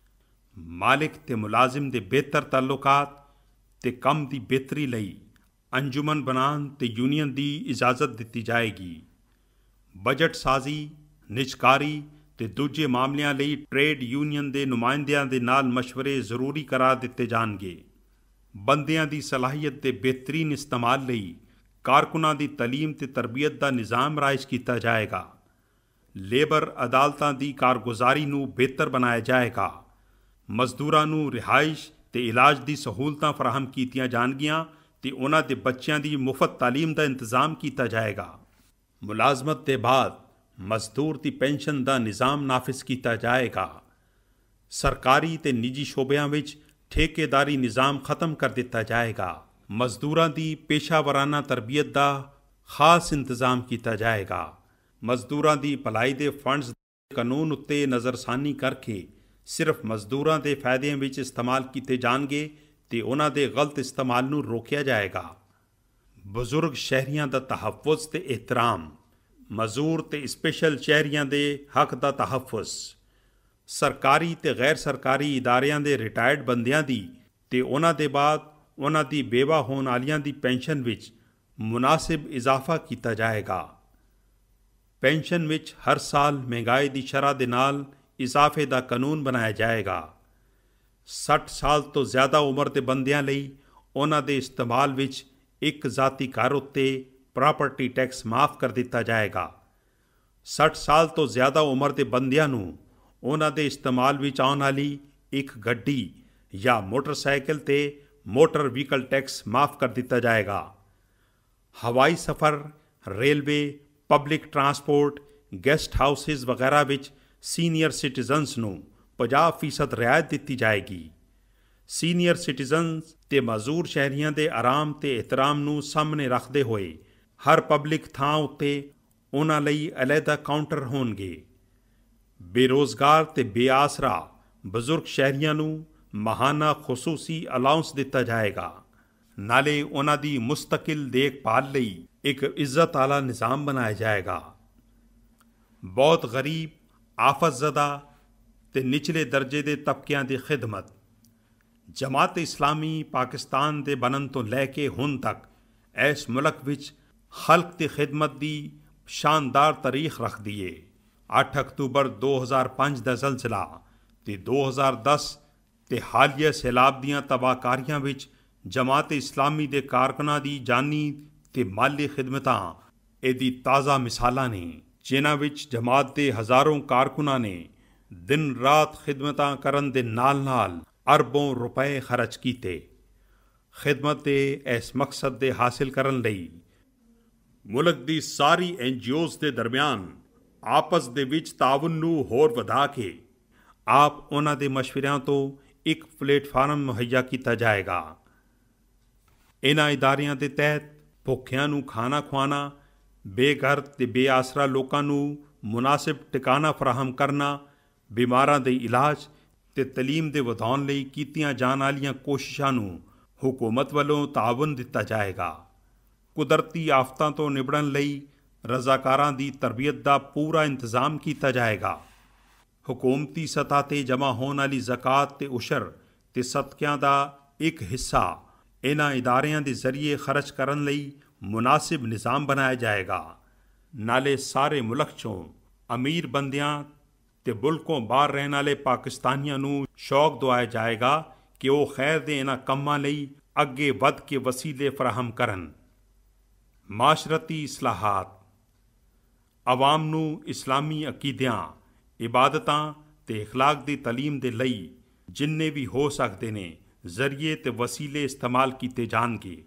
ਮਾਲਿਕ ਤੇ ਮੁਲਾਜ਼ਮ ਦੇ ਬਿਹਤਰ ਤਾਲੁਕਾਤ ਤੇ ਕੰਮ ਦੀ ਬਿਹਤਰੀ ਲਈ ਅੰਜੁਮਨ ਬਣਾਉਣ ਤੇ ਯੂਨੀਅਨ ਦੀ ਇਜਾਜ਼ਤ ਦਿੱਤੀ ਜਾਏਗੀ। ਬਜਟ ਸਾਜ਼ੀ, ਨਿਜਕਾਰੀ ਤੇ ਦੂਜੇ ਮਾਮਲਿਆਂ ਲਈ ਟ੍ਰੇਡ ਯੂਨੀਅਨ ਦੇ ਨੁਮਾਇੰਦਿਆਂ ਦੇ ਨਾਲ ਮਸ਼ਵਰੇ ਜ਼ਰੂਰੀ ਕਰਾਰ ਦਿੱਤੇ ਜਾਣਗੇ। ਬੰਦਿਆਂ ਦੀ ਸਲਾਹੀਅਤ ਦੇ ਬਿਹਤਰੀਨ ਇਸਤੇਮਾਲ ਲਈ ਕਾਰਕੁਨਾਂ ਦੀ ਤਾਲੀਮ ਤੇ ਤਰਬੀਅਤ ਦਾ ਨਿਜ਼ਾਮ ਰਾਇਜ ਕੀਤਾ ਜਾਏਗਾ। ਲੇਬਰ ਅਦਾਲਤਾਂ ਦੀ ਕਾਰਗੁਜ਼ਾਰੀ ਨੂੰ ਬਿਹਤਰ ਬਣਾਇਆ ਜਾਏਗਾ। ਮਜ਼ਦੂਰਾਂ ਨੂੰ ਰਿਹਾਇਸ਼ ਤੇ ਇਲਾਜ ਦੀ ਸਹੂਲਤਾਂ ਫਰਾਹਮ ਕੀਤੀਆਂ ਜਾਣਗੀਆਂ ਤੇ ਉਹਨਾਂ ਦੇ ਬੱਚਿਆਂ ਦੀ ਮੁਫਤ ਤਾਲੀਮ ਦਾ ਇੰਤਜ਼ਾਮ ਕੀਤਾ ਜਾਏਗਾ। ਮੁਲਾਜ਼ਮਤ ਦੇ ਬਾਅਦ ਮਜ਼ਦੂਰ ਦੀ ਪੈਨਸ਼ਨ ਦਾ ਨਿਜ਼ਾਮ ਨਾਫਿਜ਼ ਕੀਤਾ ਜਾਏਗਾ। ਸਰਕਾਰੀ ਤੇ ਨਿੱਜੀ ਸ਼ੋਬਿਆਂ ਵਿੱਚ ਠੇਕੇਦਾਰੀ ਨਿਜ਼ਾਮ ਖਤਮ ਕਰ ਦਿੱਤਾ ਜਾਏਗਾ। ਮਜ਼ਦੂਰਾਂ ਦੀ ਪੇਸ਼ਾਵਰਾਨਾ ਤਰਬੀਅਤ ਦਾ ਖਾਸ ਇੰਤਜ਼ਾਮ ਕੀਤਾ ਜਾਏਗਾ। ਮਜ਼ਦੂਰਾਂ ਦੀ ਭਲਾਈ ਦੇ ਫੰਡਸ ਕਾਨੂੰਨ ਉੱਤੇ ਨਜ਼ਰਸਾਨੀ ਕਰਕੇ ਸਿਰਫ ਮਜ਼ਦੂਰਾਂ ਦੇ ਫਾਇਦਿਆਂ ਵਿੱਚ ਇਸਤੇਮਾਲ ਕੀਤੇ ਜਾਣਗੇ ਤੇ ਉਹਨਾਂ ਦੇ ਗਲਤ ਇਸਤੇਮਾਲ ਨੂੰ ਰੋਕਿਆ ਜਾਏਗਾ। ਬਜ਼ੁਰਗ ਸ਼ਹਿਰੀਆਂ ਦਾ ਤਹੱਫੁਜ਼ ਤੇ ਇਹਤਰਾਮ। ਮਜ਼ਦੂਰ ਤੇ ਸਪੈਸ਼ਲ ਸ਼ਹਿਰੀਆਂ ਦੇ ਹੱਕ ਦਾ ਤਹੱਫੁਜ਼। ਸਰਕਾਰੀ ਤੇ ਗੈਰ ਸਰਕਾਰੀ ਇਦਾਰਿਆਂ ਦੇ ਰਿਟਾਇਰਡ ਬੰਦਿਆਂ ਦੀ ਤੇ ਉਹਨਾਂ ਦੇ ਬਾਅਦ ਉਹਨਾਂ ਦੀ ਬੇਵਾ ਹੋਣ ਵਾਲਿਆਂ ਦੀ ਪੈਨਸ਼ਨ ਵਿੱਚ ਮੁਨਾਸਿਬ ਇਜ਼ਾਫਾ ਕੀਤਾ ਜਾਏਗਾ। ਪੈਨਸ਼ਨ ਵਿੱਚ ਹਰ ਸਾਲ ਮਹਿੰਗਾਈ ਦੀ ਸ਼ਰ੍ਹਾਂ ਦੇ ਨਾਲ ਇਜ਼ਾਫੇ ਦਾ ਕਾਨੂੰਨ ਬਣਾਇਆ ਜਾਏਗਾ। 60 ਸਾਲ ਤੋਂ ਜ਼ਿਆਦਾ ਉਮਰ ਦੇ ਬੰਦਿਆਂ ਲਈ ਉਹਨਾਂ ਦੇ ਇਸਤੇਮਾਲ ਵਿੱਚ ਇੱਕ ਜ਼ਾਤੀ ਘਰ ਉੱਤੇ ਪ੍ਰਾਪਰਟੀ ਟੈਕਸ ਮਾਫ ਕਰ ਦਿੱਤਾ ਜਾਏਗਾ। 60 ਸਾਲ ਤੋਂ ਜ਼ਿਆਦਾ ਉਮਰ ਦੇ ਬੰਦਿਆਂ ਨੂੰ ਉਹਨਾਂ ਦੇ ਇਸਤੇਮਾਲ ਵਿੱਚ ਆਉਣ ਵਾਲੀ ਇੱਕ ਗੱਡੀ ਜਾਂ ਮੋਟਰਸਾਈਕਲ ਤੇ ਮੋਟਰ ਵਹੀਕਲ ਟੈਕਸ ਮਾਫ ਕਰ ਦਿੱਤਾ ਜਾਏਗਾ। ਹਵਾਈ ਸਫ਼ਰ, railway, public transport, guest houses ਵਗੈਰਾ ਵਿੱਚ ਸੀਨੀਅਰ ਸਿਟੀਜ਼ਨਸ ਨੂੰ 50% ਰਿਆਇਤ ਦਿੱਤੀ ਜਾਏਗੀ। ਸੀਨੀਅਰ ਸਿਟੀਜ਼ਨਸ ਤੇ ਮਾਜ਼ੂਰ ਸ਼ਹਿਰੀਆਂ ਦੇ ਆਰਾਮ ਤੇ ਇਹਤਰਾਮ ਨੂੰ ਸਾਹਮਣੇ ਰੱਖਦੇ ਹੋਏ ਹਰ ਪਬਲਿਕ ਥਾਂ ਉੱਤੇ ਉਹਨਾਂ ਲਈ ਅਲੱਗਾ ਕਾਊਂਟਰ ਹੋਣਗੇ। ਬੇਰੁਜ਼ਗਾਰ ਤੇ ਬੇਆਸਰਾ ਬਜ਼ੁਰਗ ਸ਼ਹਿਰੀਆਂ ਨੂੰ ਮਾਹਾਨਾ ਖੁਸੂਸੀ ਅਲਾਉਂਸ ਦਿੱਤਾ ਜਾਏਗਾ। ਨਾਲੇ ਉਹਨਾਂ ਦੀ ਮੁਸਤਕਿਲ ਦੇਖਭਾਲ ਲਈ ਇੱਕ ਇੱਜ਼ਤ ਆਲਾ ਨਿਜ਼ਾਮ ਬਣਾਇਆ ਜਾਏਗਾ। ਬਹੁਤ ਗਰੀਬ, ਆਫਤਜ਼ਦਾ ਤੇ ਨਿਚਲੇ ਦਰਜੇ ਦੇ ਤਬਕਿਆਂ ਦੀ ਖਿਦਮਤ। ਜਮਾਤ ਇਸਲਾਮੀ ਪਾਕਿਸਤਾਨ ਦੇ ਬਣਨ ਤੋਂ ਲੈ ਕੇ ਹੁਣ ਤੱਕ ਇਸ ਮੁਲਕ ਵਿੱਚ ਖਲਕ ਦੀ ਖਿਦਮਤ ਦੀ ਸ਼ਾਨਦਾਰ ਤਾਰੀਖ ਰੱਖਦੀ ਏ। 8 ਅਕਤੂਬਰ 2005 ਦਾ ਜ਼ਲਜ਼ਲਾ ਤੇ 2010 ਤੇ ਹਾਲੀਆ ਸੈਲਾਬ ਦੀਆਂ ਤਬਾਹਕਾਰੀਆਂ ਵਿੱਚ ਜਮਾਤ ਇਸਲਾਮੀ ਦੇ ਕਾਰਕੁਨਾਂ ਦੀ ਜਾਨੀ ਤੇ ਮਾਲੀ ਖਿਦਮਤਾਂ ਇਹਦੀ ਤਾਜ਼ਾ ਮਿਸਾਲਾਂ ਨੇ, ਜਿਨ੍ਹਾਂ ਵਿੱਚ ਜਮਾਤ ਦੇ ਹਜ਼ਾਰਾਂ ਕਾਰਕੁਨਾਂ ਨੇ ਦਿਨ ਰਾਤ ਖਿਦਮਤਾਂ ਕਰਨ ਦੇ ਨਾਲ ਅਰਬੋਂ ਰੁਪਏ ਖਰਚ ਕੀਤੇ। ਖਿਦਮਤ ਦੇ ਇਸ ਮਕਸਦ ਦੇ ਹਾਸਿਲ ਕਰਨ ਲਈ ਮੁਲਕ ਦੀ ਸਾਰੀ NGOs ਦੇ ਦਰਮਿਆਨ ਆਪਸ ਦੇ ਵਿੱਚ ਤਾਵਨ ਨੂੰ ਹੋਰ ਵਧਾ ਕੇ ਆਪ ਉਹਨਾਂ ਦੇ ਮਸ਼ਵਰਿਆਂ ਤੋਂ ਇੱਕ ਪਲੇਟਫਾਰਮ ਮੁਹੱਈਆ ਕੀਤਾ ਜਾਏਗਾ। ਇਹਨਾਂ ਇਦਾਰਿਆਂ ਦੇ ਤਹਿਤ ਭੁੱਖਿਆਂ ਨੂੰ ਖਾਣਾ ਖਵਾਉਣਾ, ਬੇਘਰ ਤੇ ਬੇਆਸਰਾ ਲੋਕਾਂ ਨੂੰ ਮੁਨਾਸਿਬ ਟਿਕਾਣਾ ਫਰਾਹਮ ਕਰਨਾ, ਬਿਮਾਰਾਂ ਦੇ ਇਲਾਜ ਤੇ ਤਾਲੀਮ ਦੇ ਵਧਾਉਣ ਲਈ ਕੀਤੀਆਂ ਜਾਣ ਵਾਲੀਆਂ ਕੋਸ਼ਿਸ਼ਾਂ ਨੂੰ ਹੁਕੂਮਤ ਵੱਲੋਂ ਤਾਵਨ ਦਿੱਤਾ ਜਾਏਗਾ। ਕੁਦਰਤੀ ਆਫਤਾਂ ਤੋਂ ਨਿਬੜਨ ਲਈ ਰਜ਼ਾਕਾਰਾਂ ਦੀ ਤਰਬੀਅਤ ਦਾ ਪੂਰਾ ਇੰਤਜ਼ਾਮ ਕੀਤਾ ਜਾਏਗਾ। ਹੁਕੂਮਤੀ ਸਤ੍ਹਾ ਤੇ ਜਮ੍ਹਾਂ ਹੋਣ ਵਾਲੀ ਜ਼ਕਾਤ ਤੇ ਉਸ਼ਰ ਤੇ ਸਦਕਿਆਂ ਦਾ ਇੱਕ ਹਿੱਸਾ ਇਹਨਾਂ ਇਦਾਰਿਆਂ ਦੇ ਜ਼ਰੀਏ ਖਰਚ ਕਰਨ ਲਈ ਮੁਨਾਸਿਬ ਨਿਜ਼ਾਮ ਬਣਾਇਆ ਜਾਏਗਾ। ਨਾਲੇ ਸਾਰੇ ਮੁਲਕ 'ਚੋਂ ਅਮੀਰ ਬੰਦਿਆਂ ਤੇ ਮੁਲਕੋਂ ਬਾਹਰ ਰਹਿਣ ਵਾਲੇ ਪਾਕਿਸਤਾਨੀਆਂ ਨੂੰ ਸ਼ੌਕ ਦਿਵਾਇਆ ਜਾਏਗਾ ਕਿ ਉਹ ਖੈਰ ਦੇ ਇਹਨਾਂ ਕੰਮਾਂ ਲਈ ਅੱਗੇ ਵੱਧ ਕੇ ਵਸੀਲੇ ਫਰਾਹਮ ਕਰਨ। ਮਾਸ਼ਰਤੀ ਇਸਲਾਹਾਤ ਆਵਾਮ ਨੂੰ ਇਸਲਾਮੀ ਅਕੀਦਿਆਂ, ਇਬਾਦਤਾਂ ਤੇ ਅਖਲਾਕ ਦੀ ਤਾਲੀਮ ਦੇ ਲਈ ਜਿੰਨੇ ਵੀ ਹੋ ਸਕਦੇ ਨੇ ਜ਼ਰੀਏ ਤੇ ਵਸੀਲੇ ਇਸਤੇਮਾਲ ਕੀਤੇ ਜਾਣਗੇ।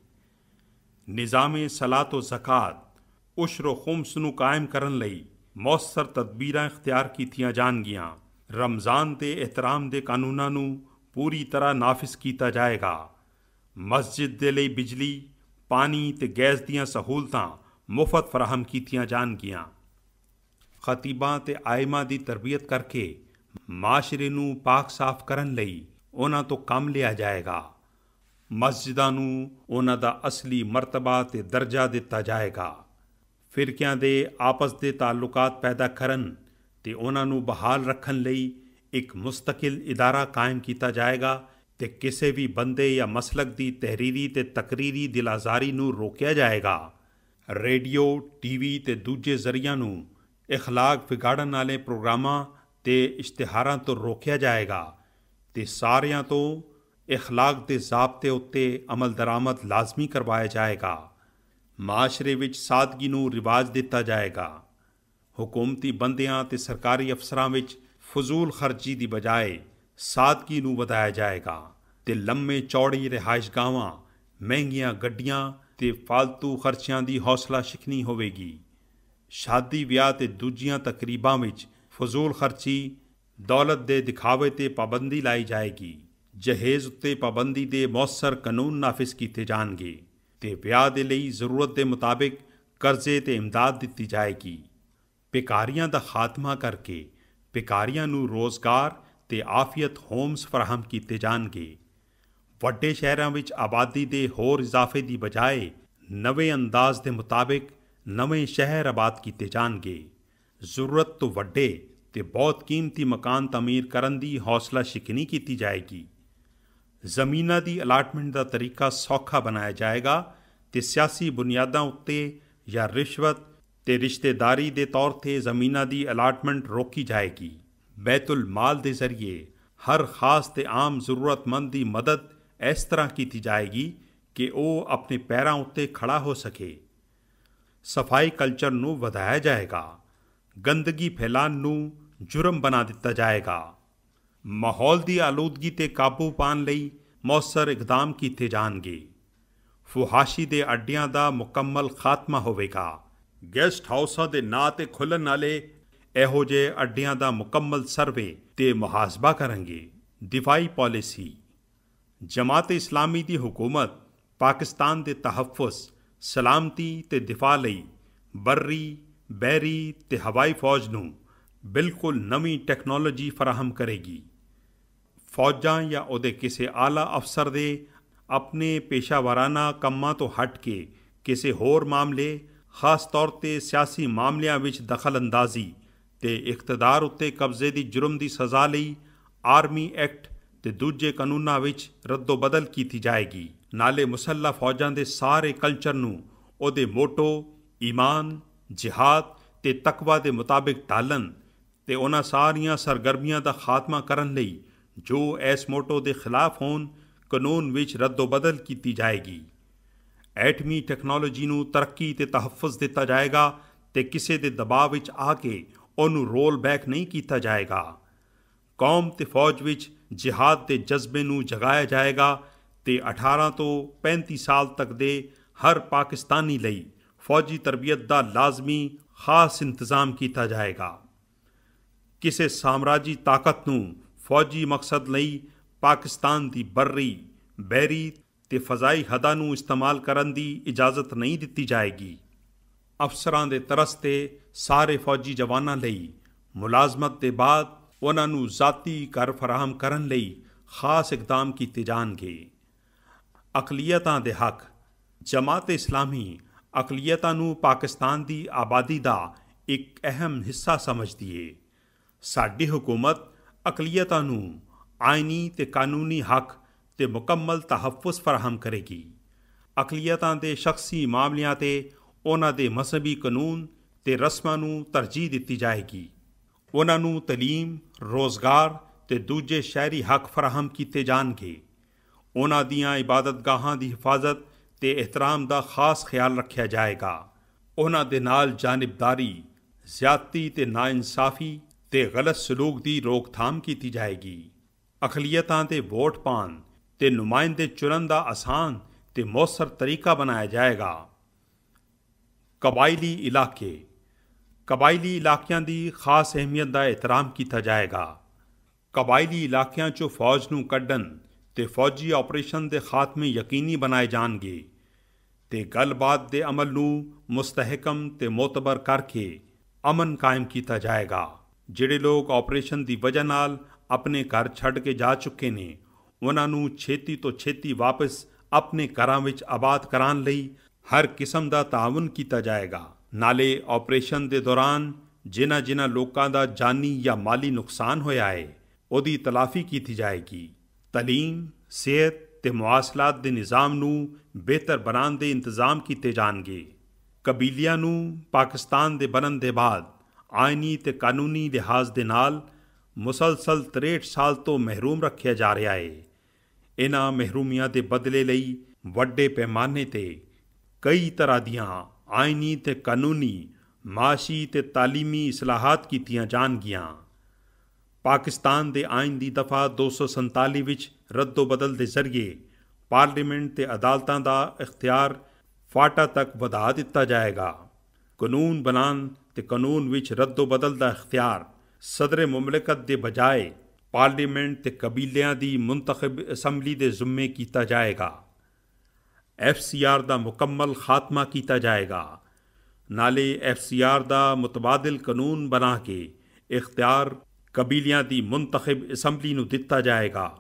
ਨਿਜ਼ਾਮੇ ਸਲਾਤ و ਜ਼ਕਾਤ, ਉਸ਼ਰ و ਖੁਮਸ ਨੂੰ ਕਾਇਮ ਕਰਨ ਲਈ ਮੌਸਰ ਤਦਬੀਰਾਂ ਇਖਤਿਆਰ ਕੀਤੀਆਂ ਜਾਣਗੀਆਂ। ਰਮਜ਼ਾਨ ਦੇ ਇਹਤਰਾਮ ਦੇ ਕਾਨੂੰਨਾਂ ਨੂੰ ਪੂਰੀ ਤਰ੍ਹਾਂ ਨਾਫਿਜ਼ ਕੀਤਾ ਜਾਏਗਾ। ਮਸਜਿਦ ਦੇ ਲਈ ਬਿਜਲੀ, ਪਾਣੀ ਤੇ ਗੈਸ ਦੀਆਂ ਸਹੂਲਤਾਂ ਮੁਫਤ ਫਰਾਹਮ ਕੀਤੀਆਂ ਜਾਣਗੀਆਂ। ਖਤੀਬਾਂ ਤੇ ਆਇਮਾਂ ਦੀ ਤਰਬੀਅਤ ਕਰਕੇ ਮਾਸ਼ਰੇ ਨੂੰ ਪਾਕ ਸਾਫ਼ ਕਰਨ ਲਈ ਉਹਨਾਂ ਤੋਂ ਕੰਮ ਲਿਆ ਜਾਏਗਾ। ਮਸਜਿਦਾਂ ਨੂੰ ਉਹਨਾਂ ਦਾ ਅਸਲੀ ਮਰਤਬਾ ਤੇ ਦਰਜਾ ਦਿੱਤਾ ਜਾਏਗਾ। ਫਿਰਕਿਆਂ ਦੇ ਆਪਸ ਦੇ ਤਾਲੁਕਾਤ ਪੈਦਾ ਕਰਨ ਤੇ ਉਹਨਾਂ ਨੂੰ ਬਹਾਲ ਰੱਖਣ ਲਈ ਇੱਕ ਮੁਸਤਕਿਲ ਇਦਾਰਾ ਕਾਇਮ ਕੀਤਾ ਜਾਏਗਾ ਤੇ ਕਿਸੇ ਵੀ ਬੰਦੇ ਜਾਂ ਮਸਲਕ ਦੀ ਤਹਿਰੀਰੀ ਤੇ ਤਕਰੀਰੀ ਦਿਲਾਜ਼ਾਰੀ ਨੂੰ ਰੋਕਿਆ ਜਾਏਗਾ। ਰੇਡੀਓ, TV ਤੇ ਦੂਜੇ ਜ਼ਰੀਆਂ ਨੂੰ ਇਖਲਾਕ ਵਿਗਾੜਨ ਵਾਲੇ ਪ੍ਰੋਗਰਾਮਾਂ ਤੇ ਇਸ਼ਤਿਹਾਰਾਂ ਤੋਂ ਰੋਕਿਆ ਜਾਏਗਾ ਤੇ ਸਾਰਿਆਂ ਤੋਂ ਇਖਲਾਕ ਦੇ ਜ਼ਾਬਤੇ ਉੱਤੇ ਅਮਲ ਦਰਾਮਦ ਲਾਜ਼ਮੀ ਕਰਵਾਇਆ ਜਾਏਗਾ। ਮਾਸ਼ਰੇ ਵਿੱਚ ਸਾਦਗੀ ਨੂੰ ਰਿਵਾਜ ਦਿੱਤਾ ਜਾਏਗਾ। ਹੁਕੂਮਤੀ ਬੰਦਿਆਂ ਤੇ ਸਰਕਾਰੀ ਅਫਸਰਾਂ ਵਿੱਚ ਫਜ਼ੂਲ ਖਰਚੀ ਦੀ ਬਜਾਏ ਸਾਦਗੀ ਨੂੰ ਵਧਾਇਆ ਜਾਏਗਾ ਤੇ ਲੰਮੇ ਚੌੜੀ ਰਿਹਾਇਸ਼ਗਾਹਾਂ, ਮਹਿੰਗੀਆਂ ਗੱਡੀਆਂ ਤੇ ਫਾਲਤੂ ਖਰਚਿਆਂ ਦੀ ਹੌਸਲਾ ਸ਼ਿਕਨੀ ਹੋਵੇਗੀ। ਸ਼ਾਦੀ ਵਿਆਹ ਤੇ ਦੂਜੀਆਂ ਤਕਰੀਬਾਂ ਵਿੱਚ ਫਜ਼ੂਲ ਖਰਚੀ, ਦੌਲਤ ਦੇ ਦਿਖਾਵੇ ਤੇ ਪਾਬੰਦੀ ਲਾਈ ਜਾਏਗੀ। ਜਹੇਜ਼ ਉੱਤੇ ਪਾਬੰਦੀ ਦੇ ਮੌਸਰ ਕਾਨੂੰਨ ਨਾਫਿਜ਼ ਕੀਤੇ ਜਾਣਗੇ ਤੇ ਵਿਆਹ ਦੇ ਲਈ ਜ਼ਰੂਰਤ ਦੇ ਮੁਤਾਬਿਕ ਕਰਜ਼ੇ ਤੇ ਇਮਦਾਦ ਦਿੱਤੀ ਜਾਏਗੀ। ਬੇਕਾਰੀਆਂ ਦਾ ਖਾਤਮਾ ਕਰਕੇ ਬੇਕਾਰੀਆਂ ਨੂੰ ਰੋਜ਼ਗਾਰ ਤੇ ਆਫੀਅਤ ਹੋਮਸ ਫਰਾਹਮ ਕੀਤੇ ਜਾਣਗੇ। ਵੱਡੇ ਸ਼ਹਿਰਾਂ ਵਿੱਚ ਆਬਾਦੀ ਦੇ ਹੋਰ ਇਜ਼ਾਫੇ ਦੀ ਬਜਾਏ ਨਵੇਂ ਅੰਦਾਜ਼ ਦੇ ਮੁਤਾਬਿਕ ਨਵੇਂ ਸ਼ਹਿਰ ਆਬਾਦ ਕੀਤੇ ਜਾਣਗੇ। ਜ਼ਰੂਰਤ ਤੋਂ ਵੱਡੇ ਤੇ ਬਹੁਤ ਕੀਮਤੀ ਮਕਾਨ ਤਾਮੀਰ ਕਰਨ ਦੀ ਹੌਸਲਾ ਸ਼ਿਕਨੀ ਕੀਤੀ ਜਾਏਗੀ। ਜ਼ਮੀਨਾਂ ਦੀ ਅਲਾਟਮੈਂਟ ਦਾ ਤਰੀਕਾ ਸੌਖਾ ਬਣਾਇਆ ਜਾਏਗਾ ਤੇ ਸਿਆਸੀ ਬੁਨਿਆਦਾਂ ਉੱਤੇ ਜਾਂ ਰਿਸ਼ਵਤ ਤੇ ਰਿਸ਼ਤੇਦਾਰੀ ਦੇ ਤੌਰ 'ਤੇ ਜ਼ਮੀਨਾਂ ਦੀ ਅਲਾਟਮੈਂਟ ਰੋਕੀ ਜਾਏਗੀ। ਬੈਤੁਲ ਮਾਲ ਦੇ ਜ਼ਰੀਏ ਹਰ ਖਾਸ ਤੇ ਆਮ ਜ਼ਰੂਰਤਮੰਦ ਦੀ ਮਦਦ ਇਸ ਤਰ੍ਹਾਂ ਕੀਤੀ ਜਾਏਗੀ ਕਿ ਉਹ ਆਪਣੇ ਪੈਰਾਂ ਉੱਤੇ ਖੜਾ ਹੋ ਸਕੇ। ਸਫਾਈ ਕਲਚਰ ਨੂੰ ਵਧਾਇਆ ਜਾਏਗਾ। ਗੰਦਗੀ ਫੈਲਾਉਣ ਨੂੰ ਜੁਰਮ ਬਣਾ ਦਿੱਤਾ ਜਾਏਗਾ। ਮਾਹੌਲ ਦੀ ਆਲੂਦਗੀ ਤੇ ਕਾਬੂ ਪਾਉਣ ਲਈ ਮੌਸਰ ਇਕਦਾਮ ਕੀਤੇ ਜਾਣਗੇ। ਫੁਹਾਸ਼ੀ ਦੇ ਅੱਡਿਆਂ ਦਾ ਮੁਕੰਮਲ ਖਾਤਮਾ ਹੋਵੇਗਾ। ਗੈਸਟ ਹਾਊਸਾਂ ਦੇ ਨਾਂ 'ਤੇ ਖੁੱਲ੍ਹਣ ਵਾਲੇ ਇਹੋ ਜਿਹੇ ਅੱਡਿਆਂ ਦਾ ਮੁਕੰਮਲ ਸਰਵੇ ਤੇ ਮੁਹਾਸਬਾ ਕਰਾਂਗੇ। ਦਿਫਾਈ ਪਾਲਿਸੀ ਜਮਾਤ ਇਸਲਾਮੀ ਦੀ ਹੁਕੂਮਤ ਪਾਕਿਸਤਾਨ ਦੇ ਤਹੱਫੁਜ਼, ਸਲਾਮਤੀ ਤੇ ਦਿਫਾ ਲਈ ਬਰਰੀ, ਬਹਿਰੀ ਤੇ ਹਵਾਈ ਫੌਜ ਨੂੰ ਬਿਲਕੁਲ ਨਵੀਂ ਟੈਕਨੋਲੋਜੀ ਫਰਾਹਮ ਕਰੇਗੀ। ਫੌਜਾਂ ਜਾਂ ਉਹਦੇ ਕਿਸੇ ਆਲਾ ਅਫਸਰ ਦੇ ਆਪਣੇ ਪੇਸ਼ਾਵਰਾਨਾ ਕੰਮਾਂ ਤੋਂ ਹਟ ਕੇ ਕਿਸੇ ਹੋਰ ਮਾਮਲੇ, ਖਾਸ ਤੌਰ 'ਤੇ ਸਿਆਸੀ ਮਾਮਲਿਆਂ ਵਿੱਚ ਦਖਲ ਅੰਦਾਜ਼ੀ ਤੇ ਇਕਤਦਾਰ ਉੱਤੇ ਕਬਜ਼ੇ ਦੀ ਜੁਰਮ ਦੀ ਸਜ਼ਾ ਲਈ ਆਰਮੀ ਐਕਟ ਤੇ ਦੂਜੇ ਕਾਨੂੰਨਾਂ ਵਿੱਚ ਰੱਦੋ ਬਦਲ ਕੀਤੀ ਜਾਏਗੀ। ਨਾਲੇ ਮੁਸੱਲ੍ਹਾ ਫੌਜਾਂ ਦੇ ਸਾਰੇ ਕਲਚਰ ਨੂੰ ਉਹਦੇ ਮੋਟੋ ਈਮਾਨ, ਜਿਹਾਦ ਤੇ ਤਕਵਾ ਦੇ ਮੁਤਾਬਿਕ ਢਾਲਣ ਤੇ ਉਹਨਾਂ ਸਾਰੀਆਂ ਸਰਗਰਮੀਆਂ ਦਾ ਖਾਤਮਾ ਕਰਨ ਲਈ ਜੋ ਇਸ ਮੋਟੋ ਦੇ ਖਿਲਾਫ ਹੋਣ, ਕਾਨੂੰਨ ਵਿੱਚ ਰੱਦੋ ਬਦਲ ਕੀਤੀ ਜਾਏਗੀ। ਐਟਮੀ ਟੈਕਨੋਲੋਜੀ ਨੂੰ ਤਰੱਕੀ ਤੇ ਤਹੱਫੁਜ਼ ਦਿੱਤਾ ਜਾਏਗਾ ਤੇ ਕਿਸੇ ਦੇ ਦਬਾਅ ਵਿੱਚ ਆ ਕੇ ਉਹਨੂੰ ਰੋਲ ਬੈਕ ਨਹੀਂ ਕੀਤਾ ਜਾਏਗਾ। ਕੌਮ ਤੇ ਫੌਜ ਵਿੱਚ ਜਿਹਾਦ ਦੇ ਜਜ਼ਬੇ ਨੂੰ ਜਗਾਇਆ ਜਾਏਗਾ ਤੇ 18 ਤੋਂ 35 ਸਾਲ ਤੱਕ ਦੇ ਹਰ ਪਾਕਿਸਤਾਨੀ ਲਈ ਫੌਜੀ ਤਰਬੀਅਤ ਦਾ ਲਾਜ਼ਮੀ ਖਾਸ ਇੰਤਜ਼ਾਮ ਕੀਤਾ ਜਾਏਗਾ। ਕਿਸੇ ਸਾਮਰਾਜੀ ਤਾਕਤ ਨੂੰ ਫੌਜੀ ਮਕਸਦ ਲਈ ਪਾਕਿਸਤਾਨ ਦੀ ਬਰਰੀ, ਬਹਿਰੀ ਤੇ ਫਜ਼ਾਈ ਹੱਦਾਂ ਨੂੰ ਇਸਤੇਮਾਲ ਕਰਨ ਦੀ ਇਜਾਜ਼ਤ ਨਹੀਂ ਦਿੱਤੀ ਜਾਏਗੀ। ਅਫਸਰਾਂ ਦੇ ਤਰਸ ਤੇ ਸਾਰੇ ਫੌਜੀ ਜਵਾਨਾਂ ਲਈ ਮੁਲਾਜ਼ਮਤ ਦੇ ਬਾਅਦ ਉਹਨਾਂ ਨੂੰ ਜ਼ਾਤੀ ਘਰ ਫਰਾਹਮ ਕਰਨ ਲਈ ਖਾਸ ਇਕਦਾਮ ਕੀਤੇ ਜਾਣਗੇ। ਅਕਲੀਅਤਾਂ ਦੇ ਹੱਕ। ਜਮਾਤ ਇਸਲਾਮੀ ਅਕਲੀਅਤਾਂ ਨੂੰ ਪਾਕਿਸਤਾਨ ਦੀ ਆਬਾਦੀ ਦਾ ਇੱਕ ਅਹਿਮ ਹਿੱਸਾ ਸਮਝਦੀ ਏ। ਸਾਡੀ ਹੁਕੂਮਤ ਅਕਲੀਅਤਾਂ ਨੂੰ ਆਇਨੀ ਤੇ ਕਾਨੂੰਨੀ ਹੱਕ ਤੇ ਮੁਕੰਮਲ ਤਹੱਫੁਜ਼ ਫਰਾਹਮ ਕਰੇਗੀ। ਅਕਲੀਅਤਾਂ ਦੇ ਸ਼ਖਸੀ ਮਾਮਲਿਆਂ ਤੇ ਉਹਨਾਂ ਦੇ ਮਜ਼ਹਬੀ ਕਾਨੂੰਨ ਤੇ ਰਸਮਾਂ ਨੂੰ ਤਰਜੀਹ ਦਿੱਤੀ ਜਾਏਗੀ। ਉਹਨਾਂ ਨੂੰ ਤਾਲੀਮ, ਰੋਜ਼ਗਾਰ ਤੇ ਦੂਜੇ ਸ਼ਹਿਰੀ ਹੱਕ ਫਰਾਹਮ ਕੀਤੇ ਜਾਣਗੇ। ਉਹਨਾਂ ਦੀਆਂ ਇਬਾਦਤਗਾਹਾਂ ਦੀ ਹਿਫਾਜ਼ਤ ਤੇ ਇਹਤਰਾਮ ਦਾ ਖਾਸ ਖਿਆਲ ਰੱਖਿਆ ਜਾਏਗਾ। ਉਹਨਾਂ ਦੇ ਨਾਲ ਜਾਨਿਬਦਾਰੀ, ਜ਼ਿਆਦਤੀ ਤੇ ਨਾਇਨਸਾਫੀ ਤੇ ਗਲਤ ਸਲੂਕ ਦੀ ਰੋਕਥਾਮ ਕੀਤੀ ਜਾਏਗੀ। ਅਕਲੀਅਤਾਂ ਦੇ ਵੋਟ ਪਾਉਣ ਤੇ ਨੁਮਾਇੰਦੇ ਚੁਣਨ ਦਾ ਆਸਾਨ ਤੇ ਮੌਸਰ ਤਰੀਕਾ ਬਣਾਇਆ ਜਾਏਗਾ। ਕਬਾਇਲੀ ਇਲਾਕੇ। ਕਬਾਇਲੀ ਇਲਾਕਿਆਂ ਦੀ ਖਾਸ ਅਹਿਮੀਅਤ ਦਾ ਇਹਤਰਾਮ ਕੀਤਾ ਜਾਏਗਾ। ਕਬਾਇਲੀ ਇਲਾਕਿਆਂ 'ਚੋਂ ਫੌਜ ਨੂੰ ਕੱਢਣ ਤੇ ਫੌਜੀ ਆਪਰੇਸ਼ਨ ਦੇ ਖਾਤਮੇ ਯਕੀਨੀ ਬਣਾਏ ਜਾਣਗੇ ਤੇ ਗੱਲਬਾਤ ਦੇ ਅਮਲ ਨੂੰ ਮੁਸਤਹਿਕਮ ਤੇ ਮੋਤਬਰ ਕਰਕੇ ਅਮਨ ਕਾਇਮ ਕੀਤਾ ਜਾਏਗਾ। ਜਿਹੜੇ ਲੋਕ ਆਪਰੇਸ਼ਨ ਦੀ ਵਜ੍ਹਾ ਨਾਲ ਆਪਣੇ ਘਰ ਛੱਡ ਕੇ ਜਾ ਚੁੱਕੇ ਨੇ, ਉਹਨਾਂ ਨੂੰ ਛੇਤੀ ਤੋਂ ਛੇਤੀ ਵਾਪਸ ਆਪਣੇ ਘਰਾਂ ਵਿੱਚ ਆਬਾਦ ਕਰਾਉਣ ਲਈ ਹਰ ਕਿਸਮ ਦਾ ਤਾਆਵੁਨ ਕੀਤਾ ਜਾਏਗਾ। ਨਾਲੇ ਆਪਰੇਸ਼ਨ ਦੇ ਦੌਰਾਨ ਜਿਨ੍ਹਾਂ ਲੋਕਾਂ ਦਾ ਜਾਨੀ ਜਾਂ ਮਾਲੀ ਨੁਕਸਾਨ ਹੋਇਆ ਹੈ, ਉਹਦੀ ਤਲਾਫੀ ਕੀਤੀ ਜਾਏਗੀ। ਤਾਲੀਮ, ਸਿਹਤ ਤੇ ਮੁਆਸਲਾਤ ਦੇ ਨਿਜ਼ਾਮ ਨੂੰ ਬਿਹਤਰ ਬਣਾਉਣ ਦੇ ਇੰਤਜ਼ਾਮ ਕੀਤੇ ਜਾਣਗੇ। ਕਬੀਲਿਆਂ ਨੂੰ ਪਾਕਿਸਤਾਨ ਦੇ ਬਣਨ ਦੇ ਬਾਅਦ ਆਇਨੀ ਤੇ ਕਾਨੂੰਨੀ ਲਿਹਾਜ਼ ਦੇ ਨਾਲ ਮੁਸਲਸਲ 63 ਸਾਲ ਤੋਂ ਮਹਿਰੂਮ ਰੱਖਿਆ ਜਾ ਰਿਹਾ ਹੈ। ਇਹਨਾਂ ਮਹਿਰੂਮੀਆਂ ਦੇ ਬਦਲੇ ਲਈ ਵੱਡੇ ਪੈਮਾਨੇ ਤੇ ਕਈ ਤਰ੍ਹਾਂ ਦੀਆਂ ਆਇਨੀ ਤੇ ਕਾਨੂੰਨੀ, ਮਾਸ਼ੀ ਤੇ ਤਾਲੀਮੀ ਇਸਲਾਹਾਤ ਕੀਤੀਆਂ ਜਾਣਗੀਆਂ। ਪਾਕਿਸਤਾਨ ਦੇ ਆਇਨ ਦੀ ਦਫਾ 247 ਵਿੱਚ ਰੱਦੋ ਬਦਲ ਦੇ ਜ਼ਰੀਏ ਪਾਰਲੀਮੈਂਟ ਤੇ ਅਦਾਲਤਾਂ ਦਾ ਇਖਤਿਆਰ ਫਾਟਾ ਤੱਕ ਵਧਾ ਦਿੱਤਾ ਜਾਏਗਾ। ਕਾਨੂੰਨ ਬਣਾਉਣ ਤੇ ਕਾਨੂੰਨ ਵਿੱਚ ਰੱਦੋ ਬਦਲ ਦਾ ਇਖਤਿਆਰ ਸਦਰ ਮੁਮਲਕਤ ਦੇ ਬਜਾਏ ਪਾਰਲੀਮੈਂਟ ਤੇ ਕਬੀਲਿਆਂ ਦੀ ਮੁੰਤਖਬ ਅਸੈਂਬਲੀ ਦੇ ਜ਼ਿੰਮੇ ਕੀਤਾ ਜਾਏਗਾ। FCR ਦਾ ਮੁਕੰਮਲ ਖਾਤਮਾ ਕੀਤਾ ਜਾਏਗਾ। ਨਾਲੇ FCR ਦਾ ਮੁਤਬਾਦਿਲ ਕਾਨੂੰਨ ਬਣਾ ਕੇ ਇਖਤਿਆਰ ਕਬੀਲਿਆਂ ਦੀ ਮੁੰਤਖਬ ਅਸੈਂਬਲੀ ਨੂੰ ਦਿੱਤਾ ਜਾਏਗਾ।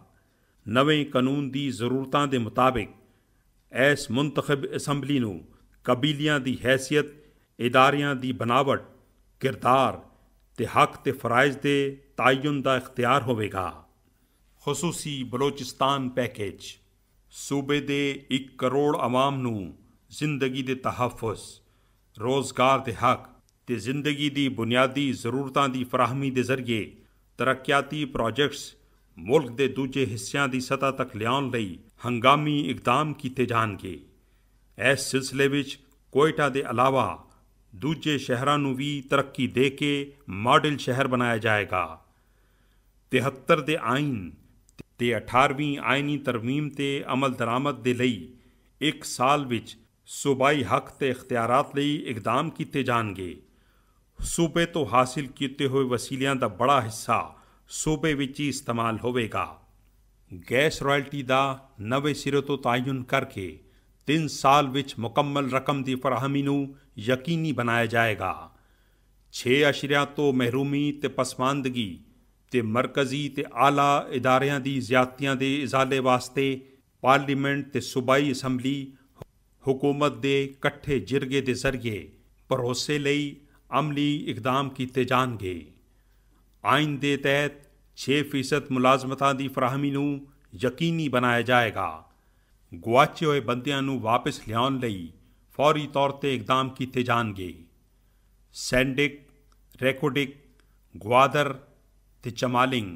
ਨਵੇਂ ਕਾਨੂੰਨ ਦੀ ਜ਼ਰੂਰਤਾਂ ਦੇ ਮੁਤਾਬਿਕ ਇਸ ਮੁੰਤਖਬ ਅਸੈਂਬਲੀ ਨੂੰ ਕਬੀਲਿਆਂ ਦੀ ਹੈਸੀਅਤ, ਇਦਾਰਿਆਂ ਦੀ ਬਣਾਵਟ, ਕਿਰਦਾਰ ਤੇ ਹੱਕ ਤੇ ਫਰਾਇਜ਼ ਦੇ ਤਾਯੁਨ ਦਾ ਇਖਤਿਆਰ ਹੋਵੇਗਾ। ਖਸੂਸੀ ਬਲੋਚਿਸਤਾਨ ਪੈਕੇਜ। ਸੂਬੇ ਦੇ 1 ਕਰੋੜ ਆਵਾਮ ਨੂੰ ਜ਼ਿੰਦਗੀ ਦੇ ਤਹੱਫੁਜ਼, ਰੋਜ਼ਗਾਰ ਦੇ ਹੱਕ ਤੇ ਜ਼ਿੰਦਗੀ ਦੀ ਬੁਨਿਆਦੀ ਜ਼ਰੂਰਤਾਂ ਦੀ ਫਰਾਹਮੀ ਦੇ ਜ਼ਰੀਏ ਤਰੱਕਿਆਤੀ ਪ੍ਰੋਜੈਕਟਸ ਮੁਲਕ ਦੇ ਦੂਜੇ ਹਿੱਸਿਆਂ ਦੀ ਸਤ੍ਹਾ ਤੱਕ ਲਿਆਉਣ ਲਈ ਹੰਗਾਮੀ ਇਕਦਾਮ ਕੀਤੇ ਜਾਣਗੇ। ਇਸ ਸਿਲਸਿਲੇ ਵਿੱਚ ਕੋਇਟਾ ਦੇ ਇਲਾਵਾ ਦੂਜੇ ਸ਼ਹਿਰਾਂ ਨੂੰ ਵੀ ਤਰੱਕੀ ਦੇ ਕੇ ਮਾਡਲ ਸ਼ਹਿਰ ਬਣਾਇਆ ਜਾਏਗਾ। 73 ਦੇ ਆਇਨ ਤੇ 18ਵੀਂ ਆਇਨੀ ਤਰਮੀਮ ਤੇ ਅਮਲ ਦਰਾਮਦ ਦੇ ਲਈ 1 ਸਾਲ ਵਿੱਚ ਸੂਬਾਈ ਹੱਕ ਤੇ ਇਖਤਿਆਰਾਤ ਲਈ ਇਕਦਾਮ ਕੀਤੇ ਜਾਣਗੇ। ਸੂਬੇ ਤੋਂ ਹਾਸਿਲ ਕੀਤੇ ਹੋਏ ਵਸੀਲਿਆਂ ਦਾ ਬੜਾ ਹਿੱਸਾ ਸੂਬੇ ਵਿੱਚ ਹੀ ਇਸਤੇਮਾਲ ਹੋਵੇਗਾ। ਗੈਸ ਰਾਇਲਟੀ ਦਾ ਨਵੇਂ ਸਿਰੇ ਤੋਂ ਤਾਯੁਨ ਕਰਕੇ 3 ਸਾਲ ਵਿੱਚ ਮੁਕੰਮਲ ਰਕਮ ਦੀ ਫਰਾਹਮੀ ਨੂੰ ਯਕੀਨੀ ਬਣਾਇਆ ਜਾਏਗਾ। 6 ਅਸ਼ਰਿਆਂ ਤੋਂ ਮਹਿਰੂਮੀ ਤੇ ਪਸਮਾਨਦਗੀ ਤੇ ਮਰਕਜ਼ੀ ਤੇ ਆਲਾ ਇਦਾਰਿਆਂ ਦੀ ਜ਼ਿਆਦਤੀਆਂ ਦੇ ਇਜ਼ਾਲੇ ਵਾਸਤੇ ਪਾਰਲੀਮੈਂਟ ਤੇ ਸੂਬਾਈ ਅਸੈਂਬਲੀ हुकूमत दे कट्ठे जिरगे दे जरिए भरोसे लई अमली इकदाम कीते जाणगे। आइन दे तहत 6% मुलाजमतां दी फराहमी नूं यकीनी बनाया जाएगा। गुआचे होए बंदियां नूं वापस लियाउण लई फौरी तौर ते इकदाम कीते जाणगे। सैंडिक, रैकोडिक, ग्वादर ते चमालिंग,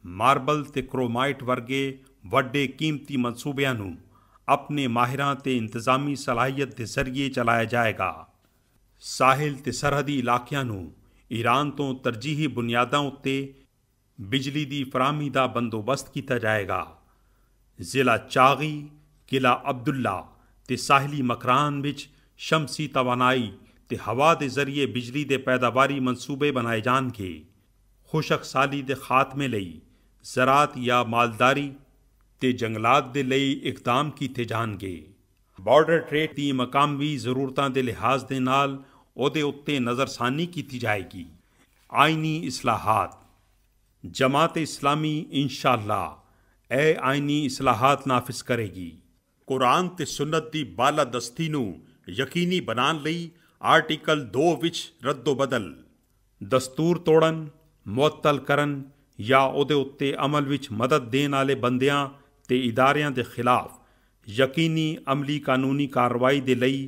मार्बल ते क्रोमाइट वर्गे वड्डे कीमती मनसूबियां नूं अपने माहिरां ते इंतजामी सलाहियत के जरिए चलाया जाएगा। साहिल ते सरहदी इलाकियां नूं ईरान तो तरजीही बुनियादां उत्ते बिजली दी फराहमी दा बंदोबस्त किया जाएगा। जिला चागी, किला अब्दुल्ला ते साहिली मकरान विच शमसी तवानाई ते हवा के जरिए बिजली के पैदावारी मनसूबे बनाए जाणगे। खुशक साली के खात्मे लई ज़रात या मालदारी ते जंगलात दे लई इकदाम कीते जाणगे। बॉर्डर ट्रेड दी मकामी ज़रूरतां दे लिहाज दे नाल ओहदे उत्ते नज़रसानी कीती जाएगी। आइनी इस्लाहात, जमात इस्लामी इंशाअल्लाह आइनी इस्लाहात नाफिज करेगी। कुरान ते सुन्नत दी बालादस्ती नूं यकीनी बनाण लई आर्टिकल 2 विच रद्दो बदल, दस्तूर तोड़न, मुअत्तल करन या ओहदे उत्ते अमल विच मदद देण वाले बंदियां ते इदारियां दे खिलाफ यकीनी अमली कानूनी कार्रवाई दे लई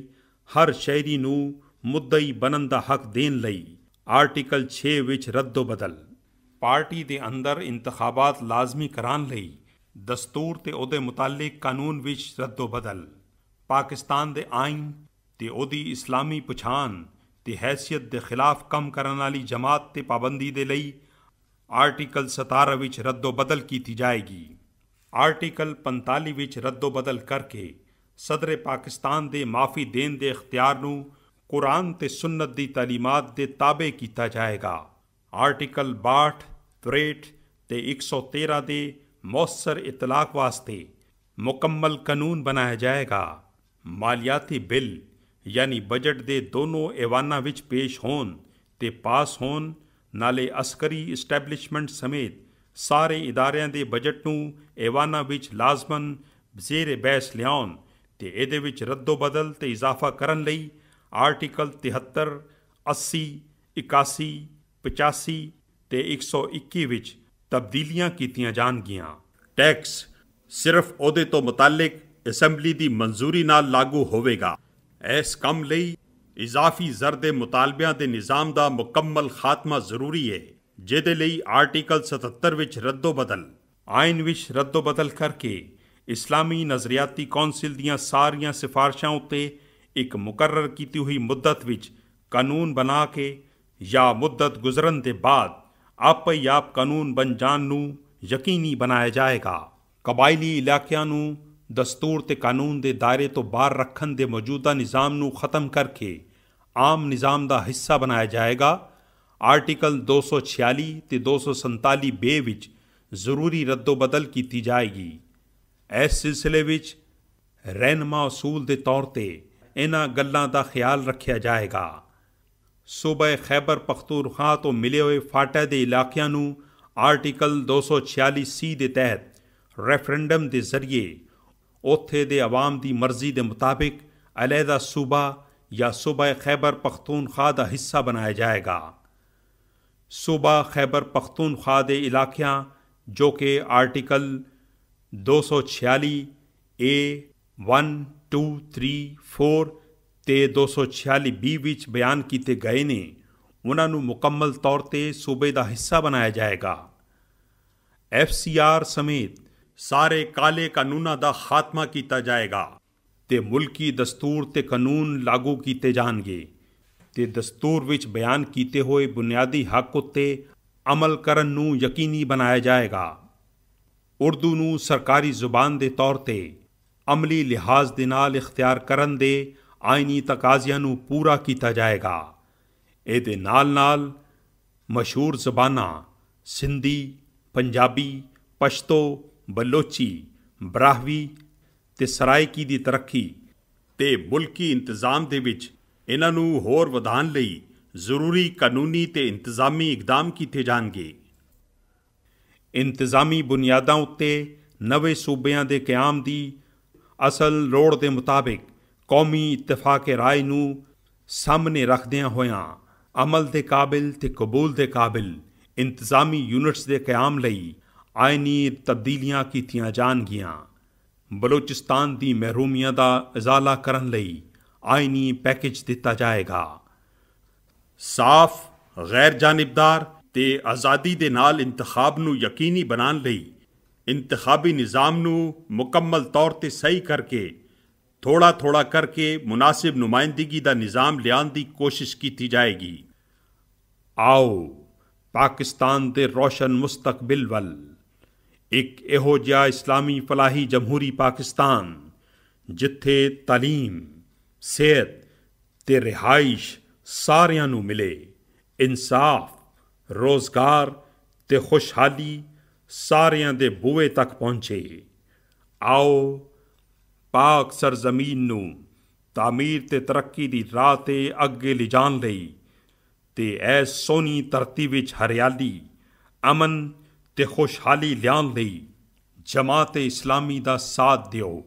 हर शहरी नूं मुद्दई बनन दा हक देण लई आर्टिकल 6 विच रद्दो बदल, पार्टी दे अंदर इंतखाबात लाजमी करान लई दस्तूर ते ओहदे मुतालिक कानून विच रद्दो बदल, पाकिस्तान दे आइन ते ओहदी इस्लामी पछाण ते हैसियत दे खिलाफ कम करन वाली जमात ते पाबंदी दे लई आर्टिकल 17 विच रद्दो बदल कीती जाएगी। आर्टिकल 45 विच रद्दो बदल करके सदर पाकिस्तान दे माफ़ी देन दे इख्तियार नूं कुरान ते सुन्नत दी तालीमात दे ताबे कीता जाएगा। आर्टिकल 62, 63 ते 113 दे मौसर इतलाक वास्ते मुकम्मल कानून बनाया जाएगा। मालियाती बिल यानी बजट दे दोनों ऐवानां विच पेश होन ते पास होन, नाले अस्करी इस्टैबलिशमेंट समेत सारे इदारियां दे बजट नूं ऐवानां विच लाजमन ज़ेरे बहस लियाउण ते इहदे विच रद्दो बदल ते इजाफा करन लई आर्टिकल 73, 80, 81, 85 ते 121 विच तब्दीलियां कीतियां जाणगियां। टैक्स सिर्फ ओहदे तो मुतालिक असैंबली दी मंजूरी नाल लागू होवेगा। इस कम लई इजाफी ज़र दे मुतालबियां दे निज़ाम दा मुकम्मल खात्मा जरूरी है, जिहदे लई आर्टिकल 77 विच रद्दो बदल, आइन विच रद्दो बदल करके इस्लामी नज़रियाती कौंसिल दियां सारियां सिफारिशां उत्ते एक मुकर्रर कीती हुई मुद्दत विच कानून बना के या मुद्दत गुजरन दे बाद आप ही आप कानून बन जान नूं यकीनी बनाया जाएगा। कबायली इलाकियां नूं दस्तूर ते कानून दे दायरे तो बाहर रखन दे मौजूदा निज़ाम नूं ख़त्म करके आम निज़ाम दा हिस्सा बनाया जाएगा। आर्टिकल 246 ते 247 बे विच जरूरी रद्दो बदल की जाएगी। इस सिलसिले विच रहनुमा असूल के तौर पर इन्हां गल्लां दा ख्याल रखा जाएगा। सूबे खैबर पख्तूनख्वा तो मिले हुए फाटे दे इलाकियां नूं आर्टिकल 246C के तहत रेफरेंडम के जरिए उत्थे दे अवाम की मर्जी के मुताबिक अलहदा सूबा या सूबा खैबर पख्तूनख्वा का हिस्सा बनाया जाएगा। सूबा खैबर पख्तूनख्वा दे इलाकियां जो कि आर्टिकल 246A 1, 2, 3, 4 ते 246B विच बयान किए गए ने, उन्हां नूं मुकम्मल तौर पर सूबे का हिस्सा बनाया जाएगा। FCR समेत सारे काले कानूनां दा खात्मा किया जाएगा ते मुल्की दस्तूर ते कानून लागू किए जाणगे ते दस्तूर विच बयान किए हुए बुनियादी हक उत्ते अमल करन नूं यकीनी बनाया जाएगा। उर्दू नूं सरकारी जुबान दे तौर ते अमली लिहाज दे नाल इख्तियार करन दे आइनी तकाज़ियां नूं पूरा किया जाएगा। इहदे नाल नाल मशहूर ज़बानां सिंधी, पंजाबी, पश्तो, बलोची, ब्राहवी ते सराइकी दी तरक्की ते मुल्की इंतजाम दे विच इन्हां नूं होर वधाउण लई ਜ਼ਰੂਰੀ ਕਾਨੂੰਨੀ ਤੇ ਇੰਤਜ਼ਾਮੀ ਇਕਦਾਮ ਕੀਤੇ ਜਾਣਗੇ। ਇੰਤਜ਼ਾਮੀ ਬੁਨਿਆਦਾਂ ਉੱਤੇ ਨਵੇਂ ਸੂਬਿਆਂ ਦੇ ਕਿਆਮ ਦੀ ਅਸਲ ਲੋੜ ਦੇ ਮੁਤਾਬਿਕ ਕੌਮੀ ਇਤਫਾਕ ਰਾਏ ਨੂੰ ਸਾਹਮਣੇ ਰੱਖਦਿਆਂ ਹੋਇਆਂ ਅਮਲ ਦੇ ਕਾਬਿਲ ਤੇ ਕਬੂਲ ਦੇ ਕਾਬਿਲ ਇੰਤਜ਼ਾਮੀ ਯੂਨਿਟਸ ਦੇ ਕਿਆਮ ਲਈ ਆਇਨੀ ਤਬਦੀਲੀਆਂ ਕੀਤੀਆਂ ਜਾਣਗੀਆਂ। ਬਲੋਚਿਸਤਾਨ ਦੀ ਮਹਿਰੂਮੀਆਂ ਦਾ ਇਜ਼ਾਲਾ ਕਰਨ ਲਈ ਆਇਨੀ ਪੈਕੇਜ ਦਿੱਤਾ ਜਾਏਗਾ। ਸਾਫ਼, ਗੈਰ ਜਾਨਿਬਦਾਰ ਤੇ ਆਜ਼ਾਦੀ ਦੇ ਨਾਲ ਇੰਤਖਾਬ ਨੂੰ ਯਕੀਨੀ ਬਣਾਉਣ ਲਈ ਇੰਤਖਾਬੀ ਨਿਜ਼ਾਮ ਨੂੰ ਮੁਕੰਮਲ ਤੌਰ ਤੇ ਸਹੀ ਕਰਕੇ ਥੋੜਾ ਥੋੜਾ ਕਰਕੇ ਮੁਨਾਸਿਬ ਨੁਮਾਇੰਦਗੀ ਦਾ ਨਿਜ਼ਾਮ ਲਿਆਉਣ ਦੀ ਕੋਸ਼ਿਸ਼ ਕੀਤੀ ਜਾਏਗੀ। ਆਓ ਪਾਕਿਸਤਾਨ ਦੇ ਰੋਸ਼ਨ ਮੁਸਤਕਬਿਲ ਵੱਲ ਇੱਕ ਇਹੋ ਜਿਹਾ ਇਸਲਾਮੀ ਫਲਾਹੀ ਜਮਹੂਰੀ ਪਾਕਿਸਤਾਨ ਜਿੱਥੇ ਤਾਲੀਮ, ਸਿਹਤ ਤੇ ਰਿਹਾਇਸ਼ ਸਾਰਿਆਂ ਨੂੰ ਮਿਲੇ, ਇਨਸਾਫ, ਰੋਜ਼ਗਾਰ ਤੇ ਖੁਸ਼ਹਾਲੀ ਸਾਰਿਆਂ ਦੇ ਬੂਹੇ ਤੱਕ ਪਹੁੰਚੇ। ਆਓ ਪਾਕ ਸਰਜ਼ਮੀਨ ਨੂੰ ਤਾਮੀਰ ਤੇ ਤਰੱਕੀ ਦੀ ਰਾਹ ਤੇ ਅੱਗੇ ਲਿਜਾਣ ਲਈ ਤੇ ਇਸ ਸੋਹਣੀ ਧਰਤੀ ਵਿੱਚ ਹਰਿਆਲੀ, ਅਮਨ ਤੇ ਖੁਸ਼ਹਾਲੀ ਲਿਆਉਣ ਲਈ ਜਮਾਤ ਇਸਲਾਮੀ ਦਾ ਸਾਥ ਦਿਓ।